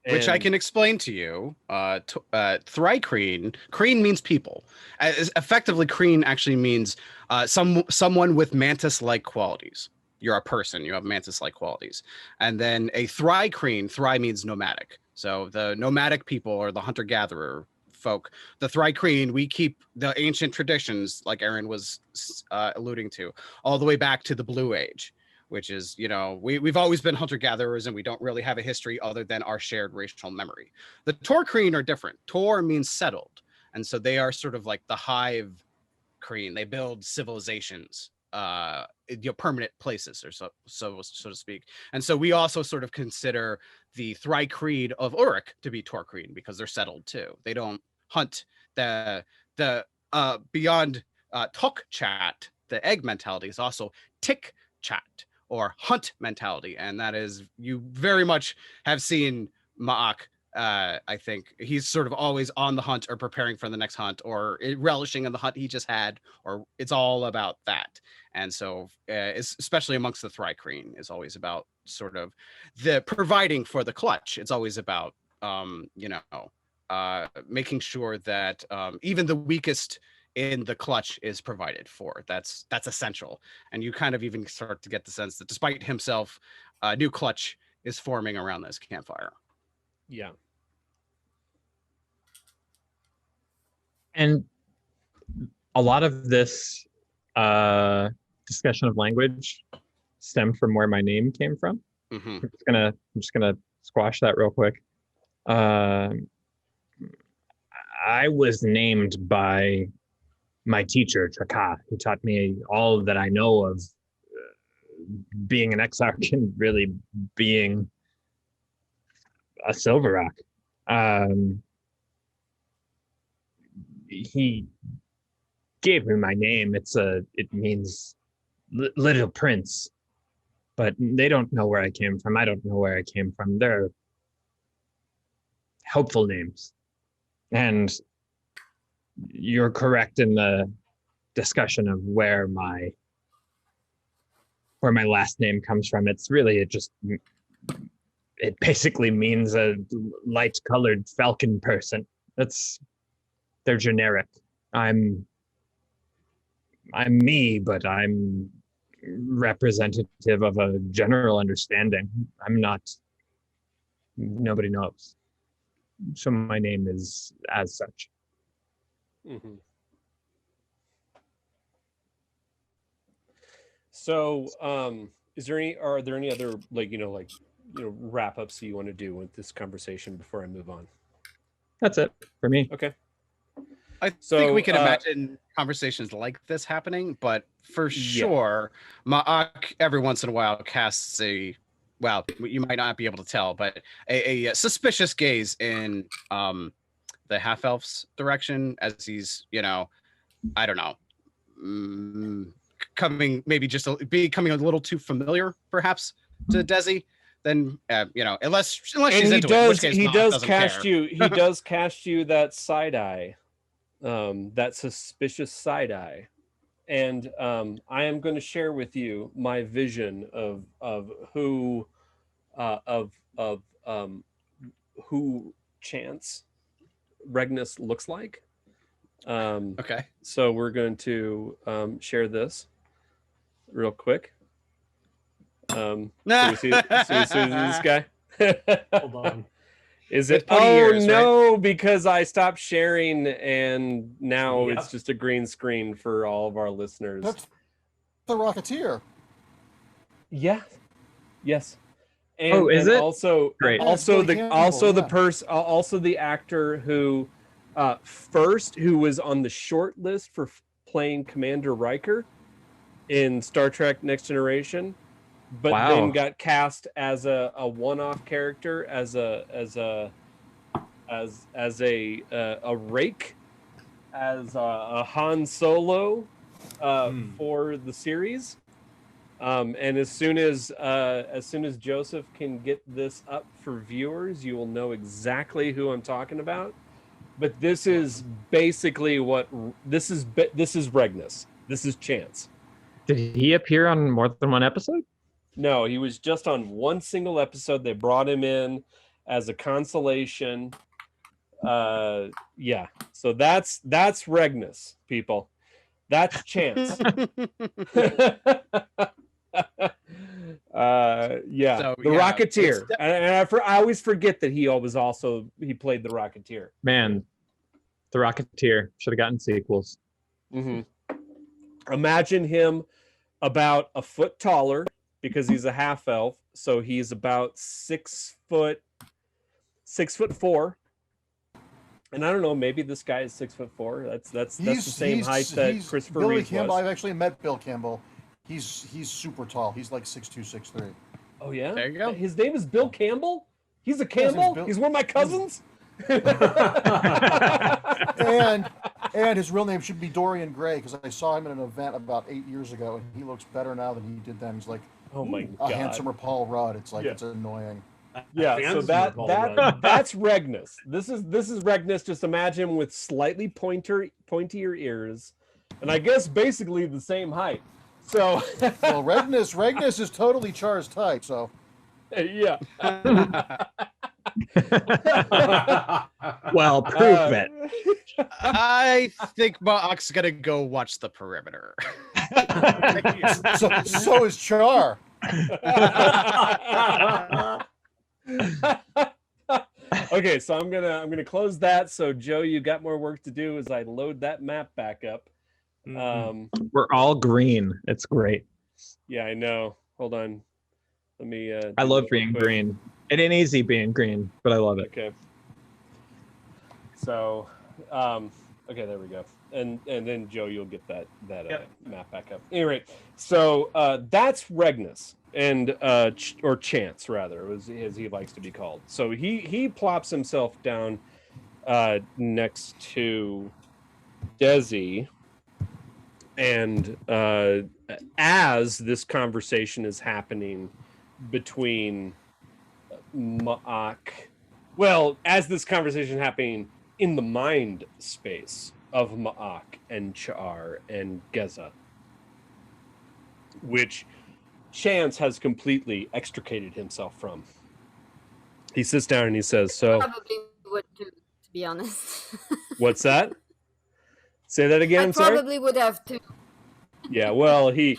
S4: Which I can explain to you. Thri-Kreen. Kreen means people. Effectively, Kreen actually means someone with mantis-like qualities. You're a person. You have mantis-like qualities. And then a Thri-Kreen. Thri means nomadic. So the nomadic people, or the hunter-gatherer folk, the Thri-Kreen, we keep the ancient traditions, like Aaron was alluding to, all the way back to the Blue Age, which is, you know, we've always been hunter-gatherers, and we don't really have a history other than our shared racial memory. The Tor Kreen are different. Tor means settled, and so they are sort of like the hive Kreen. They build civilizations, permanent places, or so to speak. And so we also sort of consider the Thri-Kreen of Uruk to be Tor Kreen, because they're settled too. They don't hunt. The beyond Tok Chat, the egg mentality is also Tik Chat, or hunt mentality, and that is, you very much have seen Ma'ak. I think he's sort of always on the hunt, or preparing for the next hunt, or relishing in the hunt he just had, or it's all about that. And so, especially amongst the Thri-Kreen, is always about sort of the providing for the clutch. It's always about making sure that even the weakest in the clutch is provided for. That's essential. And you kind of even start to get the sense that despite himself, a new clutch is forming around this campfire.
S1: Yeah.
S3: And a lot of this discussion of language stemmed from where my name came from.
S4: Mm-hmm.
S3: I'm just gonna squash that real quick. I was named by my teacher, Traka, who taught me all that I know of being an Exarch and really being a Silver Rock. He gave me my name. It means little prince, but they don't know where I came from. I don't know where I came from. They're helpful names. And you're correct in the discussion of where my last name comes from. It's really, it basically means a light colored falcon person. They're generic. I'm me, but I'm representative of a general understanding. I'm not, nobody knows. So my name is as such.
S1: Mm-hmm. So, are there any other wrap ups you want to do with this conversation before I move on?
S3: That's it for me.
S1: Okay.
S4: I think we can imagine conversations like this happening, but for sure, Ma'ak every once in a while casts you might not be able to tell, but a suspicious gaze in the half elf's direction, as he's, I don't know, becoming a little too familiar, perhaps, to Desi. Then unless she's into it, in which case
S1: he
S4: Ma'ak
S1: does
S4: doesn't
S1: cast
S4: care.
S1: you. He does cast you that side eye, that suspicious side eye, and I am going to share with you my vision of who who Chance Regnus looks like.
S4: Okay.
S1: So we're going to share this real quick. So we see this guy.
S6: Hold on.
S1: Is it?
S4: It's pointy ears,
S1: no, because I stopped sharing and now
S6: Yep.
S1: it's just a green screen for all of our listeners.
S5: That's the Rocketeer.
S1: Yeah. Yes.
S7: Oh, is it?
S1: Also,
S7: Great.
S1: Also
S5: Billy
S1: the
S5: Campbell,
S1: also the
S5: yeah.
S1: also the actor who who was on the short list for playing Commander Riker in Star Trek Next Generation, but then
S7: Wow.
S1: got cast as a one-off character as a rake, as a Han Solo for the series. And as soon as Joseph can get this up for viewers, you will know exactly who I'm talking about. But this is basically what this is Regnus. This is Chance.
S7: Did he appear on more than one episode?
S1: No, he was just on one single episode. They brought him in as a consolation. Yeah. So that's Regnus, people. That's Chance. Yeah,
S4: So,
S1: the
S4: yeah,
S1: Rocketeer, and I always forget that he played the Rocketeer.
S7: Man, the Rocketeer should have gotten sequels.
S1: Mm-hmm. Imagine him about a foot taller because he's a half elf, so he's about 6'4". And I don't know, maybe this guy is 6'4". That's the same height that Christopher
S5: Billy
S1: Reeves
S5: Campbell.
S1: was.
S5: I've actually met Bill Campbell. He's super tall. He's like 6'2", 6'3".
S1: Oh yeah,
S4: There you go.
S1: His name is Bill Campbell. He's a Campbell.
S5: Bill-
S1: He's one of my cousins.
S5: And his real name should be Dorian Gray, because I saw him at an event about 8 years ago, and he looks better now than he did then. He's like
S1: Oh my
S5: a
S1: god,
S5: handsomer Paul Rudd. It's like
S1: Yeah.
S5: it's annoying.
S1: Yeah, so that's Regnus. This is Regnus. Just imagine with slightly pointier ears, and I guess basically the same height. So
S5: Well, Regnus is totally Char's type. So
S1: yeah.
S7: Well, prove it.
S4: I think Mock's gonna go watch The Perimeter.
S5: so is Char.
S1: Okay, so I'm gonna close that. So Joe, you got more work to do as I load that map back up.
S7: We're all green. It's great.
S1: Yeah, I know. Hold on. Let me.
S7: I
S1: do
S7: love
S1: that real
S7: being
S1: quick.
S7: green. It ain't easy being green, but I love it.
S1: Okay. So, okay, there we go. And then Joe, you'll get that map back up. Anyway, so that's Regnus, and or Chance rather, as he likes to be called. So he plops himself down next to Desi, and as this conversation is happening between Ma'ak, well, as this conversation happening in the mind space of Ma'ak and Char and Geza, which Chance has completely extricated himself from. He sits down and he says, "So,
S2: Probably would too, to be honest.
S1: what's that? Say that again.
S2: I
S1: I'm sorry."
S2: probably would have too.
S1: Yeah, well, he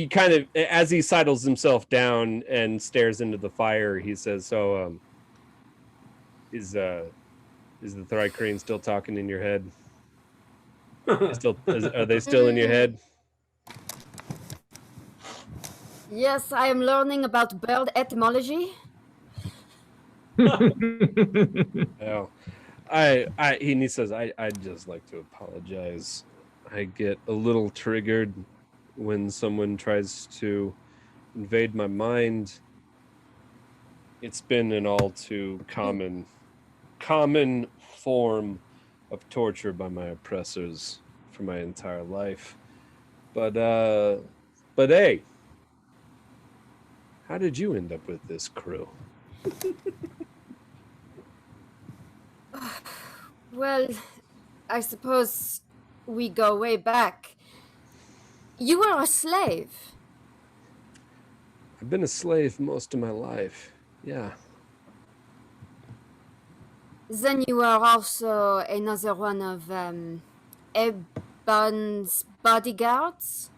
S1: kind of, as he sidles himself down and stares into the fire, he says, "So, is the Thri-Kreen still talking in your head? Are they still in your head?"
S2: Yes, I am learning about bird etymology.
S1: No, he says, I'd just like to apologize. I get a little triggered when someone tries to invade my mind. It's been an all too common form of torture by my oppressors for my entire life. But hey, how did you end up with this crew?
S2: Well, I suppose we go way back. You were a slave.
S1: I've been a slave most of my life. Yeah.
S2: Then you were also another one of Ebaan's bodyguards.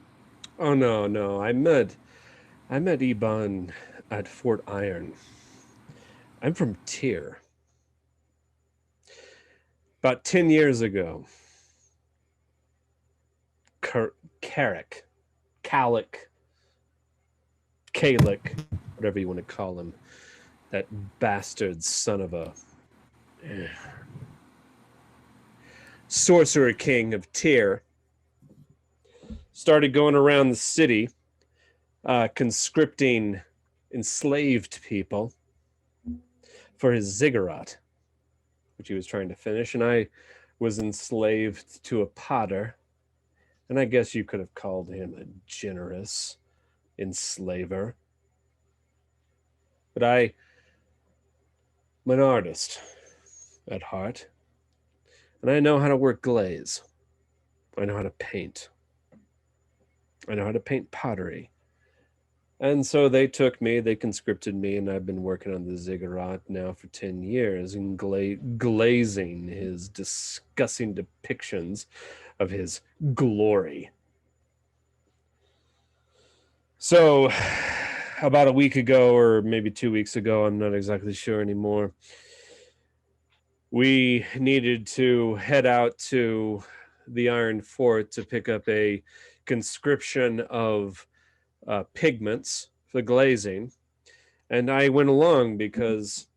S1: Oh no. I met Ebaan at Fort Iron. I'm from Tyr. About 10 years ago, Kalik whatever you want to call him, that bastard son of a sorcerer king of Tyr, started going around the city, conscripting enslaved people for his ziggurat, which he was trying to finish. And I was enslaved to a potter, and I guess you could have called him a generous enslaver. But I'm an artist at heart, and I know how to work glaze. I know how to paint. I know how to paint pottery. And so they took me, they conscripted me, and I've been working on the ziggurat now for 10 years and glazing his disgusting depictions of his glory. So about a week ago, or maybe 2 weeks ago, I'm not exactly sure anymore, we needed to head out to the Iron Fort to pick up a conscription of pigments for glazing, and I went along because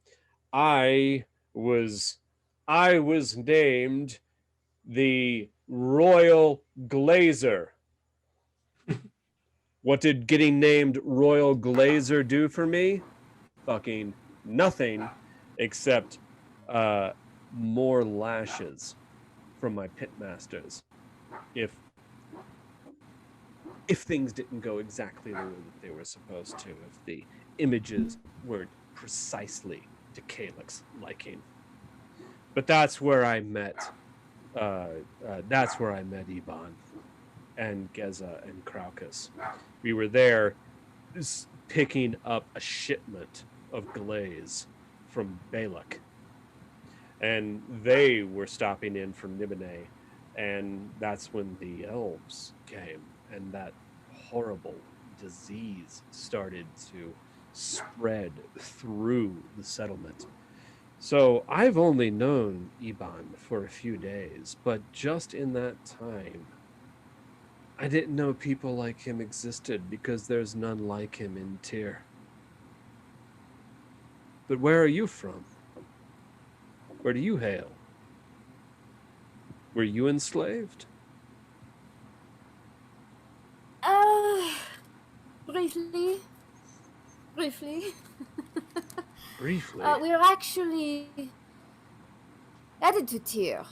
S1: I was named the Royal Glazer. What did getting named Royal Glazer do for me? Fucking nothing, except more lashes from my pitmasters. If things didn't go exactly the way that they were supposed to, if the images weren't precisely to Calyx's liking. But that's where I met Ebaan and Geza and Craucus. We were there picking up a shipment of glaze from Balak. And they were stopping in from Nibene, and that's when the elves came. And that horrible disease started to spread through the settlement. So I've only known Ebaan for a few days, but just in that time, I didn't know people like him existed because there's none like him in Tyr. But where are you from? Where do you hail? Were you enslaved?
S2: Briefly.
S1: Briefly.
S2: We're actually headed to Tyr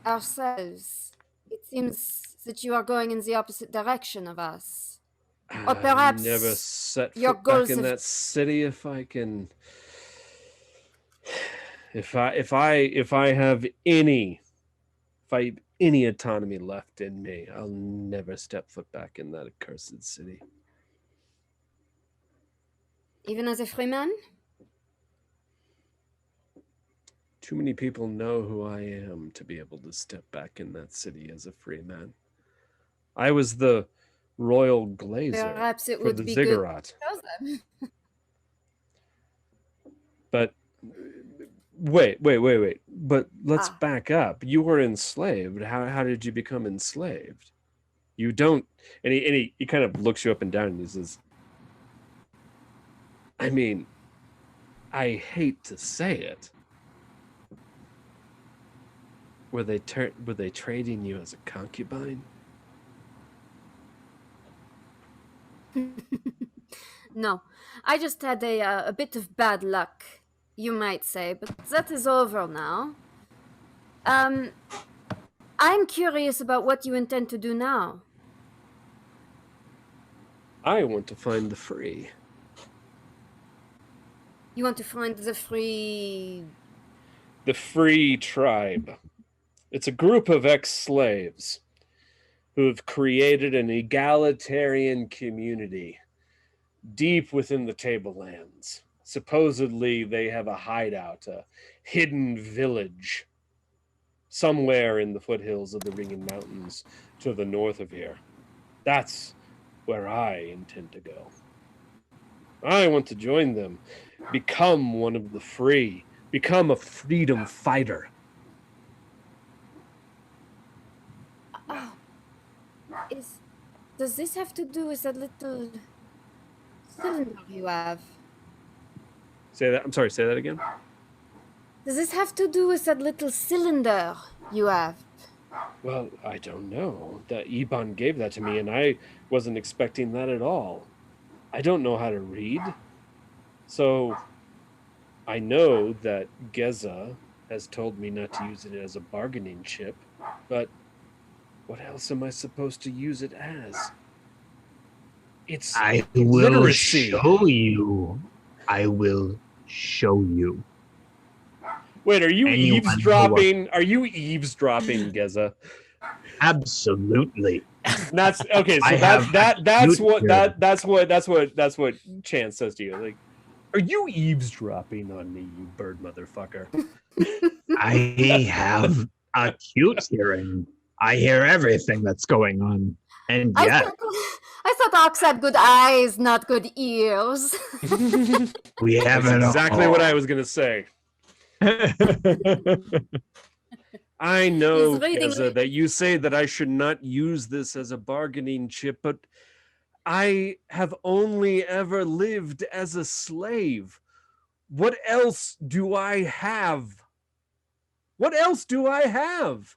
S2: ourselves. It seems that you are going in the opposite direction of us. Or perhaps
S1: never set
S2: your
S1: foot back
S2: goals
S1: in
S2: have-
S1: that city if I can. If I have any autonomy left in me, I'll never step foot back in that accursed city.
S2: Even as a free man?
S1: Too many people know who I am to be able to step back in that city as a free man. I was the royal glazer
S2: Perhaps it
S1: for
S2: would
S1: the
S2: be
S1: ziggurat.
S2: good to show them.
S1: But wait. But let's back up. You were enslaved. How did you become enslaved? You don't. And he kind of looks you up and down and he says, I mean, I hate to say it. Were they trading you as a concubine?
S2: No, I just had a bit of bad luck, you might say, but that is over now. I'm curious about what you intend to do now.
S1: I want to find the free.
S2: You want to find the free...
S1: The Free Tribe. It's a group of ex-slaves who have created an egalitarian community deep within the Tablelands. Supposedly, they have a hideout, a hidden village, somewhere in the foothills of the Ringing Mountains to the north of here. That's where I intend to go. I want to join them, become one of the free, become a freedom fighter.
S2: Does this have to do with that little cylinder you have?
S1: Say that. I'm sorry. Say that again.
S2: Does this have to do with that little cylinder you have?
S1: Well, I don't know. That Ebaan gave that to me, and I wasn't expecting that at all. I don't know how to read, so I know that Geza has told me not to use it as a bargaining chip, but what else am I supposed to use it as? It's
S3: I will
S1: literacy.
S3: show you. I will show you.
S1: Wait, are you
S3: Anyone who
S1: eavesdropping? Are you eivesdropping, Geza?
S3: Absolutely.
S1: That's okay. So
S3: I have
S1: that's
S3: acute
S1: what
S3: hearing.
S1: that's what Chance says to you. Like, are you eavesdropping on me, you bird motherfucker?
S3: I have acute hearing. I hear everything that's going on. And yet,
S2: I thought Ox had good eyes, not good ears.
S3: we have
S1: That's
S3: it
S1: exactly
S3: all.
S1: what I was gonna say. I know,
S2: He's reading
S1: Geza,
S2: it.
S1: that you say that I should not use this as a bargaining chip, but I have only ever lived as a slave. What else do I have? What else do I have?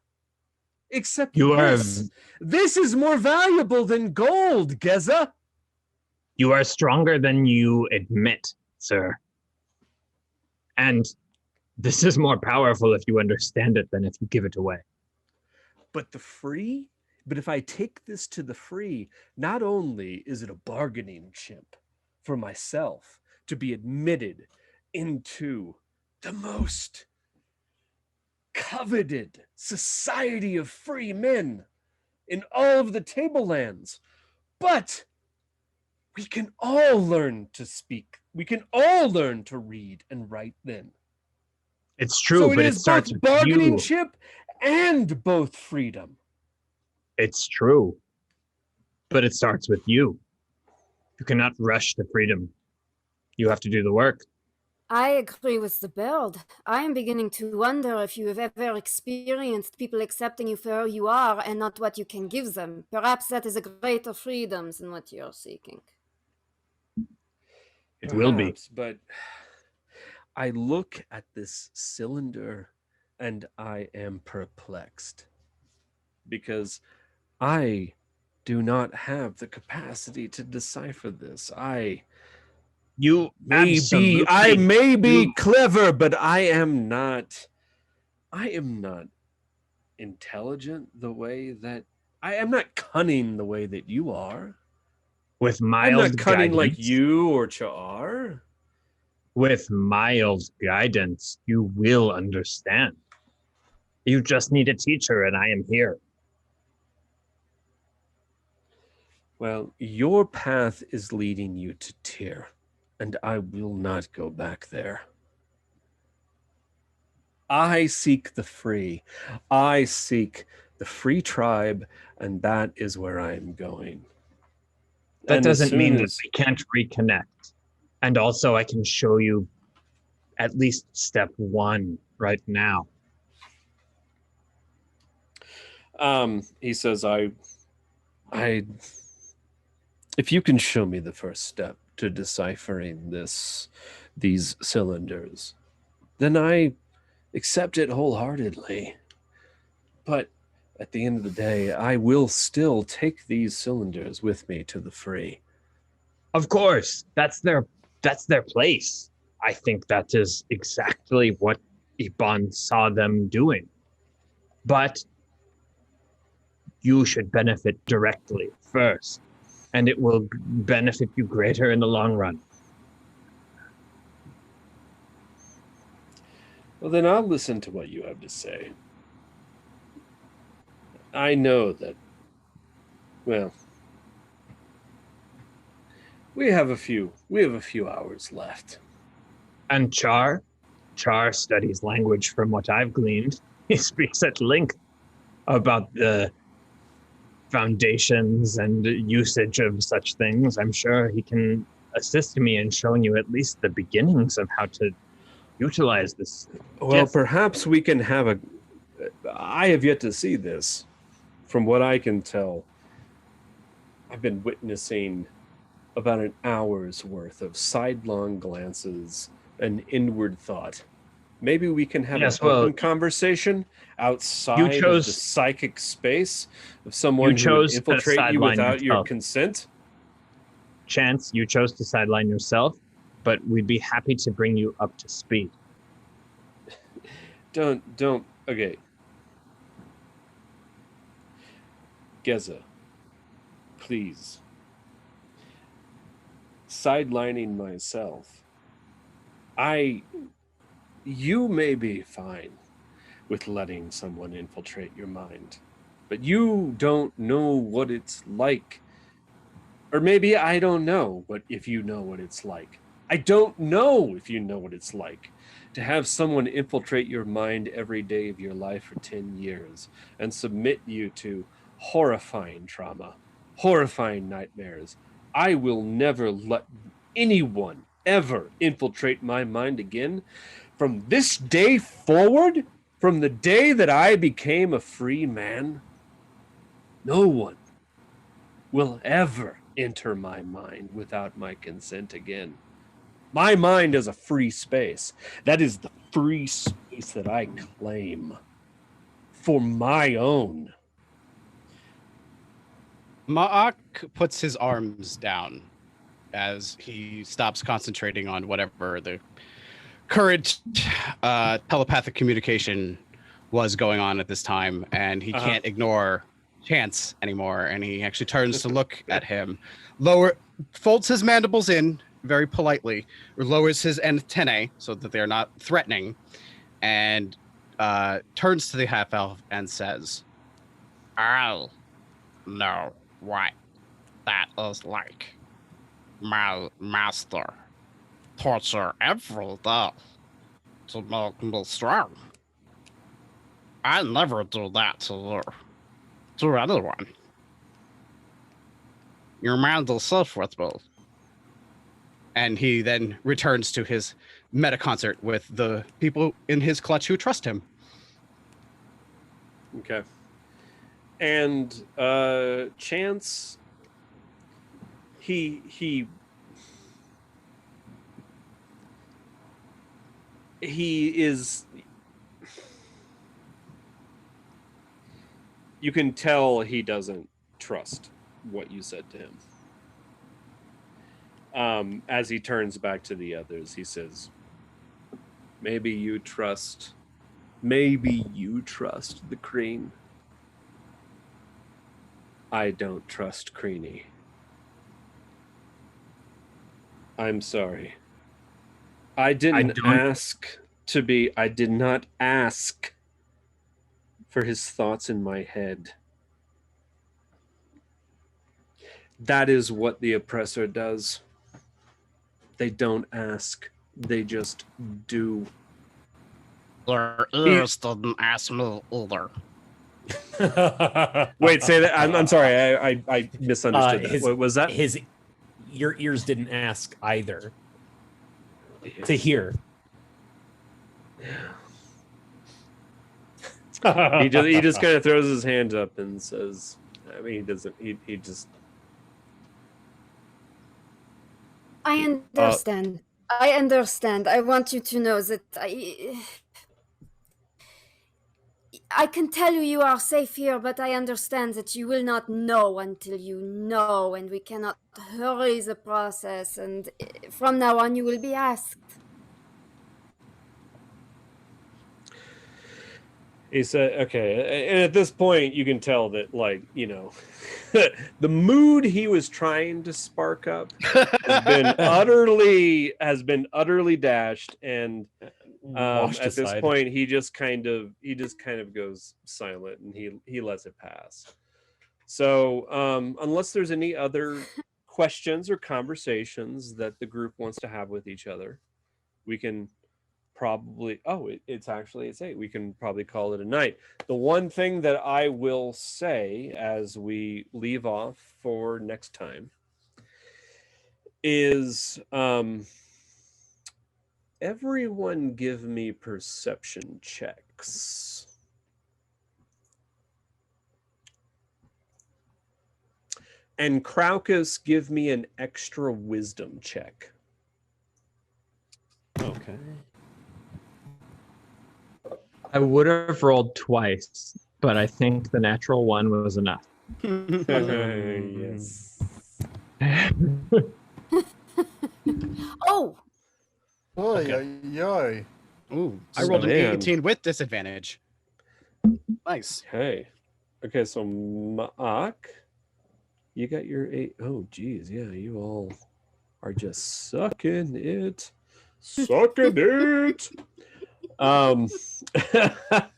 S1: Except
S3: You are
S1: this. This is more valuable than gold, Geza.
S3: you are stronger than you admit, sir. And this is more powerful if you understand it than if you give it away.
S1: But if I take this to the free, not only is it a bargaining chip for myself to be admitted into the most coveted society of free men in all of the tablelands, but we can all learn to speak. We can all learn to read and write then.
S3: It's true,
S1: So it
S3: but it
S1: is
S3: starts
S1: both
S3: with
S1: bargaining
S3: you.
S1: chip and both freedom.
S3: It's true, but it starts with you. You cannot rush to freedom. You have to do the work.
S2: I agree with the bird. I am beginning to wonder if you have ever experienced people accepting you for who you are and not what you can give them. Perhaps that is a greater freedom than what you're seeking.
S3: It will be.
S1: Perhaps, but I look at this cylinder and I am perplexed because I do not have the capacity to decipher this.
S3: You
S1: I
S3: absolutely
S1: may be
S3: do.
S1: clever, but I am not intelligent the way that I am not cunning the way that you are.
S3: With
S1: I'm
S3: mild
S1: not cunning
S3: guidance,
S1: like you or Cha'ar.
S3: with mild guidance, you will understand. You just need a teacher, and I am here.
S1: Well, your path is leading you to Tyr, and I will not go back there. I seek the free. I seek the free tribe, and that is where I am going.
S3: That
S1: And as
S3: doesn't mean
S1: soon
S3: that
S1: as-
S3: we can't reconnect. And also, I can show you at least step one right now.
S1: He says, if you can show me the first step to deciphering these cylinders, then I accept it wholeheartedly. But at the end of the day, I will still take these cylinders with me to the free.
S3: Of course, that's their place. I think that is exactly what Ebaan saw them doing. But you should benefit directly first, and it will benefit you greater in the long run.
S1: Well, then I'll listen to what you have to say. I know that, well, we have a few hours left.
S3: And Char studies language from what I've gleaned. He speaks at length about the foundations and usage of such things. I'm sure he can assist me in showing you at least the beginnings of how to utilize this.
S1: Well,
S3: gift.
S1: perhaps we can have I have yet to see this. From what I can tell, I've been witnessing about an hour's worth of sidelong glances and inward thought. Maybe we can have
S3: Yes,
S1: an open conversation outside of the psychic space of someone who would infiltrate you without your consent.
S3: Chance, you chose to sideline yourself, but we'd be happy to bring you up to speed.
S1: Okay. Geza, please. Sidelining myself. You may be fine with letting someone infiltrate your mind, but you don't know what it's like. Or maybe I don't know if you know what it's like. I don't know if you know what it's like to have someone infiltrate your mind every day of your life for 10 years and submit you to horrifying trauma, horrifying nightmares. I will never let anyone ever infiltrate my mind again. From this day forward, from the day that I became a free man, no one will ever enter my mind without my consent again. My mind is a free space. That is the free space that I claim for my own.
S4: Ma'ak puts his arms down as he stops concentrating on whatever the current telepathic communication was going on at this time, and he can't ignore Chance anymore, and he actually turns to look at him, folds his mandibles in very politely, or lowers his antennae so that they're not threatening, and turns to the half-elf and says, "I know what that is like. My master torture every day to make me strong. I never do that to you, to anyone. Your mind is safe with me." And he then returns to his meta concert with the people in his clutch who trust him.
S1: Okay. And Chance, he is, you can tell he doesn't trust what you said to him. As he turns back to the others, he says, maybe you trust the Kreen. I don't trust Creenie. I'm sorry. I did not ask for his thoughts in my head. That is what the oppressor does. They don't ask. They just do.
S4: Your ears didn't ask me either.
S1: Wait, say that. I'm sorry. I misunderstood that. What was that?
S8: Your ears didn't ask either. To hear.
S1: He just kind of throws his hand up and says, I mean, he doesn't. He just.
S2: I understand. I understand. I want you to know that I can tell you you are safe here, but I understand that you will not know until you know, and we cannot hurry the process, and from now on you will be asked.
S1: He said, okay, and at this point you can tell that, like, you know, the mood he was trying to spark up has been utterly dashed, and at this point he just kind of goes silent, and he lets it pass. So unless there's any other questions or conversations that the group wants to have with each other, we can probably it's 8. We can probably call it a night. The one thing that I will say as we leave off for next time is everyone give me perception checks. And Craucus, give me an extra wisdom check.
S8: Okay.
S3: I would have rolled twice, but I think the natural one was enough.
S1: Yes.
S2: Oh,
S5: Oy, oy, oy.
S4: Ooh, I
S1: So,
S4: rolled an
S1: man.
S4: 18 with disadvantage. Nice.
S1: Okay, so Ma'ak, you got your 8. Oh, geez. Yeah, you all are just sucking it. Sucking it.
S8: So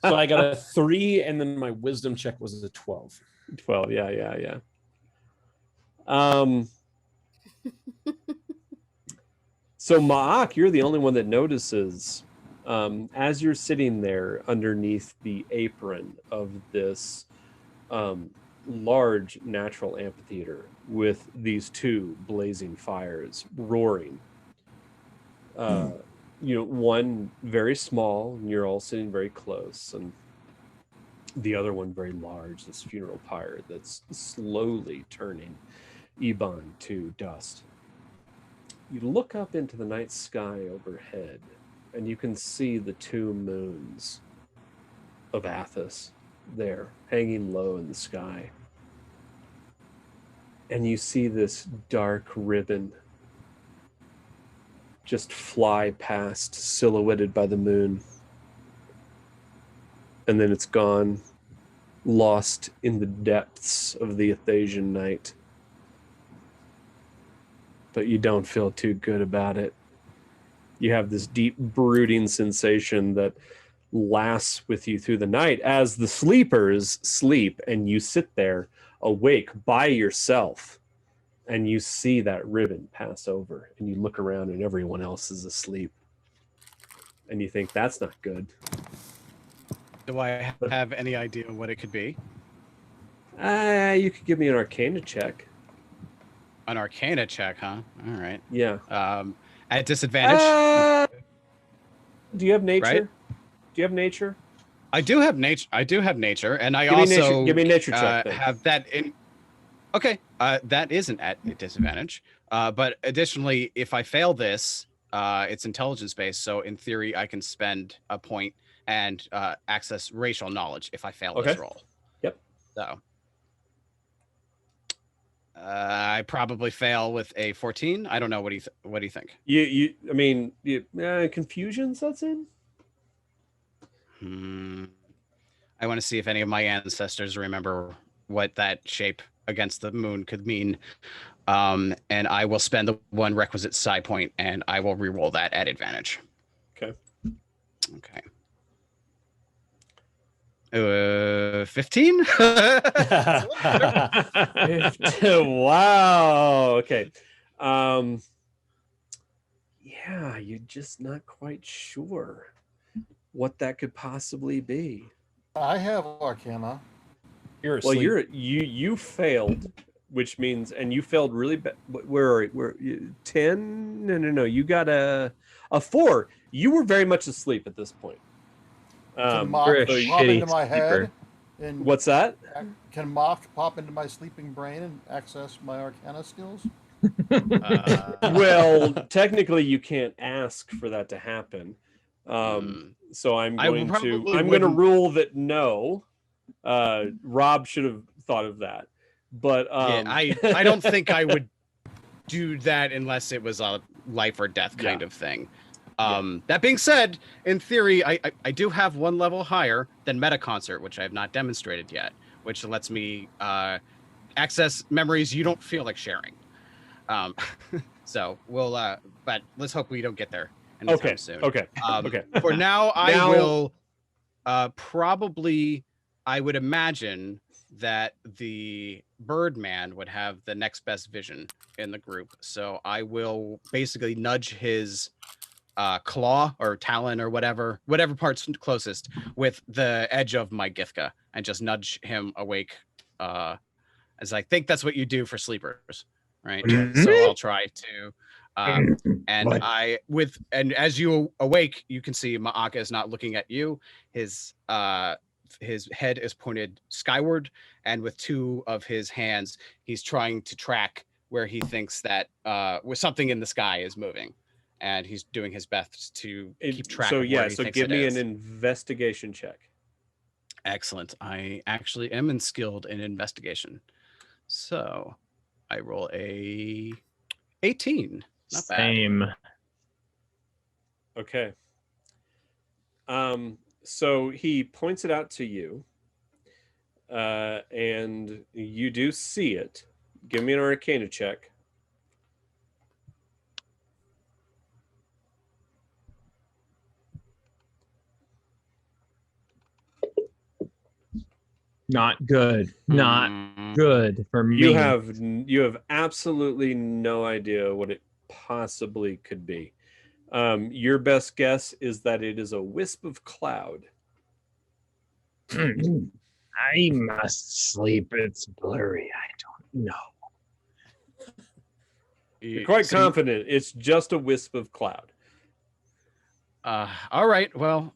S8: I got a 3, and then my wisdom check was a 12.
S1: 12. Yeah. So Ma'ak, you're the only one that notices as you're sitting there underneath the apron of this large natural amphitheater with these 2 blazing fires roaring. One very small, and you're all sitting very close, and the other one very large, this funeral pyre that's slowly turning Ebaan to dust. You look up into the night sky overhead, and you can see the 2 moons of Athos there, hanging low in the sky. And you see this dark ribbon just fly past, silhouetted by the moon. And then it's gone, lost in the depths of the Athasian night. But you don't feel too good about it. You have this deep brooding sensation that lasts with you through the night as the sleepers sleep, and you sit there awake by yourself, and you see that ribbon pass over, and you look around and everyone else is asleep. And you think, that's not good.
S4: Do I have any idea what it could be?
S1: You could give me an Arcana check.
S4: An Arcana check, huh? All right.
S1: Yeah.
S4: At disadvantage.
S1: Do you have nature?
S4: Right?
S1: Do you have nature?
S4: I do have nature. And I
S1: Give me
S4: also
S1: nature- give me a nature check, then.
S4: have that in. Okay, that isn't at a disadvantage. But additionally, if I fail this, it's intelligence based. So in theory, I can spend a point and access racial knowledge if I fail this
S1: Okay.
S4: roll.
S1: Yep.
S4: So I probably fail with a 14. I don't know. What do you think?
S1: I mean, confusion sets in.
S4: I want to see if any of my ancestors remember what that shape against the moon could mean. And I will spend the 1 requisite psi point, and I will re-roll that at advantage.
S1: Okay.
S4: 15?
S1: Wow. Okay. Yeah, you're just not quite sure what that could possibly be.
S5: I have Arcana.
S8: You're
S1: Well,
S8: asleep.
S1: you failed, which means, and you failed really bad. Where 10? No. You got a 4. You were very much asleep at this point.
S5: Can Mock
S3: very
S5: pop
S3: shitty
S5: into my head?
S3: sleeper.
S5: And
S1: What's that?
S5: Can Mock pop into my sleeping brain and access my Arcana skills?
S1: Well, technically, you can't ask for that to happen. So I'm
S4: I
S1: going to
S4: wouldn't-
S1: rule that no. Rob should have thought of that, but
S4: yeah, I don't think I would do that unless it was a life or death kind of thing. That being said, in theory, I do have 1 level higher than Metaconcert, which I have not demonstrated yet, which lets me access memories you don't feel like sharing. So we'll, but let's hope we don't get there anytime soon.
S1: Okay.
S4: For now, I
S1: Now-
S4: will probably, I would imagine that the Birdman would have the next best vision in the group. So I will basically nudge his claw or talon or whatever part's closest with the edge of my Githka and just nudge him awake, as I think that's what you do for sleepers, right? So I'll try to and as you awake, you can see Ma'aka is not looking at you. His his head is pointed skyward, and with two of his hands, he's trying to track where he thinks that with something in the sky is moving, and he's doing his best to keep track.
S1: So
S4: of where he
S1: so
S4: thinks
S1: give
S4: it
S1: me
S4: is.
S1: an investigation check.
S4: Excellent. I actually am skilled in investigation, so I roll a 18. Not bad.
S3: Same.
S1: Okay. So he points it out to you, and you do see it. Give me an Arcana check.
S3: Not good. Not good for me.
S1: You have absolutely no idea what it possibly could be. Your best guess is that it is a wisp of cloud.
S3: I must sleep. It's blurry. I don't know.
S1: You're quite confident it's just a wisp of cloud.
S4: All right. Well,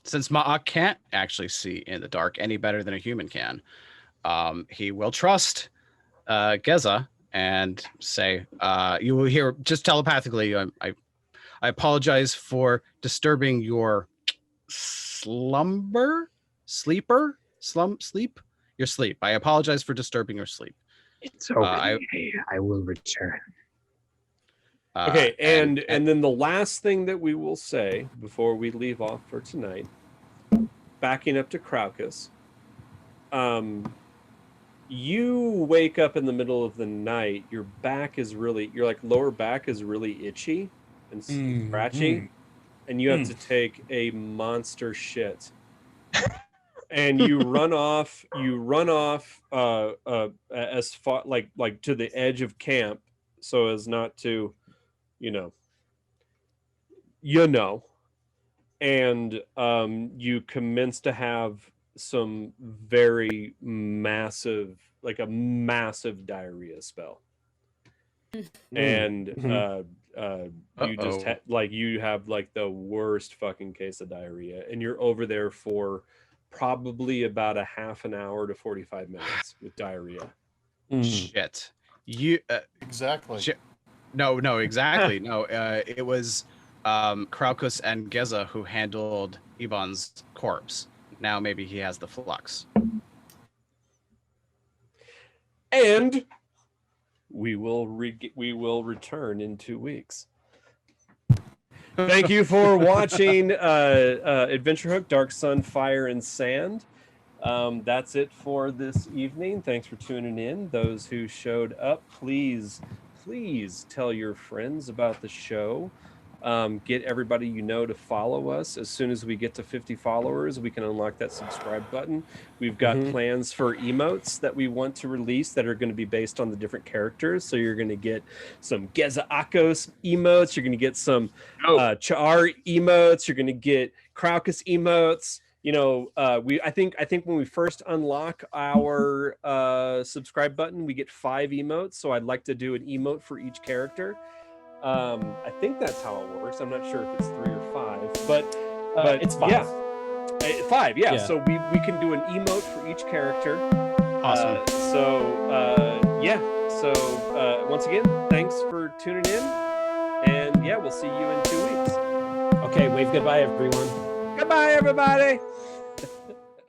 S4: since Ma'ak can't actually see in the dark any better than a human can, he will trust Geza and say, you will hear just telepathically, I apologize for disturbing your sleep. Your sleep. I apologize for disturbing your sleep.
S3: It's okay. I will return.
S1: Okay, and then the last thing that we will say before we leave off for tonight, backing up to Crowcus, you wake up in the middle of the night, your back is really, your like lower back is really itchy and scratchy, and you have to take a monster shit. And you run off as far like to the edge of camp so as not to and you commence to have some very massive, like a massive diarrhea spell. And you just you have like the worst fucking case of diarrhea, and you're over there for probably about a half an hour to 45 minutes with diarrhea.
S4: Shit. You
S5: Exactly.
S4: No, exactly. No, it was Kraukus and Geza who handled Ebaan's corpse. Now maybe he has the flux.
S1: And we will return in 2 weeks. Thank you for watching Adventure Hook, Dark Sun, Fire, and Sand. That's it for this evening. Thanks for tuning in. Those who showed up, please tell your friends about the show. Get everybody you know to follow us. As soon as we get to 50 followers, we can unlock that subscribe button. We've got plans for emotes that we want to release that are going to be based on the different characters. So you're going to get some Geza Akos emotes. You're going to get some Char emotes. You're going to get Craucus emotes. I think when we first unlock our subscribe button, we get 5 emotes. So I'd like to do an emote for each character. I think that's how it works. I'm not sure if it's 3 or 5, but
S8: it's 5.
S1: Yeah, 5. Yeah. So we can do an emote for each character.
S4: Awesome.
S1: Once again, thanks for tuning in, and we'll see you in 2 weeks.
S8: Okay, wave goodbye, everyone.
S1: Goodbye, everybody.